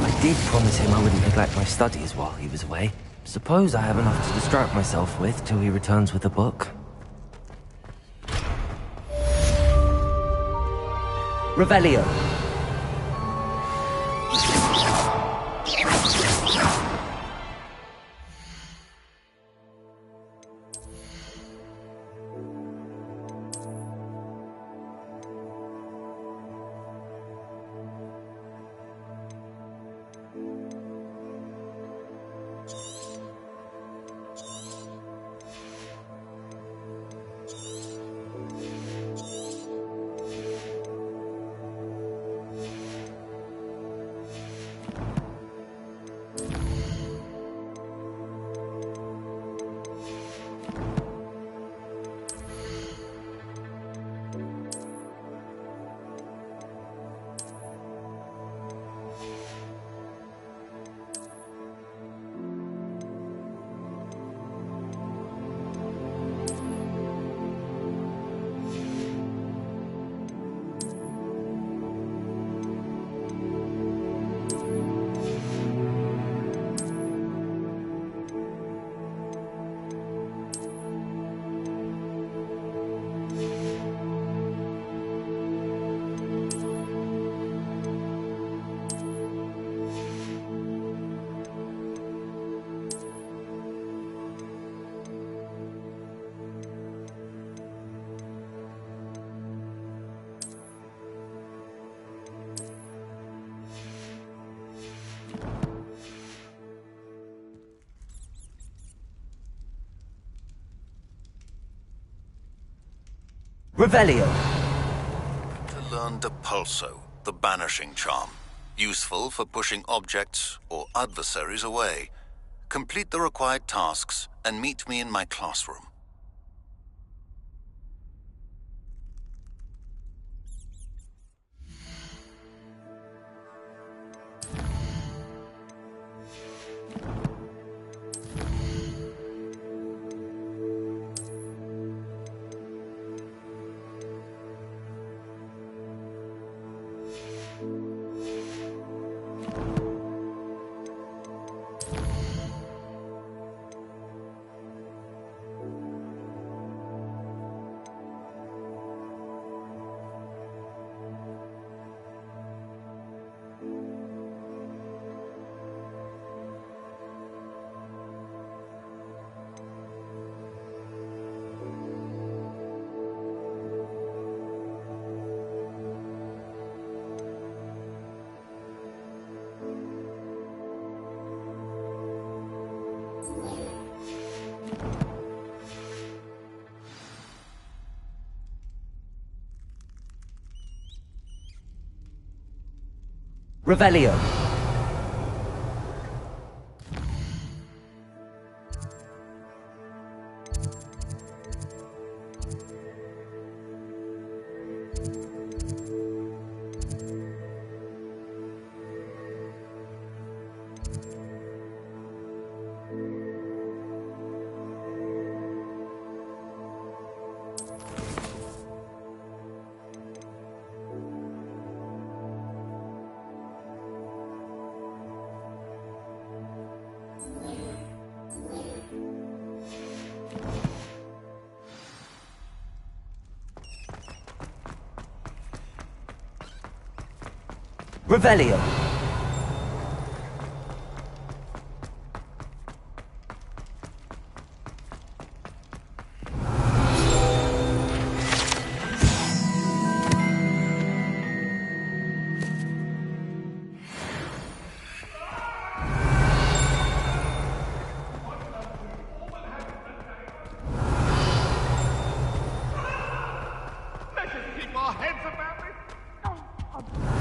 I did promise him I wouldn't neglect my studies while he was away. Suppose I have enough to distract myself with till he returns with the book. Revelio. Revelio. To learn Depulso, the banishing charm. Useful for pushing objects or adversaries away. Complete the required tasks and meet me in my classroom. Revelio. Revelio. Let's just keep our heads about it.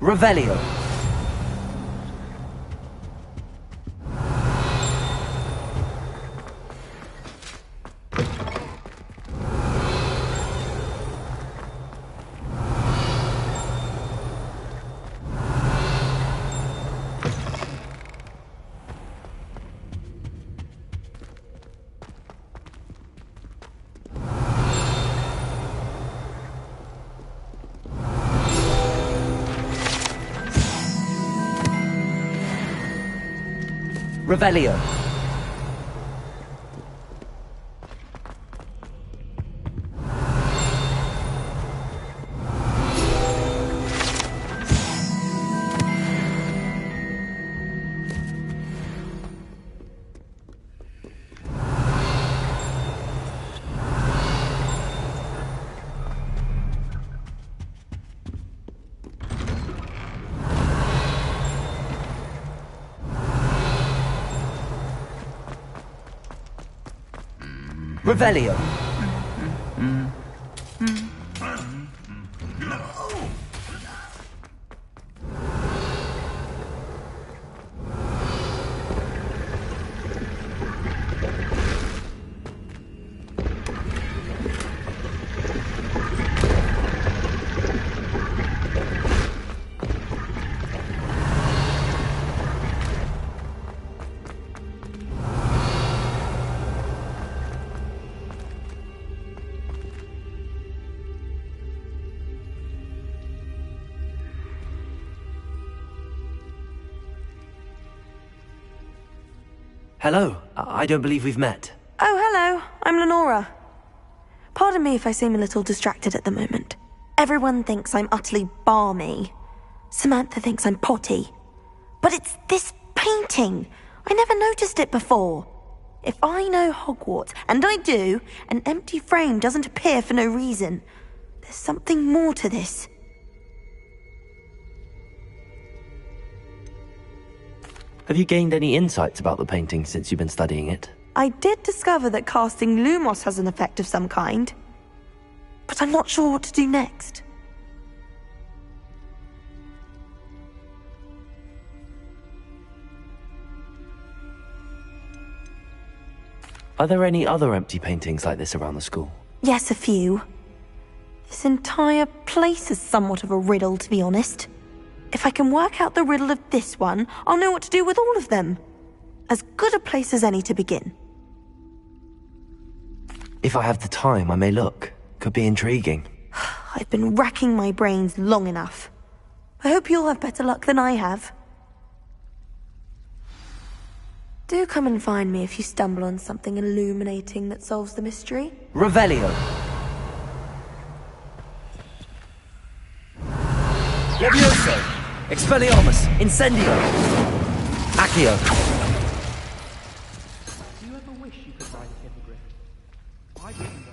Revelio. Revelio. Revelio. Hello. I don't believe we've met. Oh, hello. I'm Lenora. Pardon me if I seem a little distracted at the moment. Everyone thinks I'm utterly balmy. Samantha thinks I'm potty. But it's this painting. I never noticed it before. If I know Hogwarts, and I do, an empty frame doesn't appear for no reason. There's something more to this. Have you gained any insights about the painting since you've been studying it? I did discover that casting Lumos has an effect of some kind. But I'm not sure what to do next. Are there any other empty paintings like this around the school? Yes, a few. This entire place is somewhat of a riddle, to be honest. If I can work out the riddle of this one, I'll know what to do with all of them. As good a place as any to begin. If I have the time, I may look. Could be intriguing. I've been racking my brains long enough. I hope you'll have better luck than I have. Do come and find me if you stumble on something illuminating that solves the mystery. Revelio. Levioso. Expelliarmus. Incendio. Accio. Do you ever wish you could ride a hippogriff? Why wouldn't you?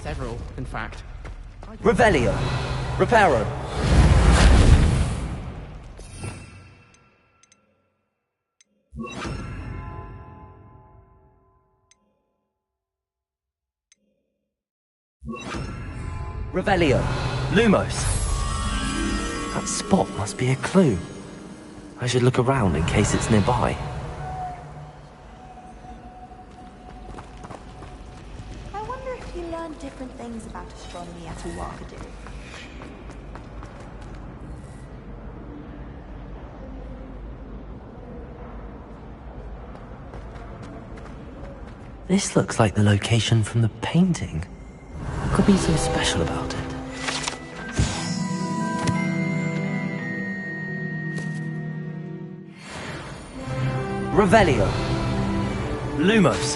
Several, in fact. Revelio. Reparo. Revelio. Lumos. That spot must be a clue. I should look around in case it's nearby. I wonder if you learn different things about astronomy at Uwakadu. This looks like the location from the painting. What could be so special about it? Revelio. Lumos.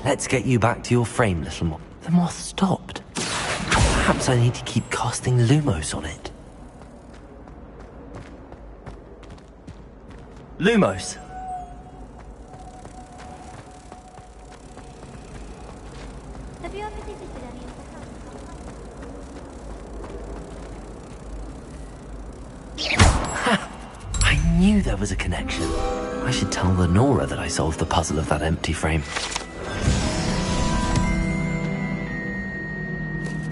Let's get you back to your frame, little moth. The moth stopped. Perhaps I need to keep casting Lumos on it. Lumos. Have you ever visited any of the houses? I knew there was a connection. I should tell Lenora that I solved the puzzle of that empty frame.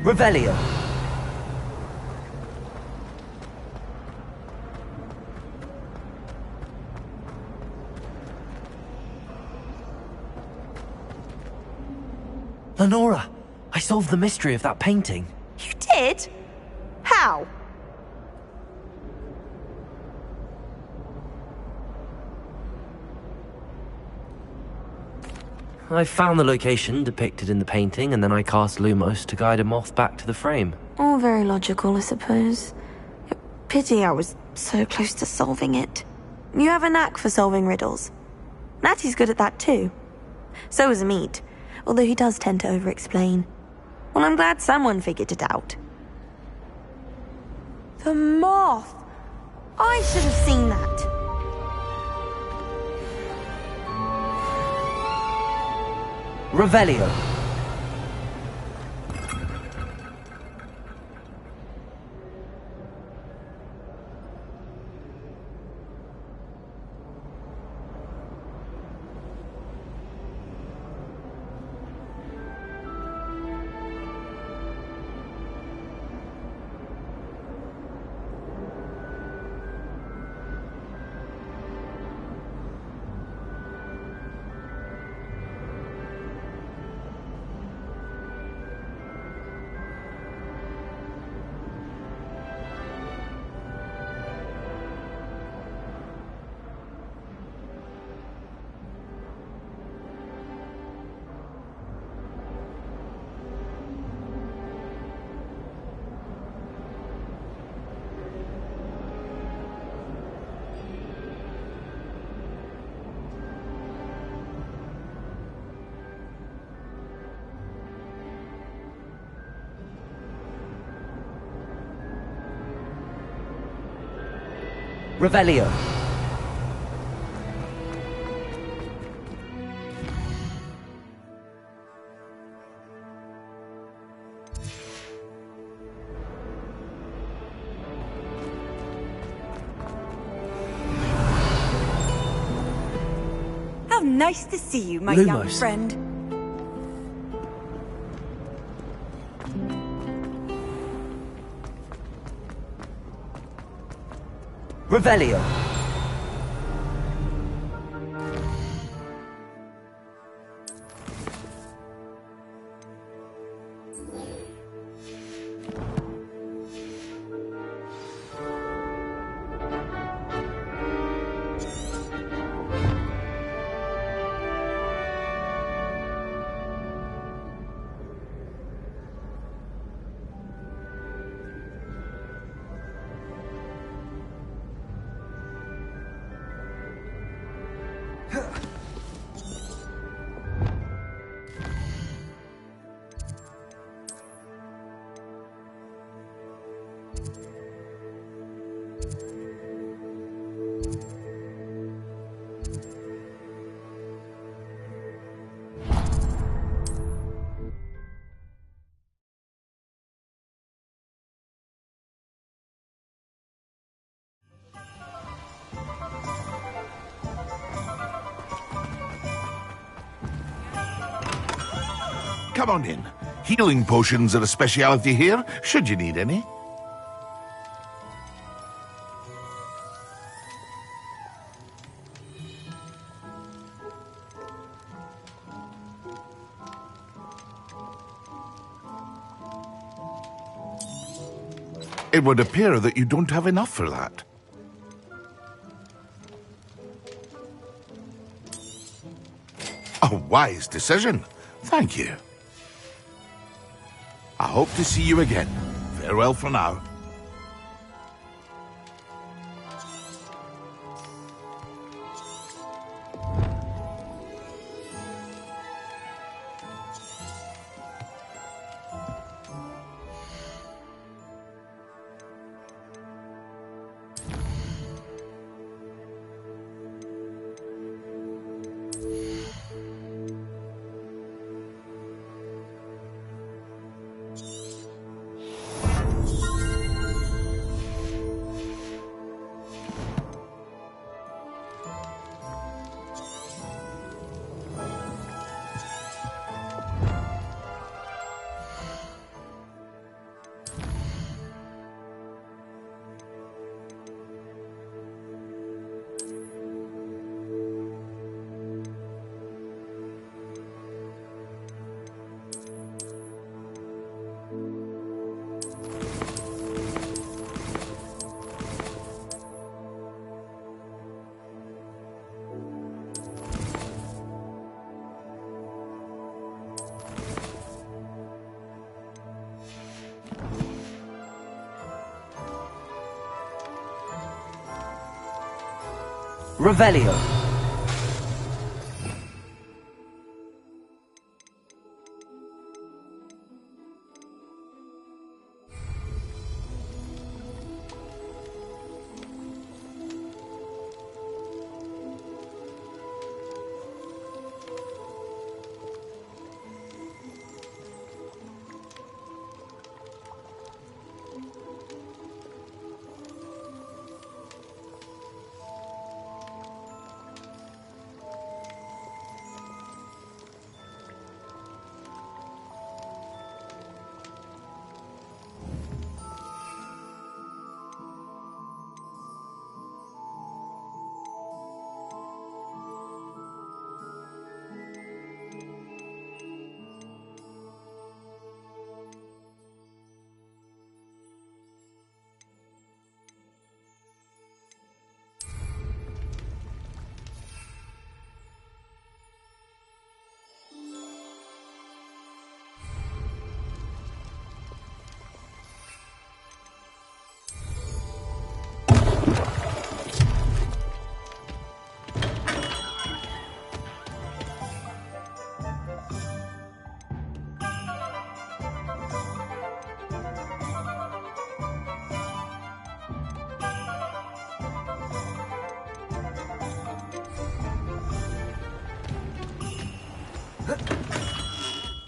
Revelio. Lenora, I solved the mystery of that painting. You did? How? I found the location depicted in the painting, and then I cast Lumos to guide a moth back to the frame. All very logical, I suppose. Pity I was so close to solving it. You have a knack for solving riddles. Natty's good at that too. So is Amit, although he does tend to over-explain. Well, I'm glad someone figured it out. The moth! I should have seen that. Revelio. Revelio. How nice to see you, my young Lumos. friend. Revelio. Come on in. Healing potions are a speciality here, should you need any. It would appear that you don't have enough for that. A wise decision. Thank you. I hope to see you again. Farewell for now. Revelio.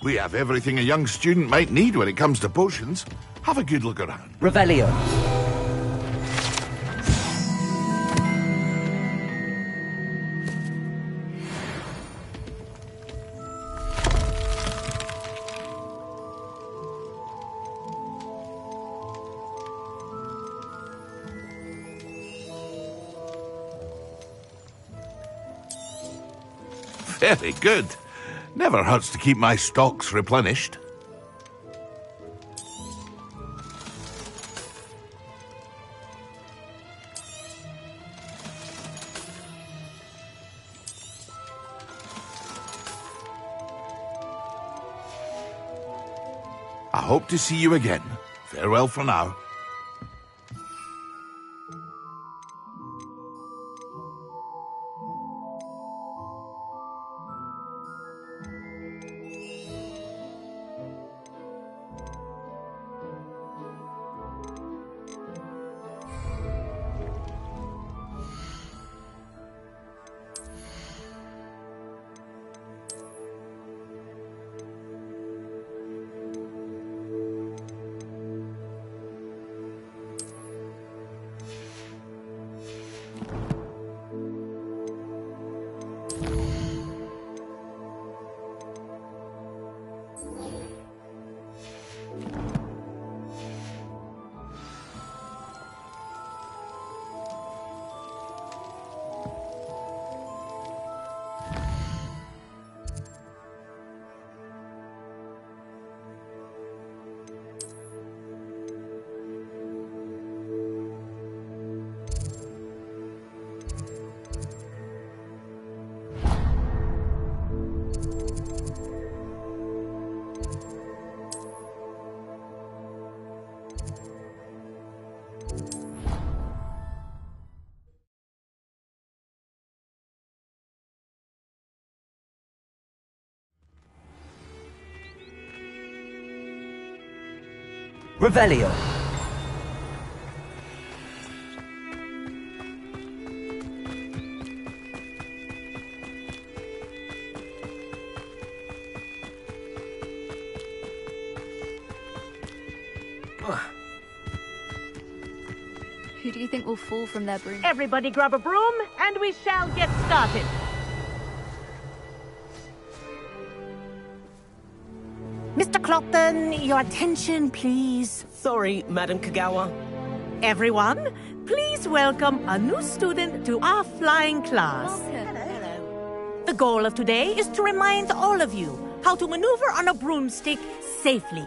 We have everything a young student might need when it comes to potions. Have a good look around. Revelio. Very good. Never hurts to keep my stocks replenished. I hope to see you again. Farewell for now. Revelio. Who do you think will fall from their broom? Everybody grab a broom, and we shall get started. Mr. Clopton, your attention, please. Sorry, Madam Kagawa. Everyone, please welcome a new student to our flying class. Hello. The goal of today is to remind all of you how to maneuver on a broomstick safely,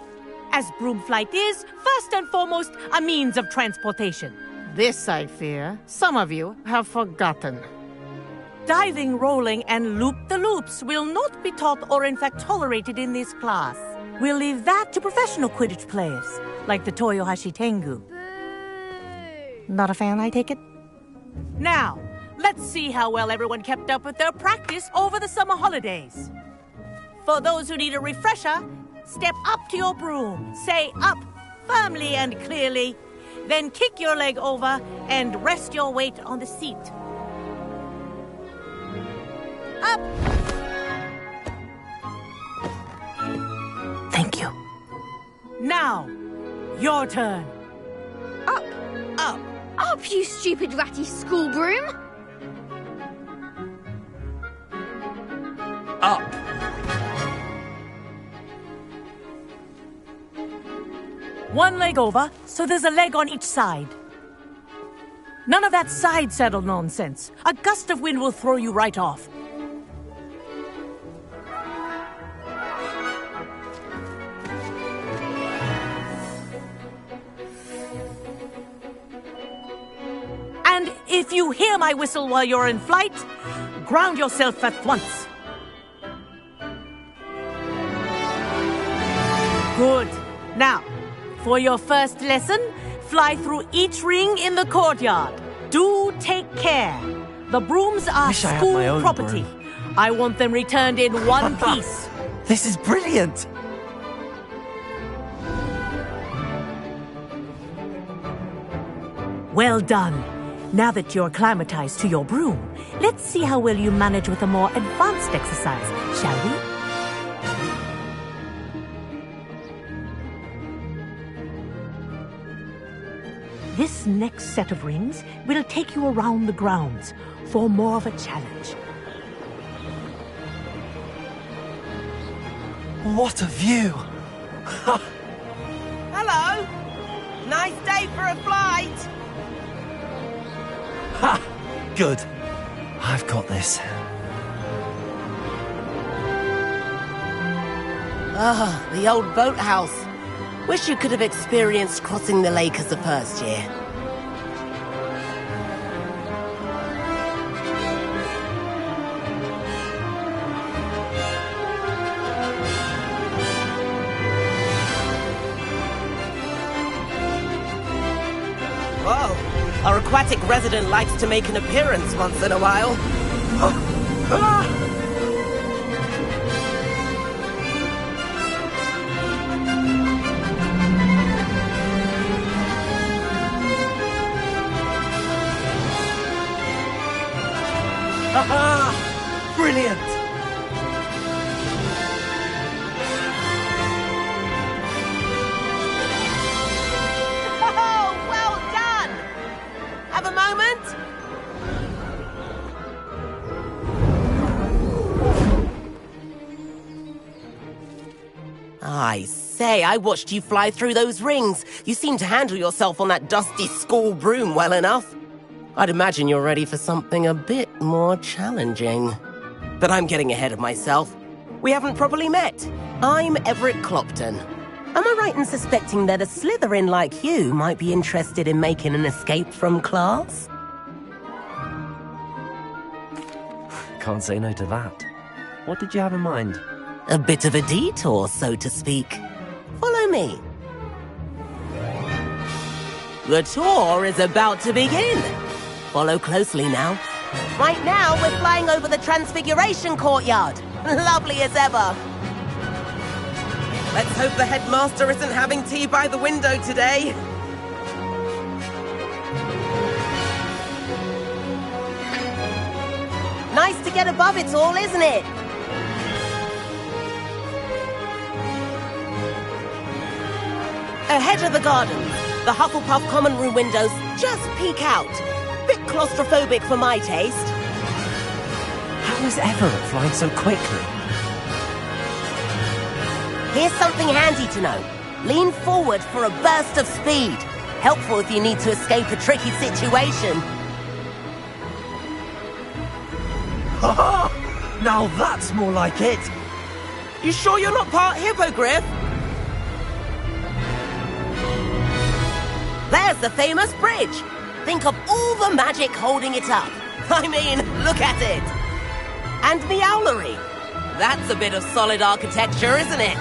as broom flight is, first and foremost, a means of transportation. This, I fear, some of you have forgotten. Diving, rolling, and loop-the-loops will not be taught or in fact tolerated in this class. We'll leave that to professional Quidditch players, like the Toyohashi Tengu. Not a fan, I take it? Now, Let's see how well everyone kept up with their practice over the summer holidays. For those who need a refresher, step up to your broom, say up firmly and clearly, then kick your leg over and rest your weight on the seat. Up! Thank you. Now, your turn. Up! Up! Up, you stupid ratty school broom! Up! One leg over, so there's a leg on each side. None of that side saddle nonsense. A gust of wind will throw you right off. And if you hear my whistle while you're in flight, ground yourself at once. Good. Now, for your first lesson, fly through each ring in the courtyard. Do take care. The brooms are Wish I had my school own property. broom. I want them returned in one piece. This is brilliant! Well done. Now that you're acclimatized to your broom, let's see how well you manage with a more advanced exercise, shall we? This next set of rings will take you around the grounds for more of a challenge. What a view! Hello! Nice day for a flight! Ha! Good. I've got this. Ah, the old boathouse. Wish you could have experienced crossing the lake as a first year. Whoa, our aquatic resident likes to make an appearance once in a while. Brilliant! Oh, well done! Have a moment? I say, I watched you fly through those rings. You seem to handle yourself on that dusty school broom well enough. I'd imagine you're ready for something a bit more challenging. But I'm getting ahead of myself. We haven't properly met. I'm Everett Clopton. Am I right in suspecting that a Slytherin like you might be interested in making an escape from class? Can't say no to that. What did you have in mind? A bit of a detour, so to speak. Follow me. The tour is about to begin. Follow closely now. Right now, we're flying over the Transfiguration Courtyard. Lovely as ever. Let's hope the headmaster isn't having tea by the window today. Nice to get above it all, isn't it? Ahead of the gardens, the Hufflepuff common room windows just peek out. Bit claustrophobic for my taste. How is Everett flying so quickly? Here's something handy to know. Lean forward for a burst of speed. Helpful if you need to escape a tricky situation. Now that's more like it! You sure you're not part hippogriff? There's the famous bridge. Think of all the magic holding it up. I mean, look at it. And the owlery. That's a bit of solid architecture, isn't it?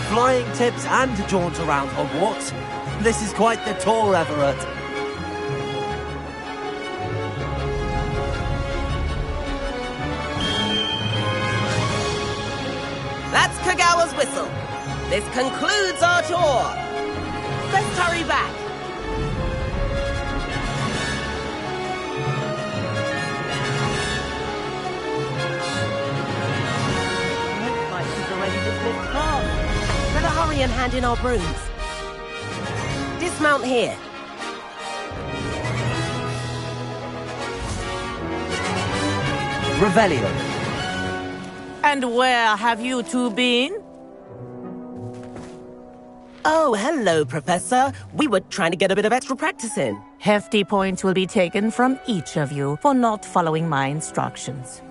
Flying tips and a jaunt around Hogwarts. This is quite the tour, Everett. whistle. This concludes our tour. Let's hurry back. Looks like she's already dismissed class. Better hurry and hand in our brooms. Dismount here. Revelio. And where have you two been? Oh, hello, Professor. We were trying to get a bit of extra practice in. Hefty points will be taken from each of you for not following my instructions.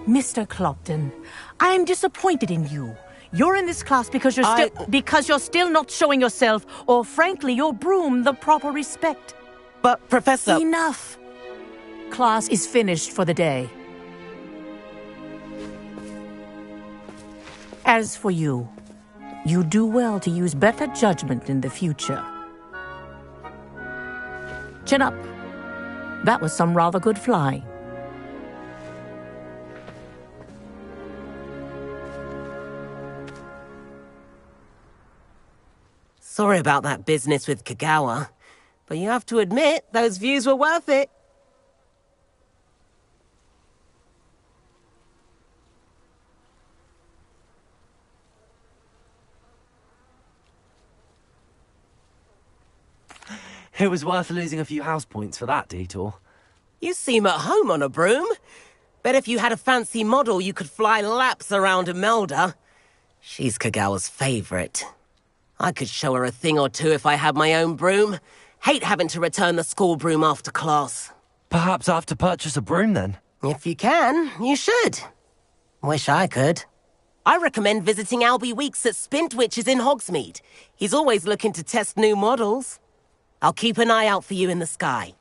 Mr. Clopton, I'm disappointed in you. You're in this class because you're still not showing yourself, or frankly, your broom, the proper respect. But, Professor... Enough. Class is finished for the day. As for you, you do well to use better judgment in the future. Chin up. That was some rather good flying. Sorry about that business with Kagawa, but you have to admit, those views were worth it. It was worth losing a few house points for that detour. You seem at home on a broom. Bet if you had a fancy model, you could fly laps around Imelda. She's Kagawa's favorite. I could show her a thing or two if I had my own broom. Hate having to return the school broom after class. Perhaps I have to purchase a broom then? If you can, you should. Wish I could. I recommend visiting Albie Weeks at Spintwitches in Hogsmeade. He's always looking to test new models. I'll keep an eye out for you in the sky.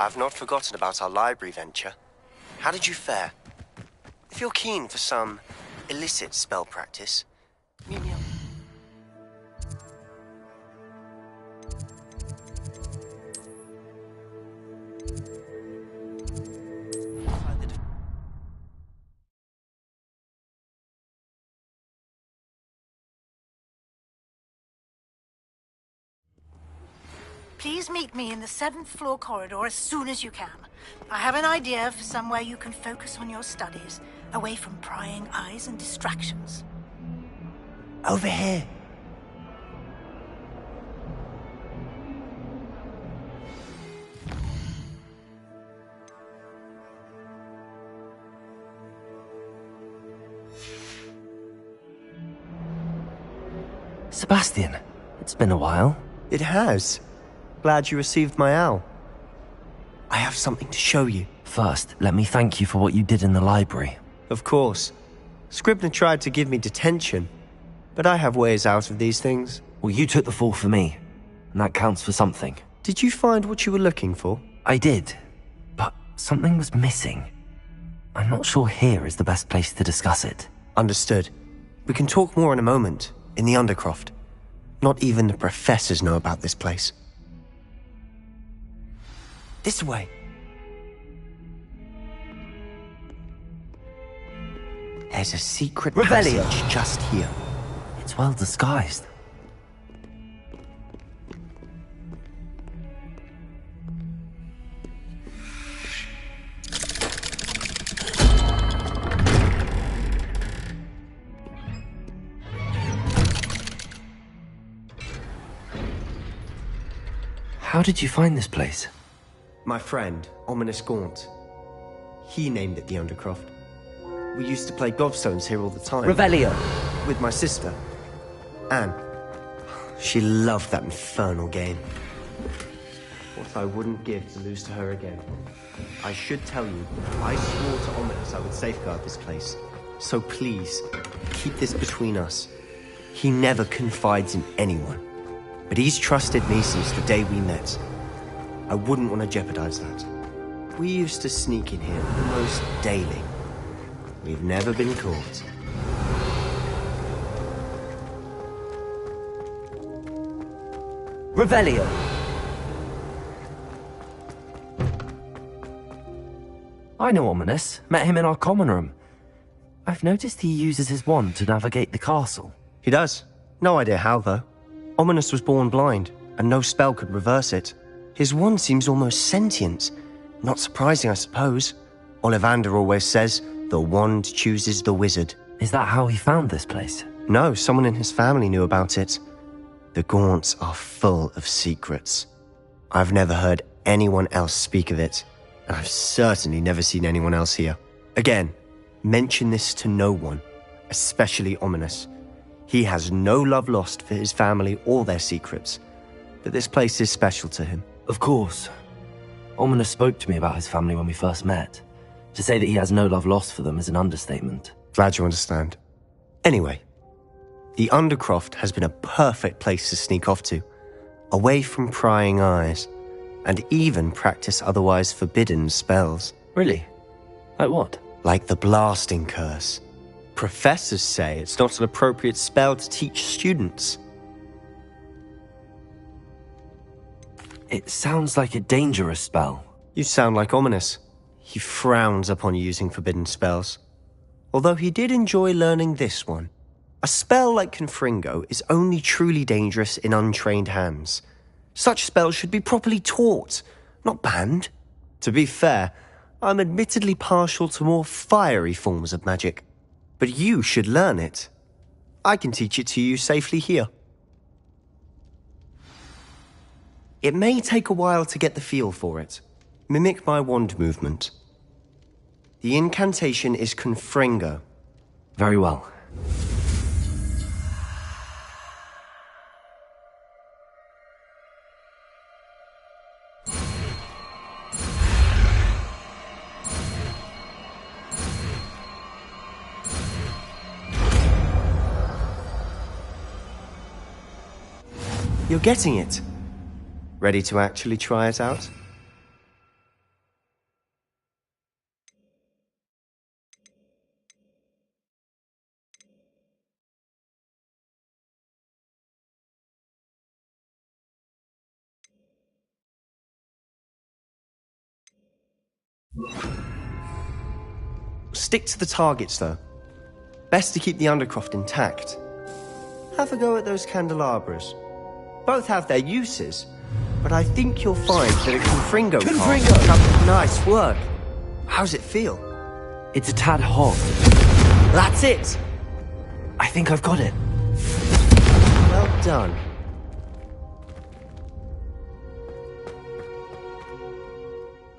I've not forgotten about our library venture. How did you fare? If you're keen for some illicit spell practice, meet me up. Please meet me in the 7th floor corridor as soon as you can. I have an idea for somewhere you can focus on your studies, away from prying eyes and distractions. Over here. Sebastian, it's been a while. It has. Glad you received my owl. I have something to show you. First, let me thank you for what you did in the library. Of course. Scribner tried to give me detention, but I have ways out of these things. Well, you took the fall for me, and that counts for something. Did you find what you were looking for? I did, but something was missing. I'm not sure here is the best place to discuss it. Understood. We can talk more in a moment, in the Undercroft. Not even the professors know about this place. This way. There's a secret passage just here. It's well disguised. How did you find this place? My friend, Ominous Gaunt. He named it the Undercroft. We used to play gobstones here all the time. Revelio. With my sister, Anne. She loved that infernal game. What I wouldn't give to lose to her again. I should tell you, I swore to Ominous I would safeguard this place. So please, keep this between us. He never confides in anyone. But he's trusted me since the day we met. I wouldn't want to jeopardize that. We used to sneak in here almost daily. We've never been caught. Revelio. I know Ominous. Met him in our common room. I've noticed he uses his wand to navigate the castle. He does. No idea how, though. Ominous was born blind, and no spell could reverse it. His wand seems almost sentient. Not surprising, I suppose. Ollivander always says, the wand chooses the wizard. Is that how he found this place? No, someone in his family knew about it. The Gaunts are full of secrets. I've never heard anyone else speak of it, and I've certainly never seen anyone else here. Again, mention this to no one, especially Ominous. He has no love lost for his family or their secrets, but this place is special to him. Of course. Ominous spoke to me about his family when we first met. To say that he has no love lost for them is an understatement. Glad you understand. Anyway, the Undercroft has been a perfect place to sneak off to, away from prying eyes, and even practice otherwise forbidden spells. Really? Like what? Like the blasting curse. Professors say it's not an appropriate spell to teach students. It sounds like a dangerous spell. You sound like Ominous. He frowns upon using forbidden spells. Although he did enjoy learning this one. A spell like Confringo is only truly dangerous in untrained hands. Such spells should be properly taught, not banned. To be fair, I'm admittedly partial to more fiery forms of magic. But you should learn it. I can teach it to you safely here. It may take a while to get the feel for it. Mimic my wand movement. The incantation is Confringo. Very well. You're getting it. Ready to actually try it out? Stick to the targets, though. Best to keep the Undercroft intact. Have a go at those candelabras. Both have their uses, but I think you'll find that a Confringo card... Nice work. How's it feel? It's a tad hot. That's it! I think I've got it. Well done.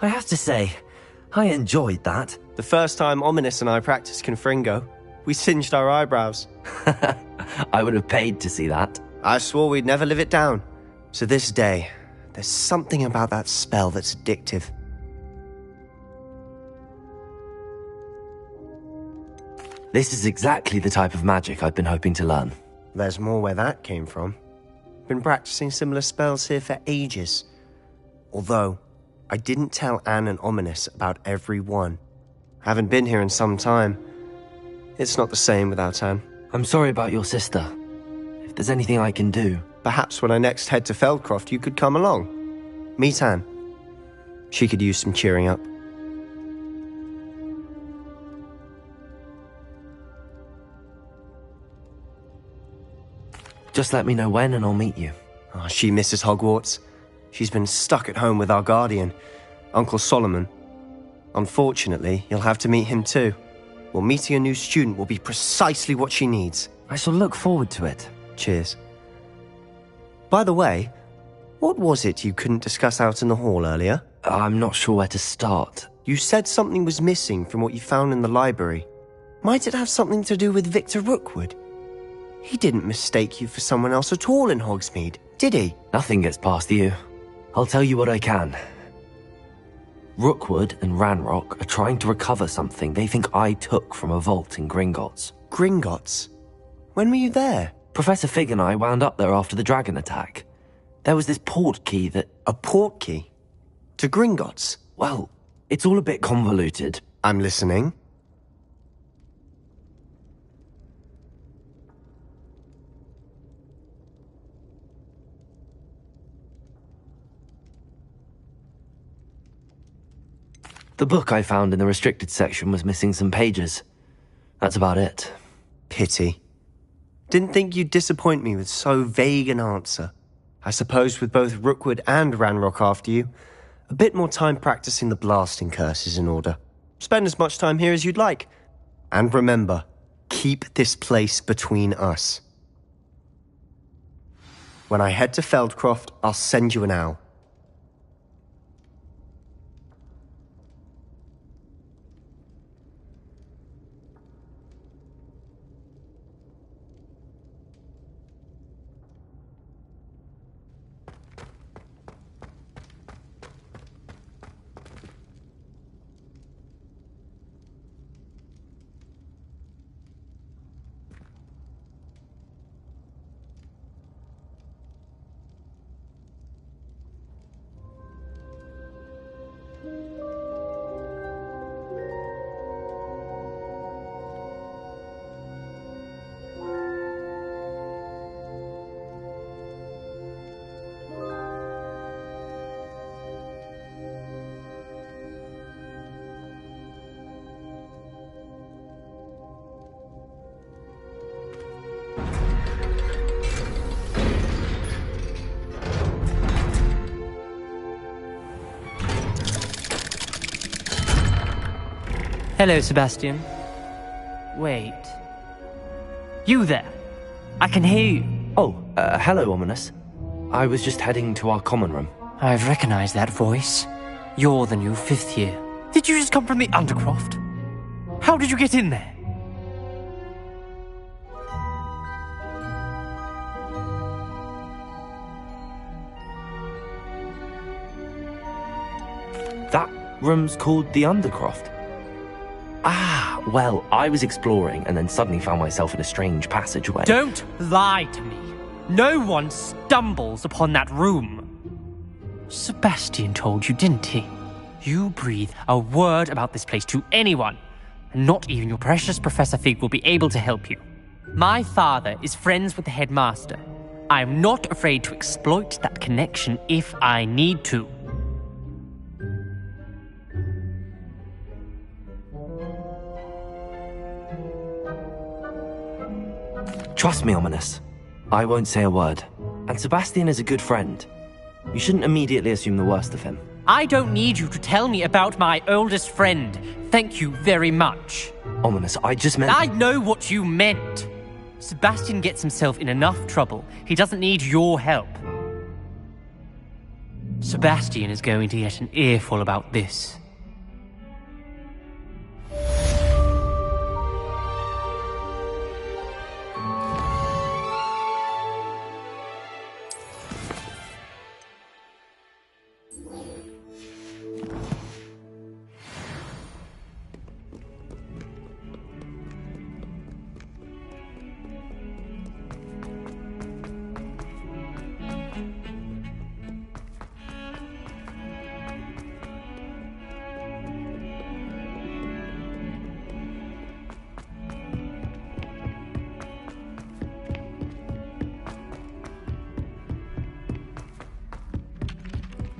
I have to say, I enjoyed that. The first time Ominous and I practiced Confringo, we singed our eyebrows. I would have paid to see that. I swore we'd never live it down. To this day, there's something about that spell that's addictive. This is exactly the type of magic I've been hoping to learn. There's more where that came from. Been practicing similar spells here for ages. Although, I didn't tell Anne and Ominous about every one. Haven't been here in some time. It's not the same without Anne. I'm sorry about your sister. If there's anything I can do... Perhaps when I next head to Feldcroft, you could come along. Meet Anne. She could use some cheering up. Just let me know when and I'll meet you. Oh, she misses Hogwarts. She's been stuck at home with our guardian, Uncle Solomon. Unfortunately, you'll have to meet him too. Well, meeting a new student will be precisely what she needs. I shall look forward to it. Cheers. By the way, what was it you couldn't discuss out in the hall earlier? I'm not sure where to start. You said something was missing from what you found in the library. Might it have something to do with Victor Rookwood? He didn't mistake you for someone else at all in Hogsmeade, did he? Nothing gets past you. I'll tell you what I can. Rookwood and Ranrock are trying to recover something they think I took from a vault in Gringotts. Gringotts? When were you there? Professor Fig and I wound up there after the dragon attack. There was this port key that... A port key? To Gringotts? Well, it's all a bit convoluted. I'm listening. The book I found in the restricted section was missing some pages. That's about it. Pity. Didn't think you'd disappoint me with so vague an answer. I suppose with both Rookwood and Ranrock after you, a bit more time practicing the blasting curse is in order. Spend as much time here as you'd like. And remember, keep this place between us. When I head to Feldcroft, I'll send you an owl. Hello, Sebastian. Wait. You there? I can hear you. Oh, hello, Ominous. I was just heading to our common room. I've recognized that voice. You're the new 5th year. Did you just come from the Undercroft? How did you get in there? That room's called the Undercroft. Ah, well, I was exploring and then suddenly found myself in a strange passageway. Don't lie to me. No one stumbles upon that room. Sebastian told you, didn't he? You breathe a word about this place to anyone, and not even your precious Professor Fig will be able to help you. My father is friends with the headmaster. I am not afraid to exploit that connection if I need to. Trust me, Ominous. I won't say a word. And Sebastian is a good friend. You shouldn't immediately assume the worst of him. I don't need you to tell me about my oldest friend. Thank you very much. Ominous, I just meant... I know what you meant. Sebastian gets himself in enough trouble. He doesn't need your help. Sebastian is going to get an earful about this.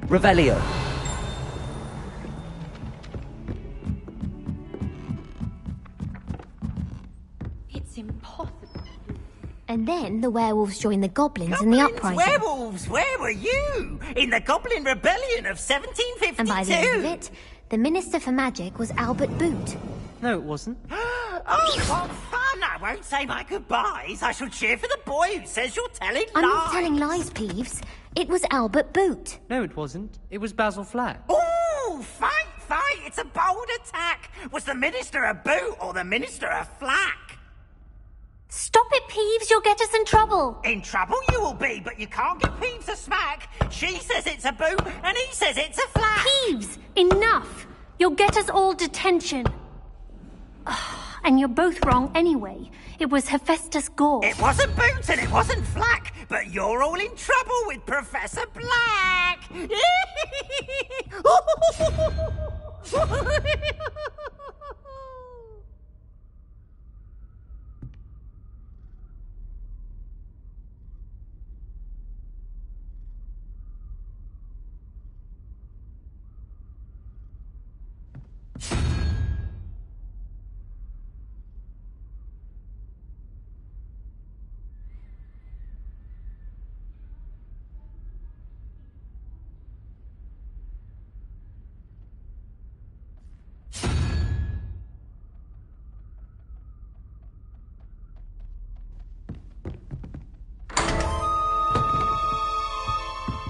Revelio. It's impossible. And then the werewolves joined the goblins in the uprising. Werewolves, where were you? In the Goblin Rebellion of 1752. And by the end of it, the Minister for Magic was Albert Boot. No, it wasn't. Oh, what fun! I won't say my goodbyes. I shall cheer for the boy who says you're telling lies. I'm not telling lies, Peeves. It was Albert Boot. No, it wasn't. It was Basil Flack. Oh, fight! It's a bold attack. Was the Minister a boot or the Minister a flack? Stop it, Peeves. You'll get us in trouble. In trouble you will be, but you can't give Peeves a smack. She says it's a boot and he says it's a flack. Peeves, enough. You'll get us all detention. And you're both wrong anyway. It was Hephaestus Gore. It wasn't Boot and it wasn't Flack, but you're all in trouble with Professor Black.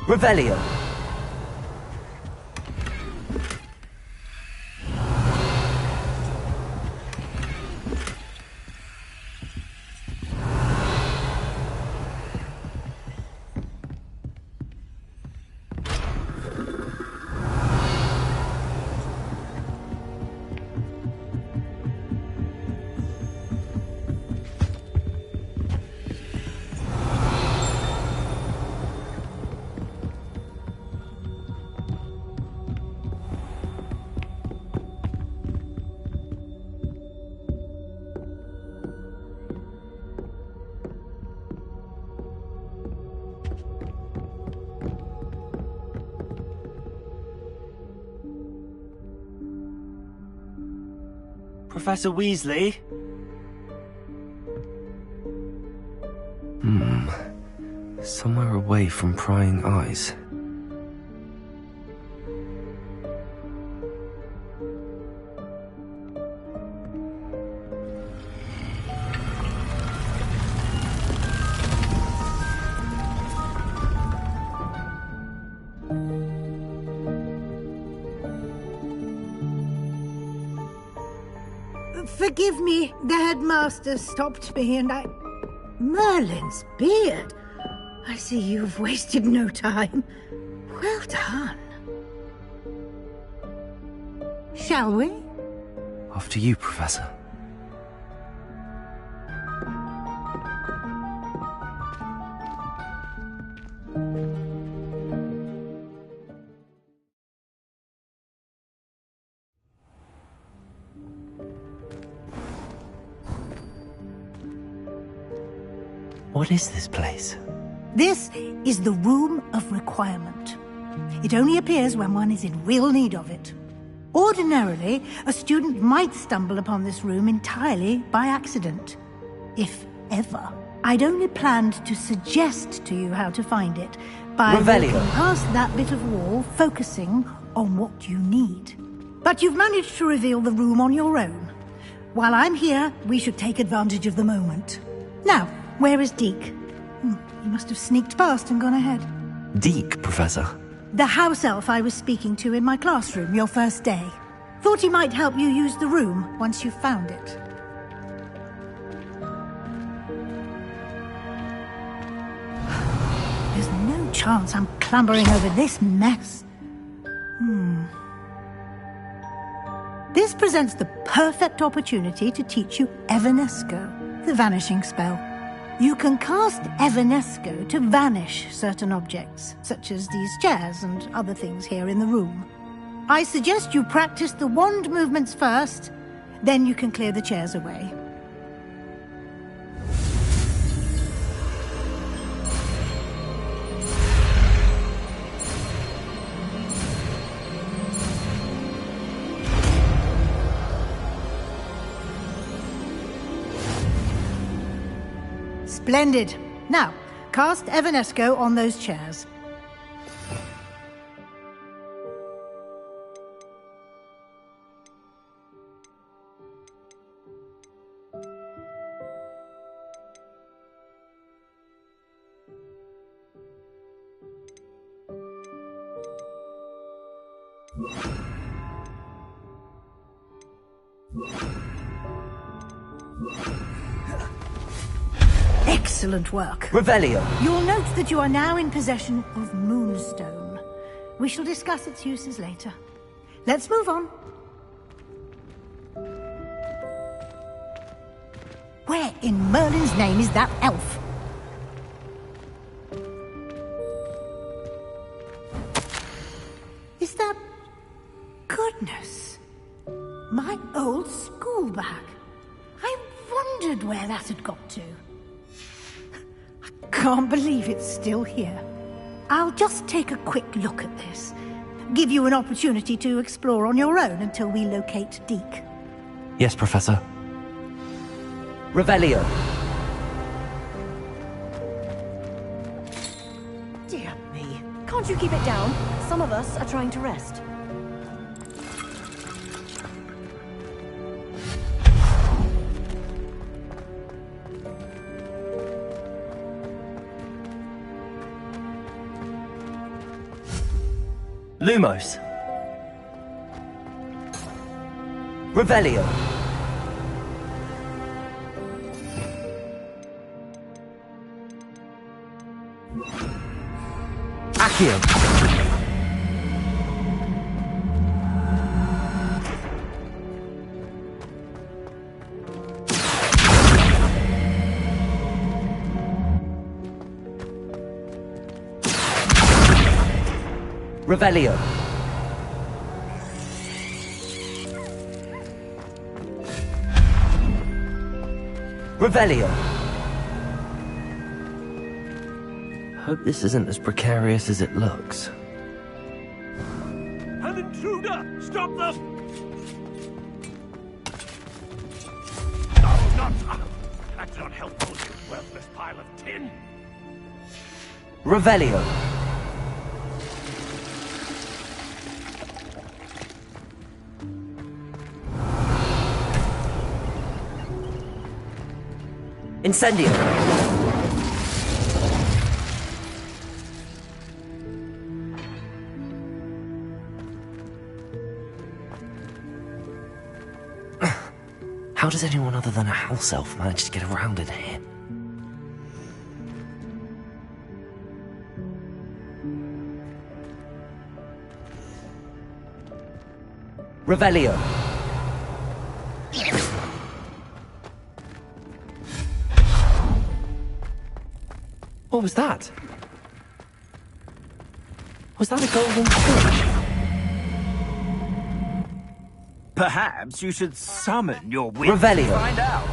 Revelio. Professor Weasley? Somewhere away from prying eyes. Forgive me, the headmaster stopped me and I... Merlin's beard. I see you've wasted no time. Well done. Shall we? After you, Professor. What is this place? This is the Room of Requirement. It only appears when one is in real need of it. Ordinarily, a student might stumble upon this room entirely by accident. If ever. I'd only planned to suggest to you how to find it by Revelio. walking past that bit of wall, focusing on what you need. But you've managed to reveal the room on your own. While I'm here, we should take advantage of the moment. Now, where is Deke? He must have sneaked past and gone ahead. Deke, Professor. The house elf I was speaking to in my classroom your first day. Thought he might help you use the room once you found it. There's no chance I'm clambering over this mess. This presents the perfect opportunity to teach you Evanesco, the vanishing spell. You can cast Evanesco to vanish certain objects, such as these chairs and other things here in the room. I suggest you practice the wand movements first, then you can clear the chairs away. Splendid. Now, cast Evanesco on those chairs. Excellent work. Revelio. You'll note that you are now in possession of Moonstone. We shall discuss its uses later. Let's move on. Where in Merlin's name is that elf? Is that... Goodness. My old school bag. I wondered where that had got to. Can't believe it's still here. I'll just take a quick look at this. Give you an opportunity to explore on your own until we locate Deke. Yes, Professor. Revelio. Dear me. Can't you keep it down? Some of us are trying to rest. Lumos. Revelio. Accio. Revelio. Revelio. Hope this isn't as precarious as it looks. An intruder! Stop them! No, not... That's not helpful, you worthless pile of tin! Revelio. Incendio. How does anyone other than a house elf manage to get around in here? Revelio. What was that? Was that a golden fish? Perhaps you should summon your witch Revelio. to find out.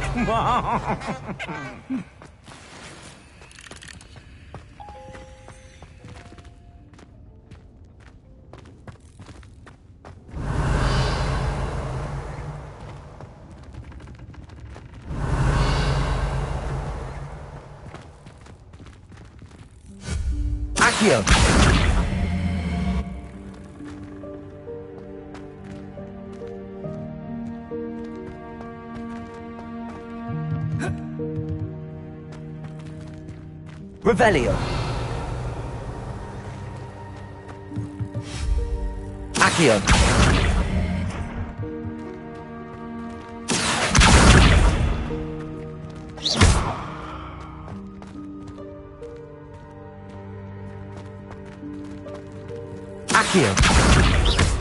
Accio! Revelio! Accio! Accio!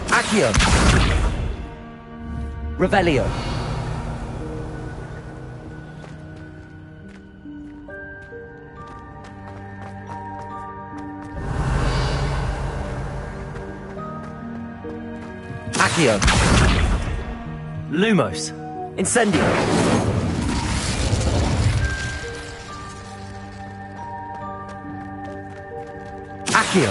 Accio! Revelio! Accio! Lumos! Incendio! Accio!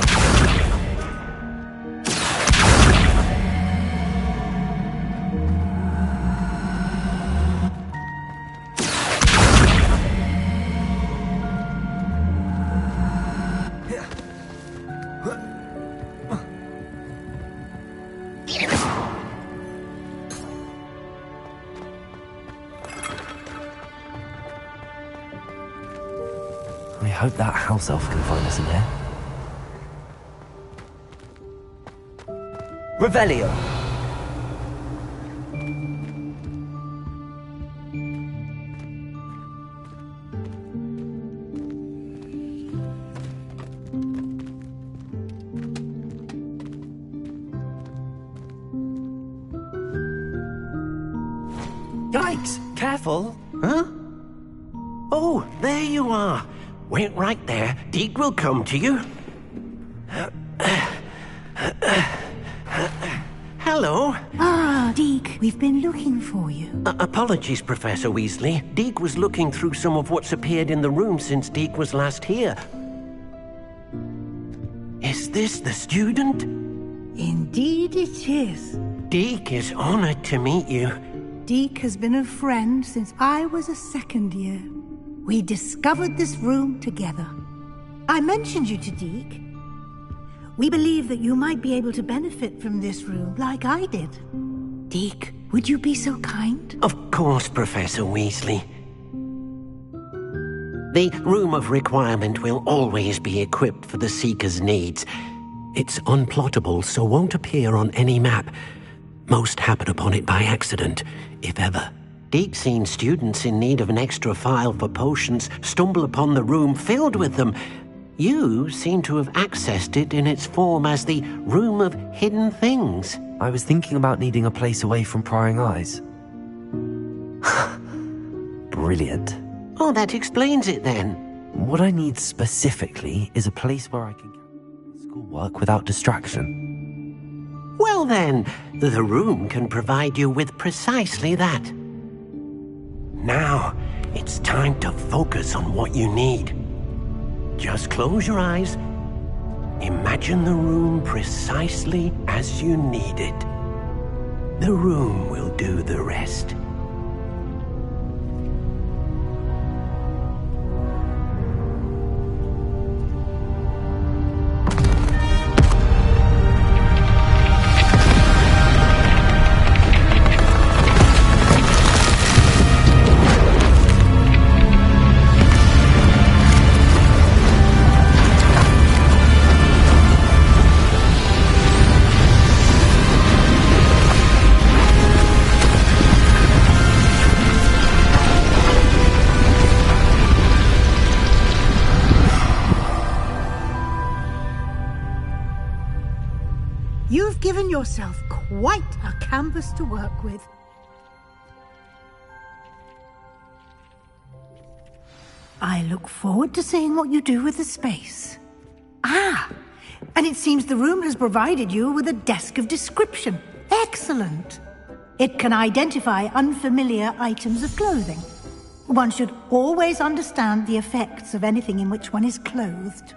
I hope that house elf can find us in here. Revelio! Yikes! Careful! Huh? Oh, there you are. Wait right there. Deke will come to you. Hello. Ah, Deke, we've been looking for you. Apologies, Professor Weasley. Deke was looking through some of what's appeared in the room since Deke was last here. Is this the student? Indeed it is. Deke is honored to meet you. Deke has been a friend since I was a second year. We discovered this room together. I mentioned you to Deke. We believe that you might be able to benefit from this room like I did. Deke, would you be so kind? Of course, Professor Weasley. The Room of Requirement will always be equipped for the Seeker's needs. It's unplottable, so won't appear on any map. Most happen upon it by accident, if ever. Deke's seen students in need of an extra file for potions stumble upon the room filled with them. You seem to have accessed it in its form as the Room of Hidden Things. I was thinking about needing a place away from prying eyes. Brilliant. Oh, that explains it then. What I need specifically is a place where I can carry schoolwork without distraction. Well then, the room can provide you with precisely that. Now, it's time to focus on what you need. Just close your eyes. Imagine the room precisely as you need it. The room will do the rest. You've given yourself quite a canvas to work with. I look forward to seeing what you do with the space. Ah, and it seems the room has provided you with a desk of description. Excellent. It can identify unfamiliar items of clothing. One should always understand the effects of anything in which one is clothed.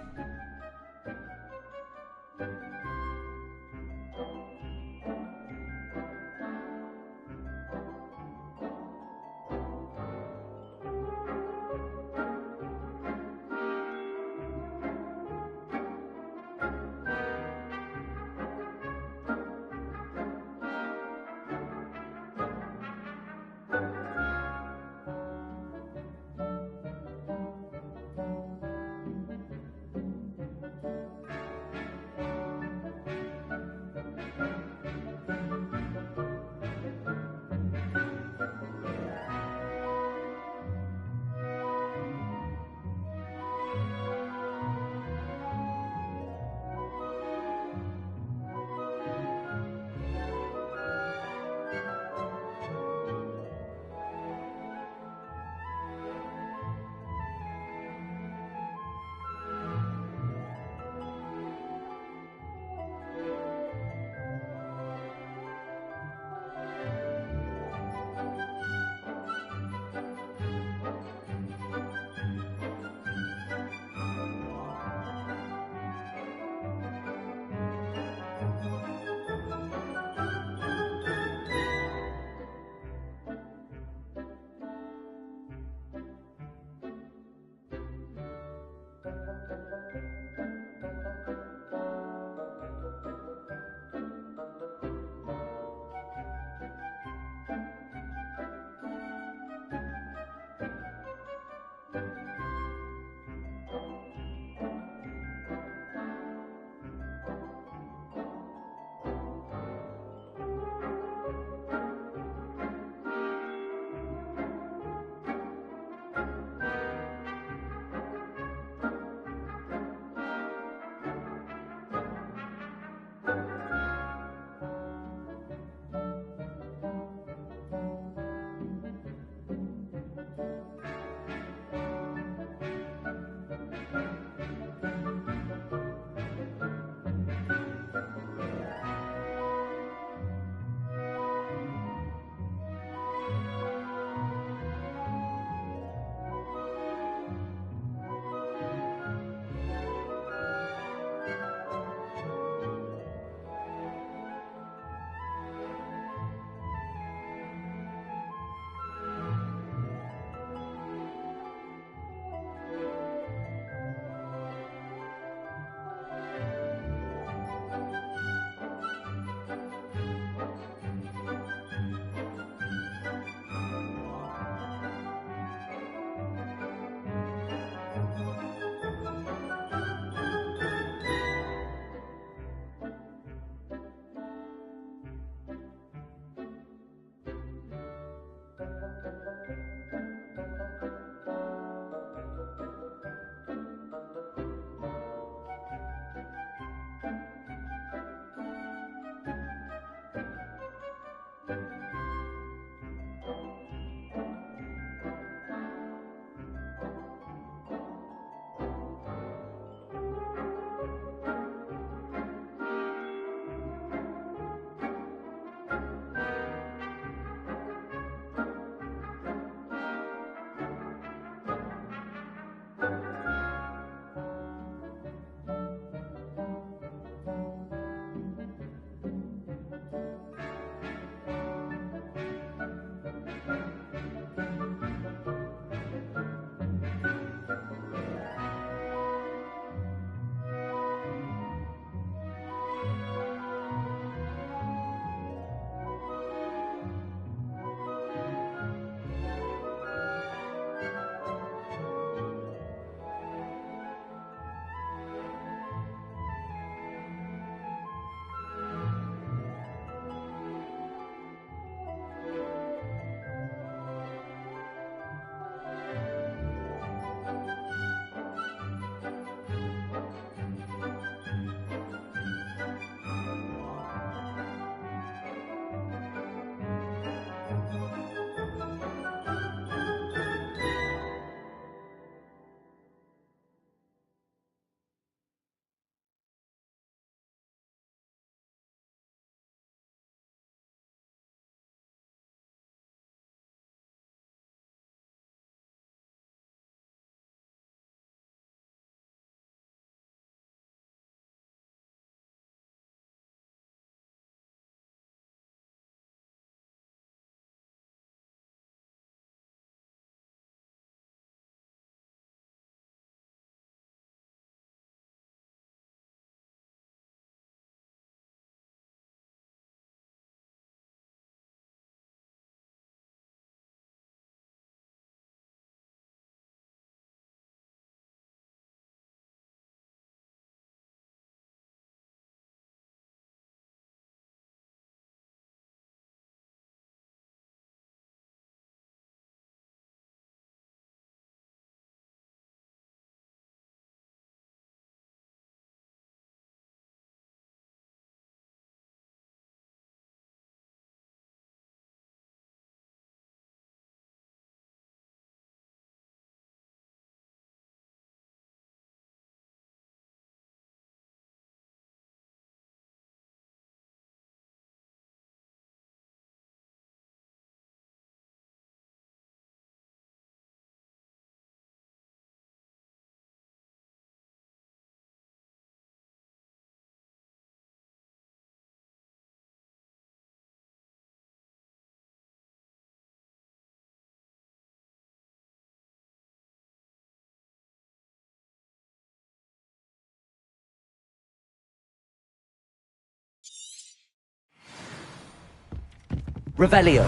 Revelio.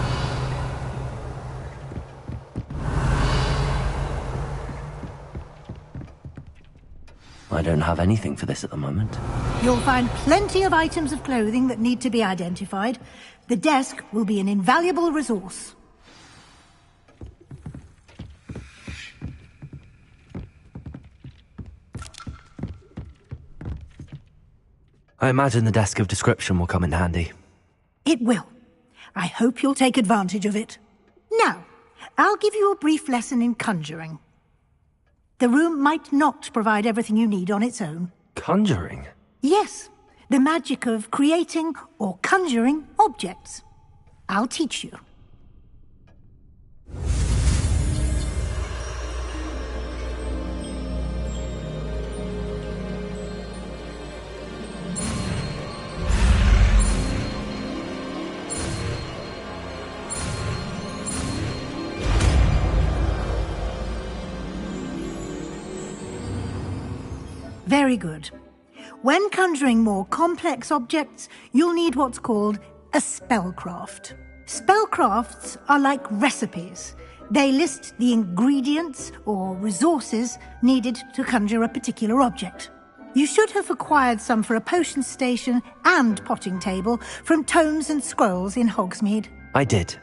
I don't have anything for this at the moment. You'll find plenty of items of clothing that need to be identified. The desk will be an invaluable resource. I imagine the desk of description will come in handy. It will. I hope you'll take advantage of it. Now, I'll give you a brief lesson in conjuring. The room might not provide everything you need on its own. Conjuring? Yes, the magic of creating or conjuring objects. I'll teach you. Very good. When conjuring more complex objects, you'll need what's called a spellcraft. Spellcrafts are like recipes. They list the ingredients or resources needed to conjure a particular object. You should have acquired some for a potion station and potting table from tomes and scrolls in Hogsmeade. I did.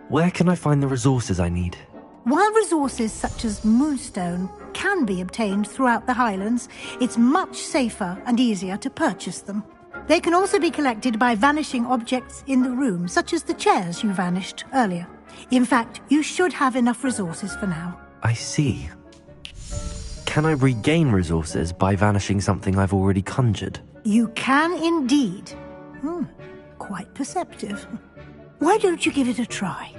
Where can I find the resources I need? While resources such as moonstone can be obtained throughout the Highlands, it's much safer and easier to purchase them. They can also be collected by vanishing objects in the room, such as the chairs you vanished earlier. In fact, you should have enough resources for now. I see. Can I regain resources by vanishing something I've already conjured? You can indeed. Quite perceptive. Why don't you give it a try?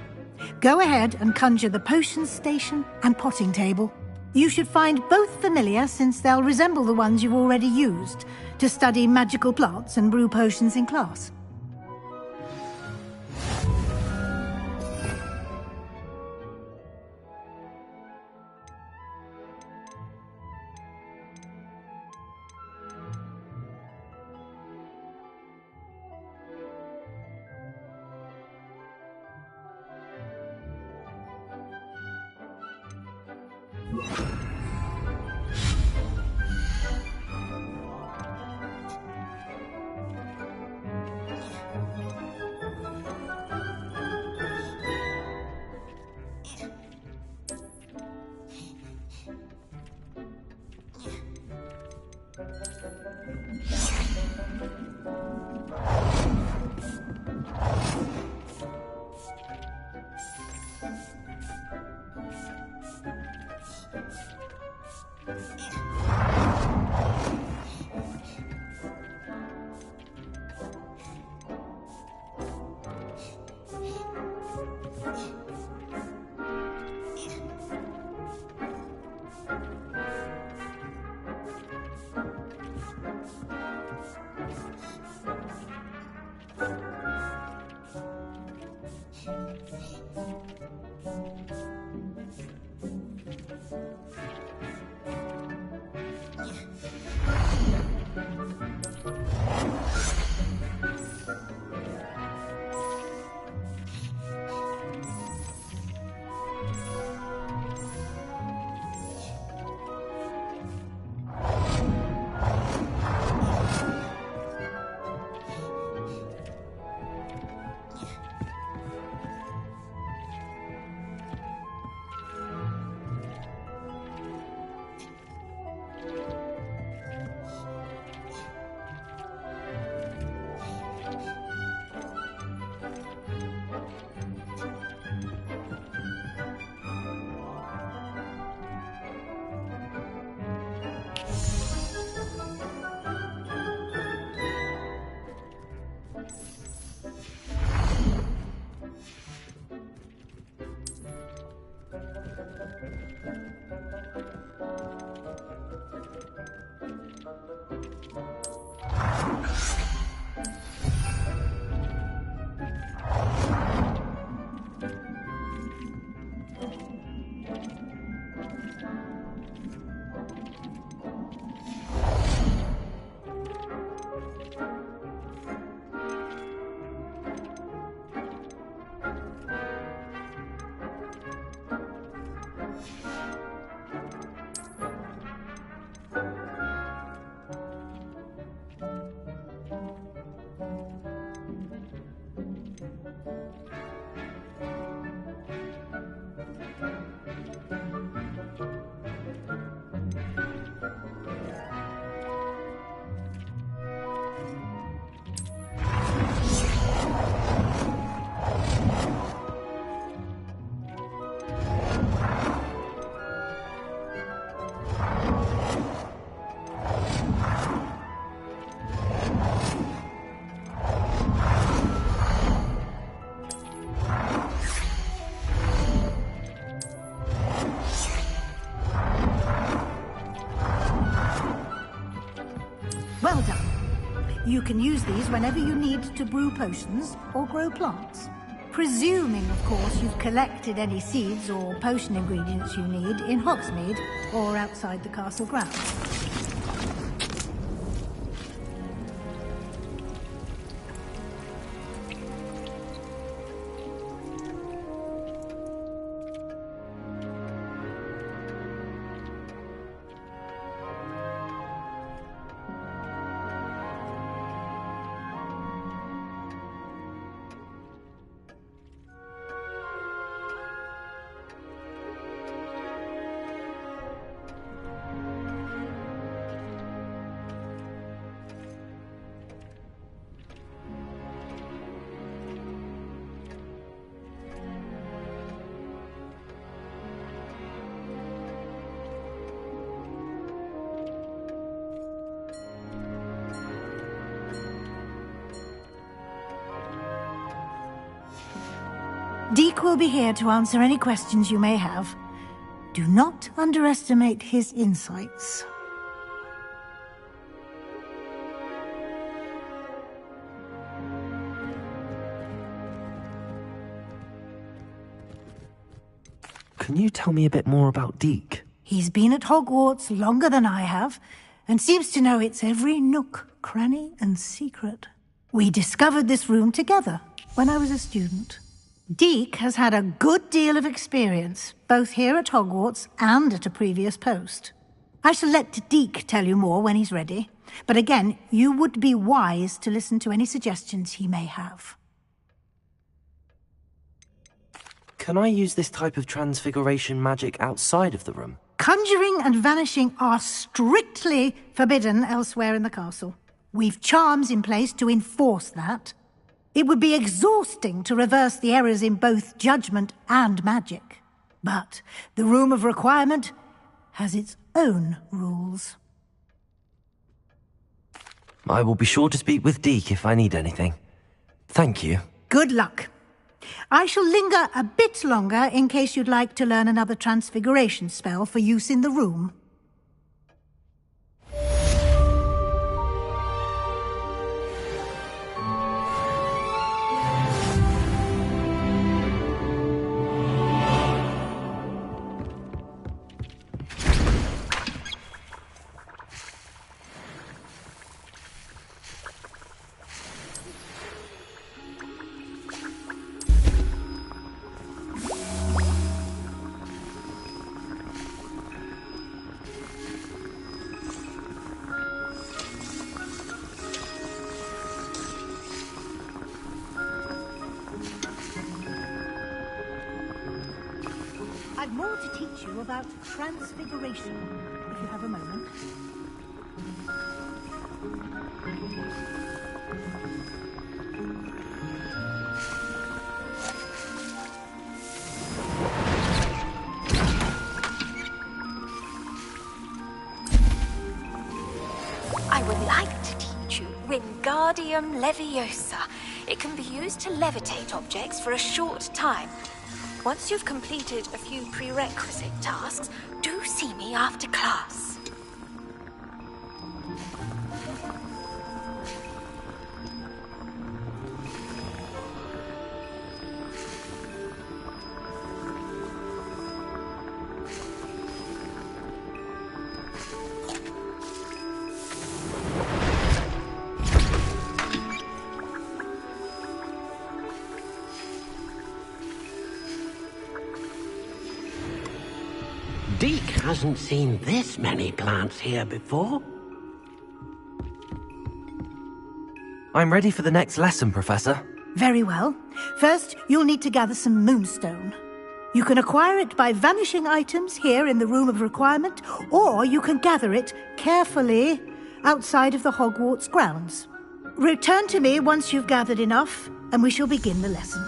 Go ahead and conjure the potion station and potting table. You should find both familiar, since they'll resemble the ones you've already used to study magical plants and brew potions in class. You can use these whenever you need to brew potions or grow plants. Presuming, of course, you've collected any seeds or potion ingredients you need in Hogsmeade or outside the castle grounds. Deke will be here to answer any questions you may have. Do not underestimate his insights. Can you tell me a bit more about Deke? He's been at Hogwarts longer than I have, and seems to know its every nook, cranny, and secret. We discovered this room together when I was a student. Deke has had a good deal of experience, both here at Hogwarts and at a previous post. I shall let Deke tell you more when he's ready, but again, you would be wise to listen to any suggestions he may have. Can I use this type of transfiguration magic outside of the room? Conjuring and vanishing are strictly forbidden elsewhere in the castle. We've charms in place to enforce that. It would be exhausting to reverse the errors in both judgment and magic. But the Room of Requirement has its own rules. I will be sure to speak with Deke if I need anything. Thank you. Good luck. I shall linger a bit longer in case you'd like to learn another transfiguration spell for use in the room. I've more to teach you about transfiguration, if you have a moment. I would like to teach you Wingardium Leviosa. It can be used to levitate objects for a short time. Once you've completed a few prerequisite tasks, do see me after class. Deke hasn't seen this many plants here before. I'm ready for the next lesson, Professor. Very well. First, you'll need to gather some moonstone. You can acquire it by vanishing items here in the Room of Requirement, or you can gather it carefully outside of the Hogwarts grounds. Return to me once you've gathered enough, and we shall begin the lesson.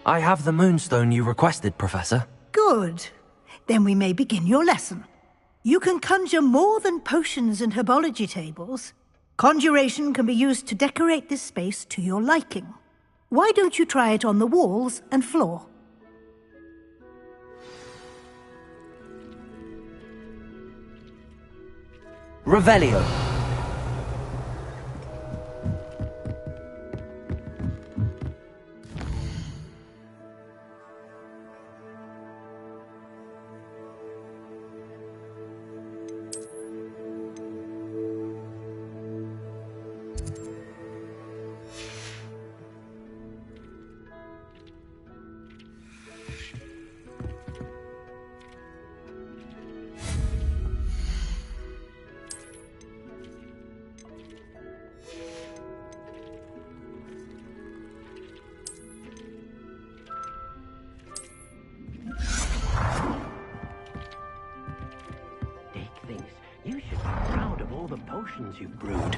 I have the moonstone you requested, Professor. Good. Then we may begin your lesson. You can conjure more than potions and herbology tables. Conjuration can be used to decorate this space to your liking. Why don't you try it on the walls and floor? Revelio. You should be proud of all the potions you've brewed.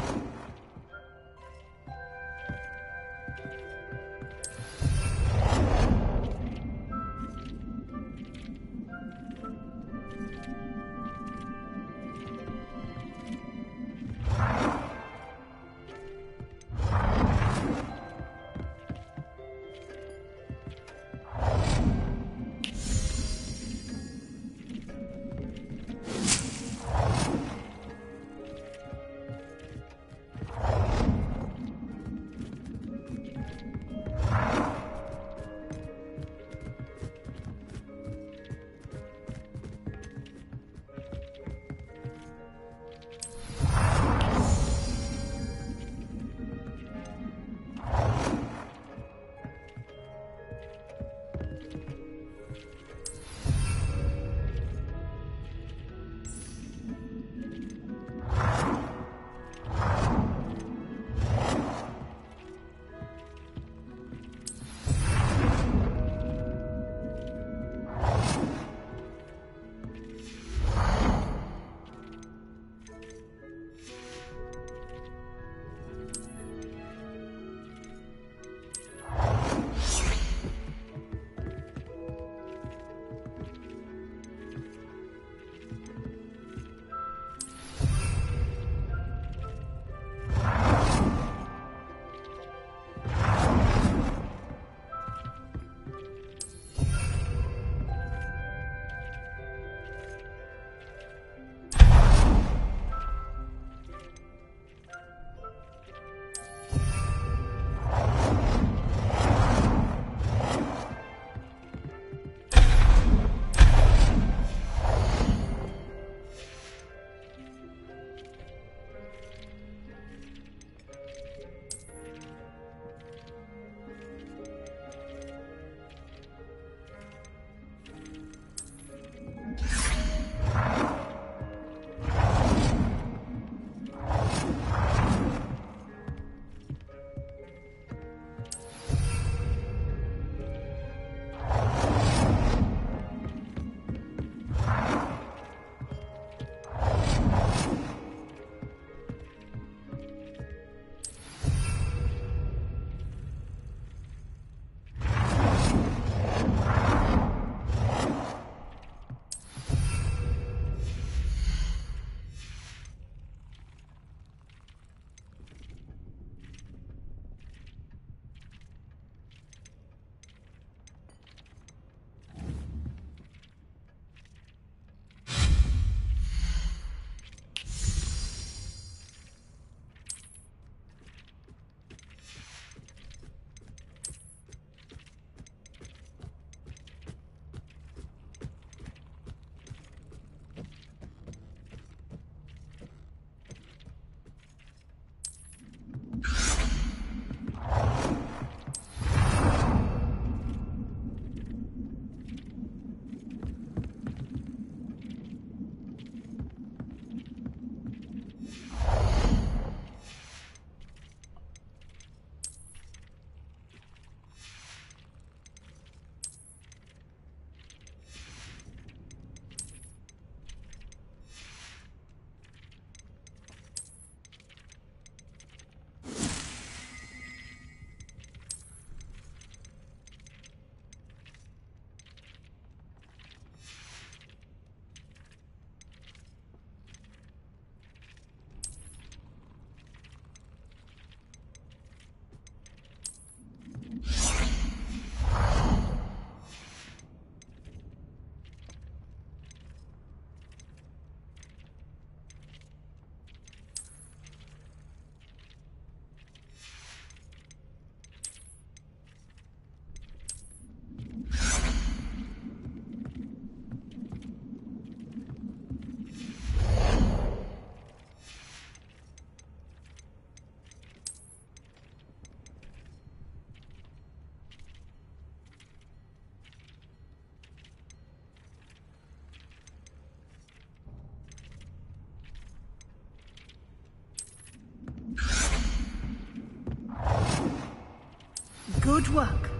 Good work.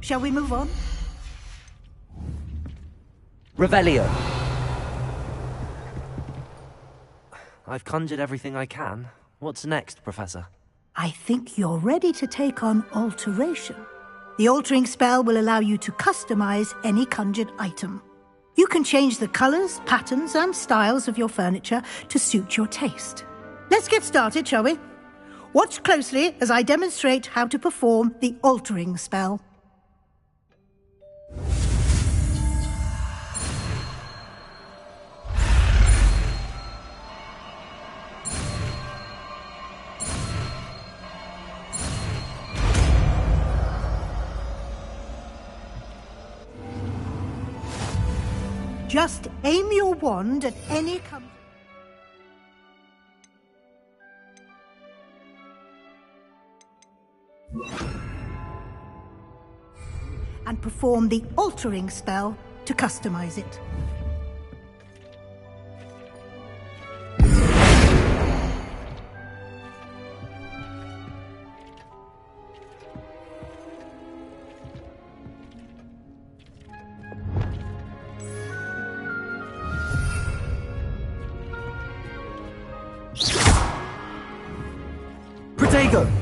Shall we move on? Revelio. I've conjured everything I can. What's next, Professor? I think you're ready to take on alteration. The altering spell will allow you to customize any conjured item. You can change the colors, patterns, and styles of your furniture to suit your taste. Let's get started, shall we? Watch closely as I demonstrate how to perform the altering spell. Just aim your wand at any and perform the altering spell to customize it. Protego!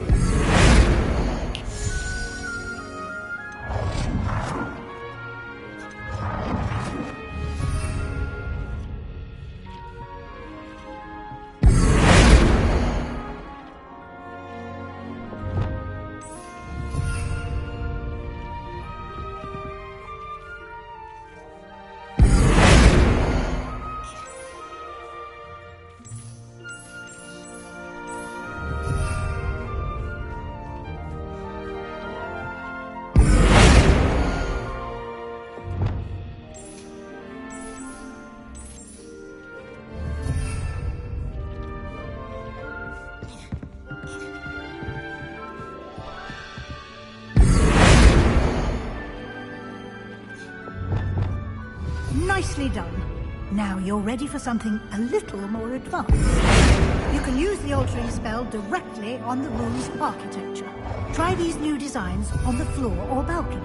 Nicely done. Now you're ready for something a little more advanced. You can use the altering spell directly on the room's architecture. Try these new designs on the floor or balcony.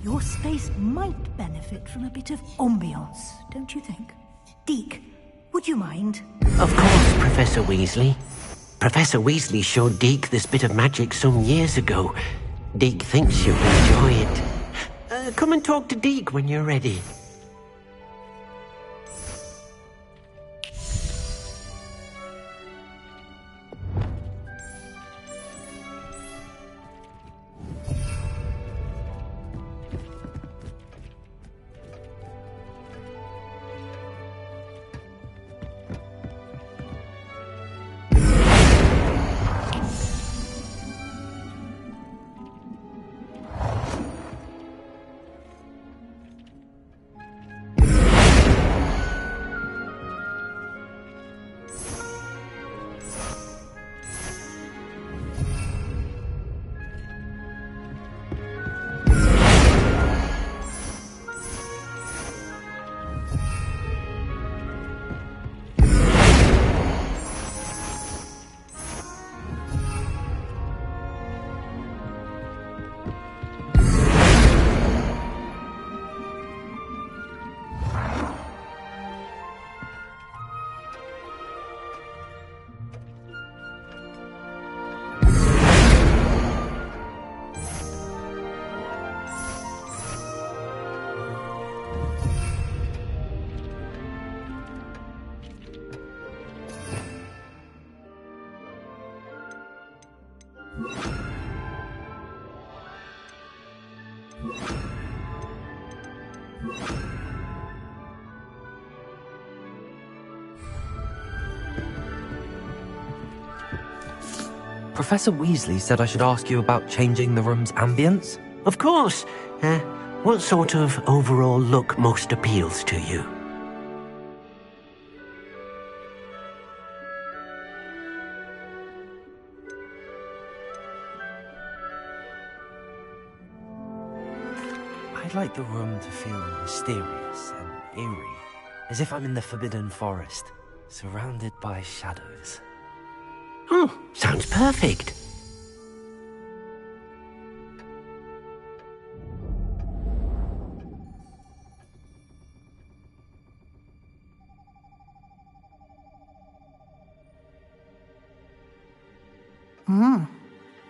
Your space might benefit from a bit of ambiance, don't you think? Deke, would you mind? Of course, Professor Weasley. Professor Weasley showed Deke this bit of magic some years ago. Deke thinks you'll enjoy it. Come and talk to Deke when you're ready. Professor Weasley said I should ask you about changing the room's ambience? Of course. What sort of overall look most appeals to you? I'd like the room to feel mysterious and eerie, as if I'm in the Forbidden Forest, surrounded by shadows. Oh, sounds perfect.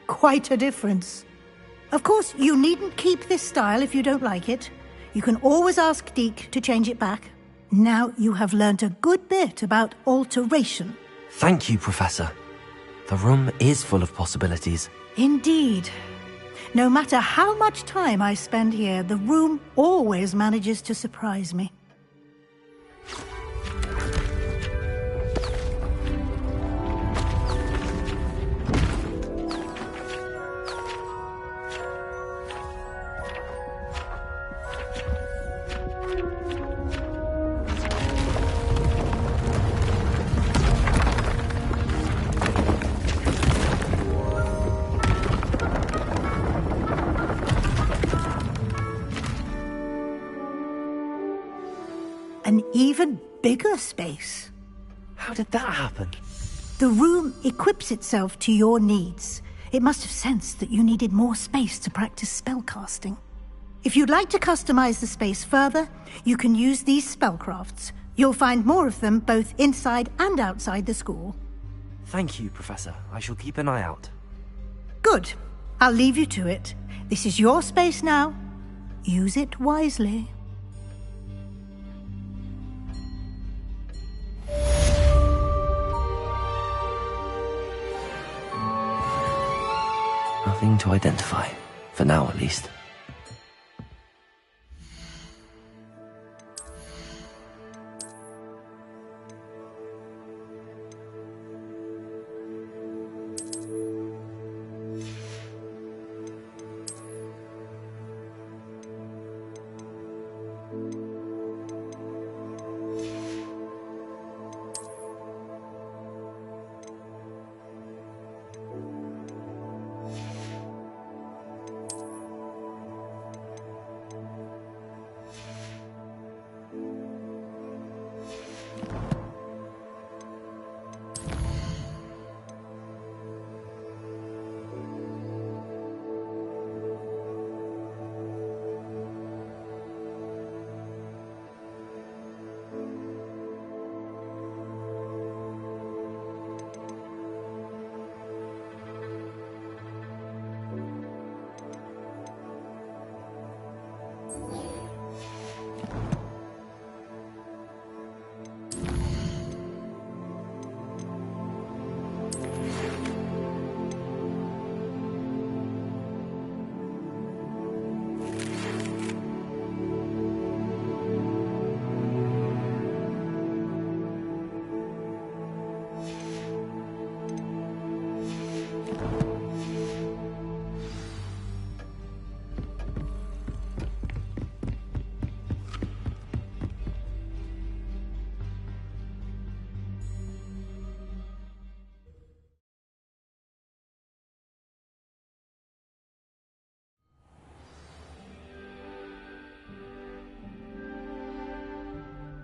Quite a difference. Of course, you needn't keep this style if you don't like it. You can always ask Deke to change it back. Now you have learnt a good bit about alteration. Thank you, Professor. The room is full of possibilities. Indeed. No matter how much time I spend here, the room always manages to surprise me. An even bigger space. How did that happen? The room equips itself to your needs. It must have sensed that you needed more space to practice spellcasting. If you'd like to customize the space further, you can use these spellcrafts. You'll find more of them both inside and outside the school. Thank you, Professor. I shall keep an eye out. Good. I'll leave you to it. This is your space now. Use it wisely. Nothing to identify, for now at least.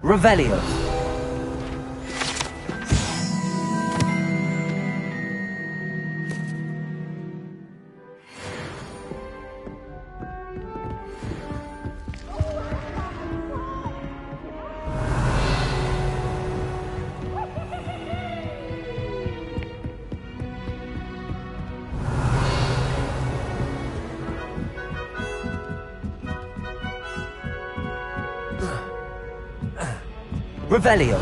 Revelio. Revelio.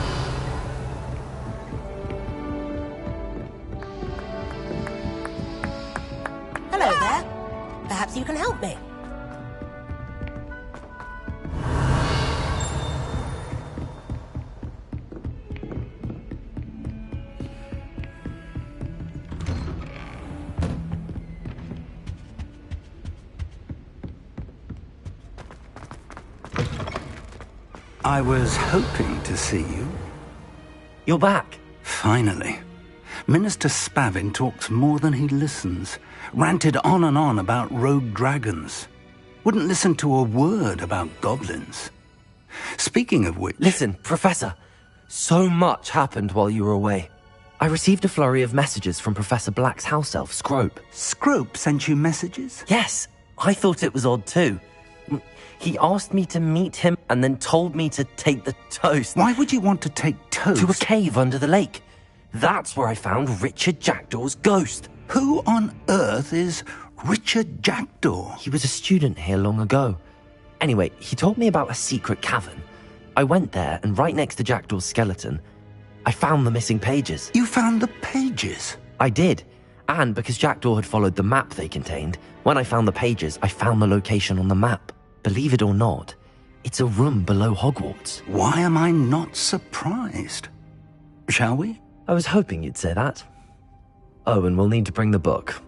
Hello there. Perhaps you can help me. I was hoping to see you. You're back. Finally. Minister Spavin talks more than he listens. Ranted on and on about rogue dragons. Wouldn't listen to a word about goblins. Speaking of which... Listen, Professor. So much happened while you were away. I received a flurry of messages from Professor Black's house elf, Scrope. Scrope sent you messages? Yes. I thought it was odd too. He asked me to meet him and then told me to take the toast. Why would you want to take toast? To a cave under the lake. That's where I found Richard Jackdaw's ghost. Who on earth is Richard Jackdaw? He was a student here long ago. Anyway, he told me about a secret cavern. I went there, and right next to Jackdaw's skeleton, I found the missing pages. You found the pages? I did. And because Jackdaw had followed the map they contained, when I found the pages, I found the location on the map. Believe it or not, it's a room below Hogwarts. Why am I not surprised? Shall we? I was hoping you'd say that. Oh, and we'll need to bring the book.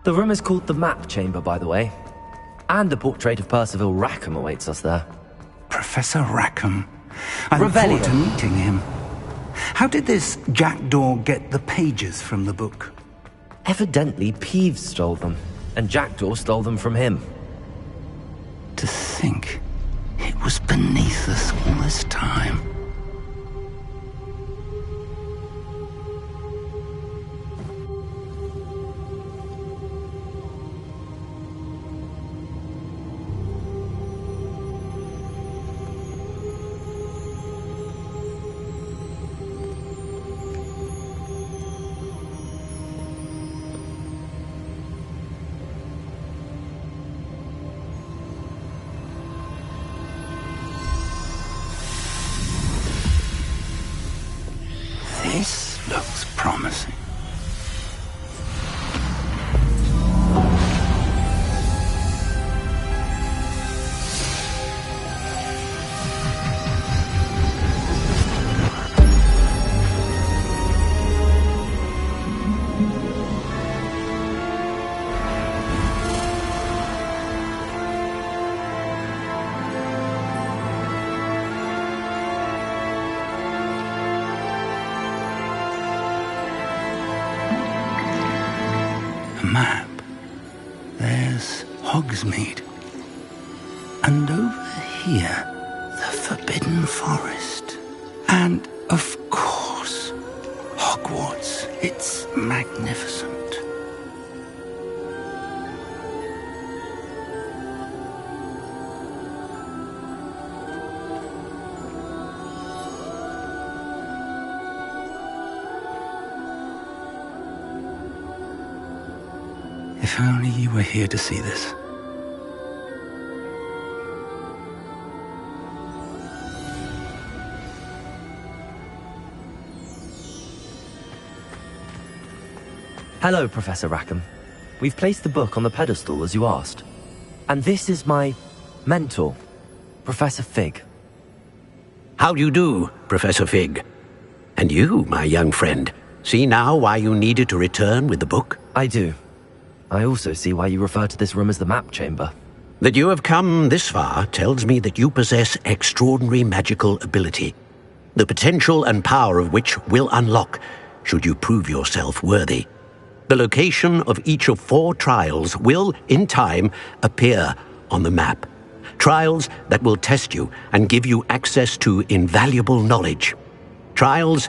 The room is called the Map Chamber, by the way. And a portrait of Percival Rackham awaits us there. Professor Rackham. I look forward to meeting him. How did this Jackdaw get the pages from the book? Evidently, Peeves stole them, and Jackdaw stole them from him. To think it was beneath us all this time. map, there's Hogsmeade. And over here, the Forbidden Forest. And, of course, Hogwarts. It's magnificent. If only you were here to see this. Hello, Professor Rackham. We've placed the book on the pedestal as you asked. And this is my mentor, Professor Fig. How do you do, Professor Fig? And you, my young friend, see now why you needed to return with the book? I do. I also see why you refer to this room as the map chamber. That you have come this far tells me that you possess extraordinary magical ability, the potential and power of which will unlock should you prove yourself worthy. The location of each of 4 trials will, in time, appear on the map. Trials that will test you and give you access to invaluable knowledge. Trials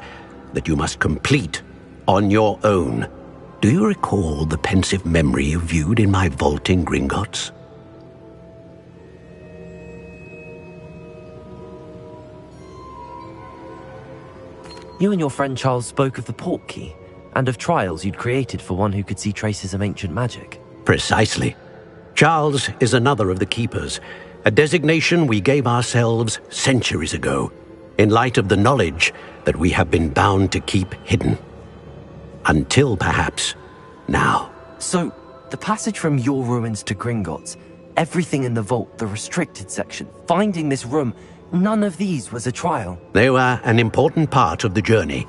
that you must complete on your own. Do you recall the pensive memory you viewed in my vault in Gringotts? You and your friend Charles spoke of the portkey, and of trials you'd created for one who could see traces of ancient magic. Precisely. Charles is another of the Keepers, a designation we gave ourselves centuries ago, in light of the knowledge that we have been bound to keep hidden. Until, perhaps, now. So, the passage from your ruins to Gringotts, everything in the vault, the restricted section, finding this room, none of these was a trial. They were an important part of the journey,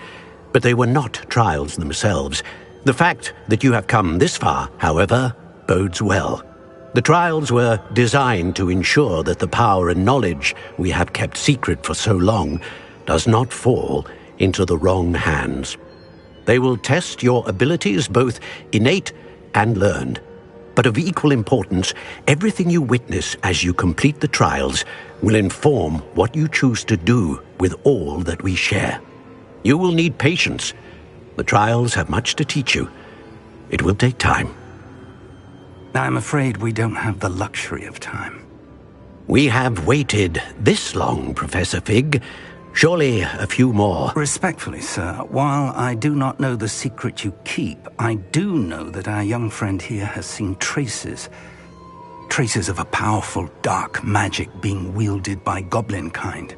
but they were not trials themselves. The fact that you have come this far, however, bodes well. The trials were designed to ensure that the power and knowledge we have kept secret for so long does not fall into the wrong hands. They will test your abilities, both innate and learned. But of equal importance, everything you witness as you complete the trials will inform what you choose to do with all that we share. You will need patience. The trials have much to teach you. It will take time. I'm afraid we don't have the luxury of time. We have waited this long, Professor Fig. Surely a few more. Respectfully, sir, while I do not know the secret you keep, I do know that our young friend here has seen traces of a powerful dark magic being wielded by goblin kind.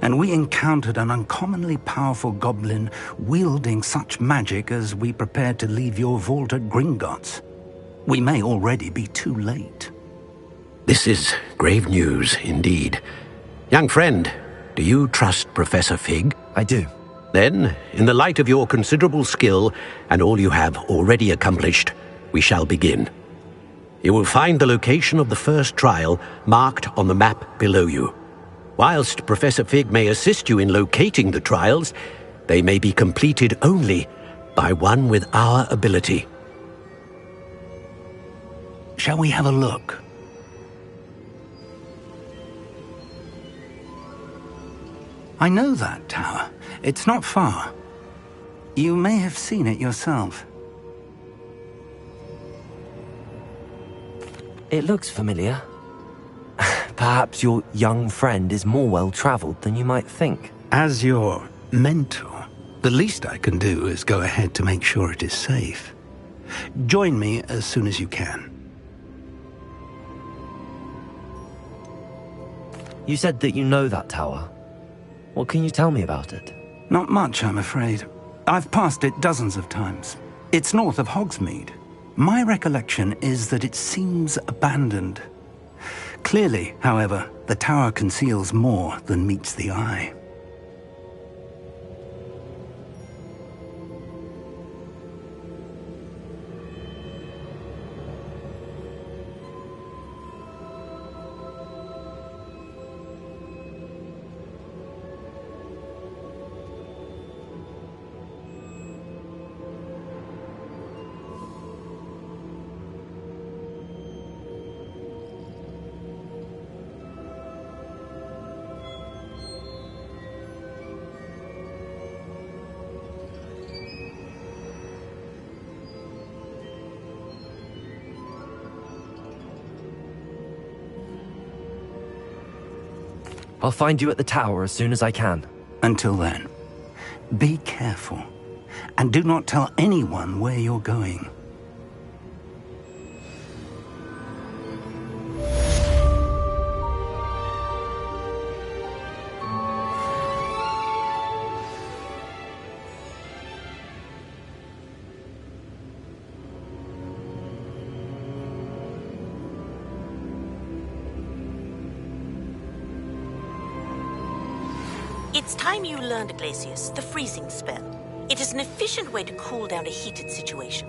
And we encountered an uncommonly powerful goblin wielding such magic as we prepared to leave your vault at Gringotts. We may already be too late. This is grave news indeed. Young friend, do you trust Professor Fig? I do. Then, in the light of your considerable skill and all you have already accomplished, we shall begin. You will find the location of the first trial marked on the map below you. Whilst Professor Fig may assist you in locating the trials, they may be completed only by one with our ability. Shall we have a look? I know that tower. It's not far. You may have seen it yourself. It looks familiar. Perhaps your young friend is more well-traveled than you might think. As your mentor, the least I can do is go ahead to make sure it is safe. Join me as soon as you can. You said that you know that tower. What can you tell me about it? Not much, I'm afraid. I've passed it dozens of times. It's north of Hogsmeade. My recollection is that it seems abandoned. Clearly, however, the tower conceals more than meets the eye. I'll find you at the tower as soon as I can. Until then, be careful. And do not tell anyone where you're going. It's time you learned, Glacius, the freezing spell. It is an efficient way to cool down a heated situation.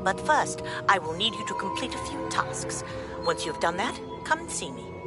But first, I will need you to complete a few tasks. Once you've done that, come and see me.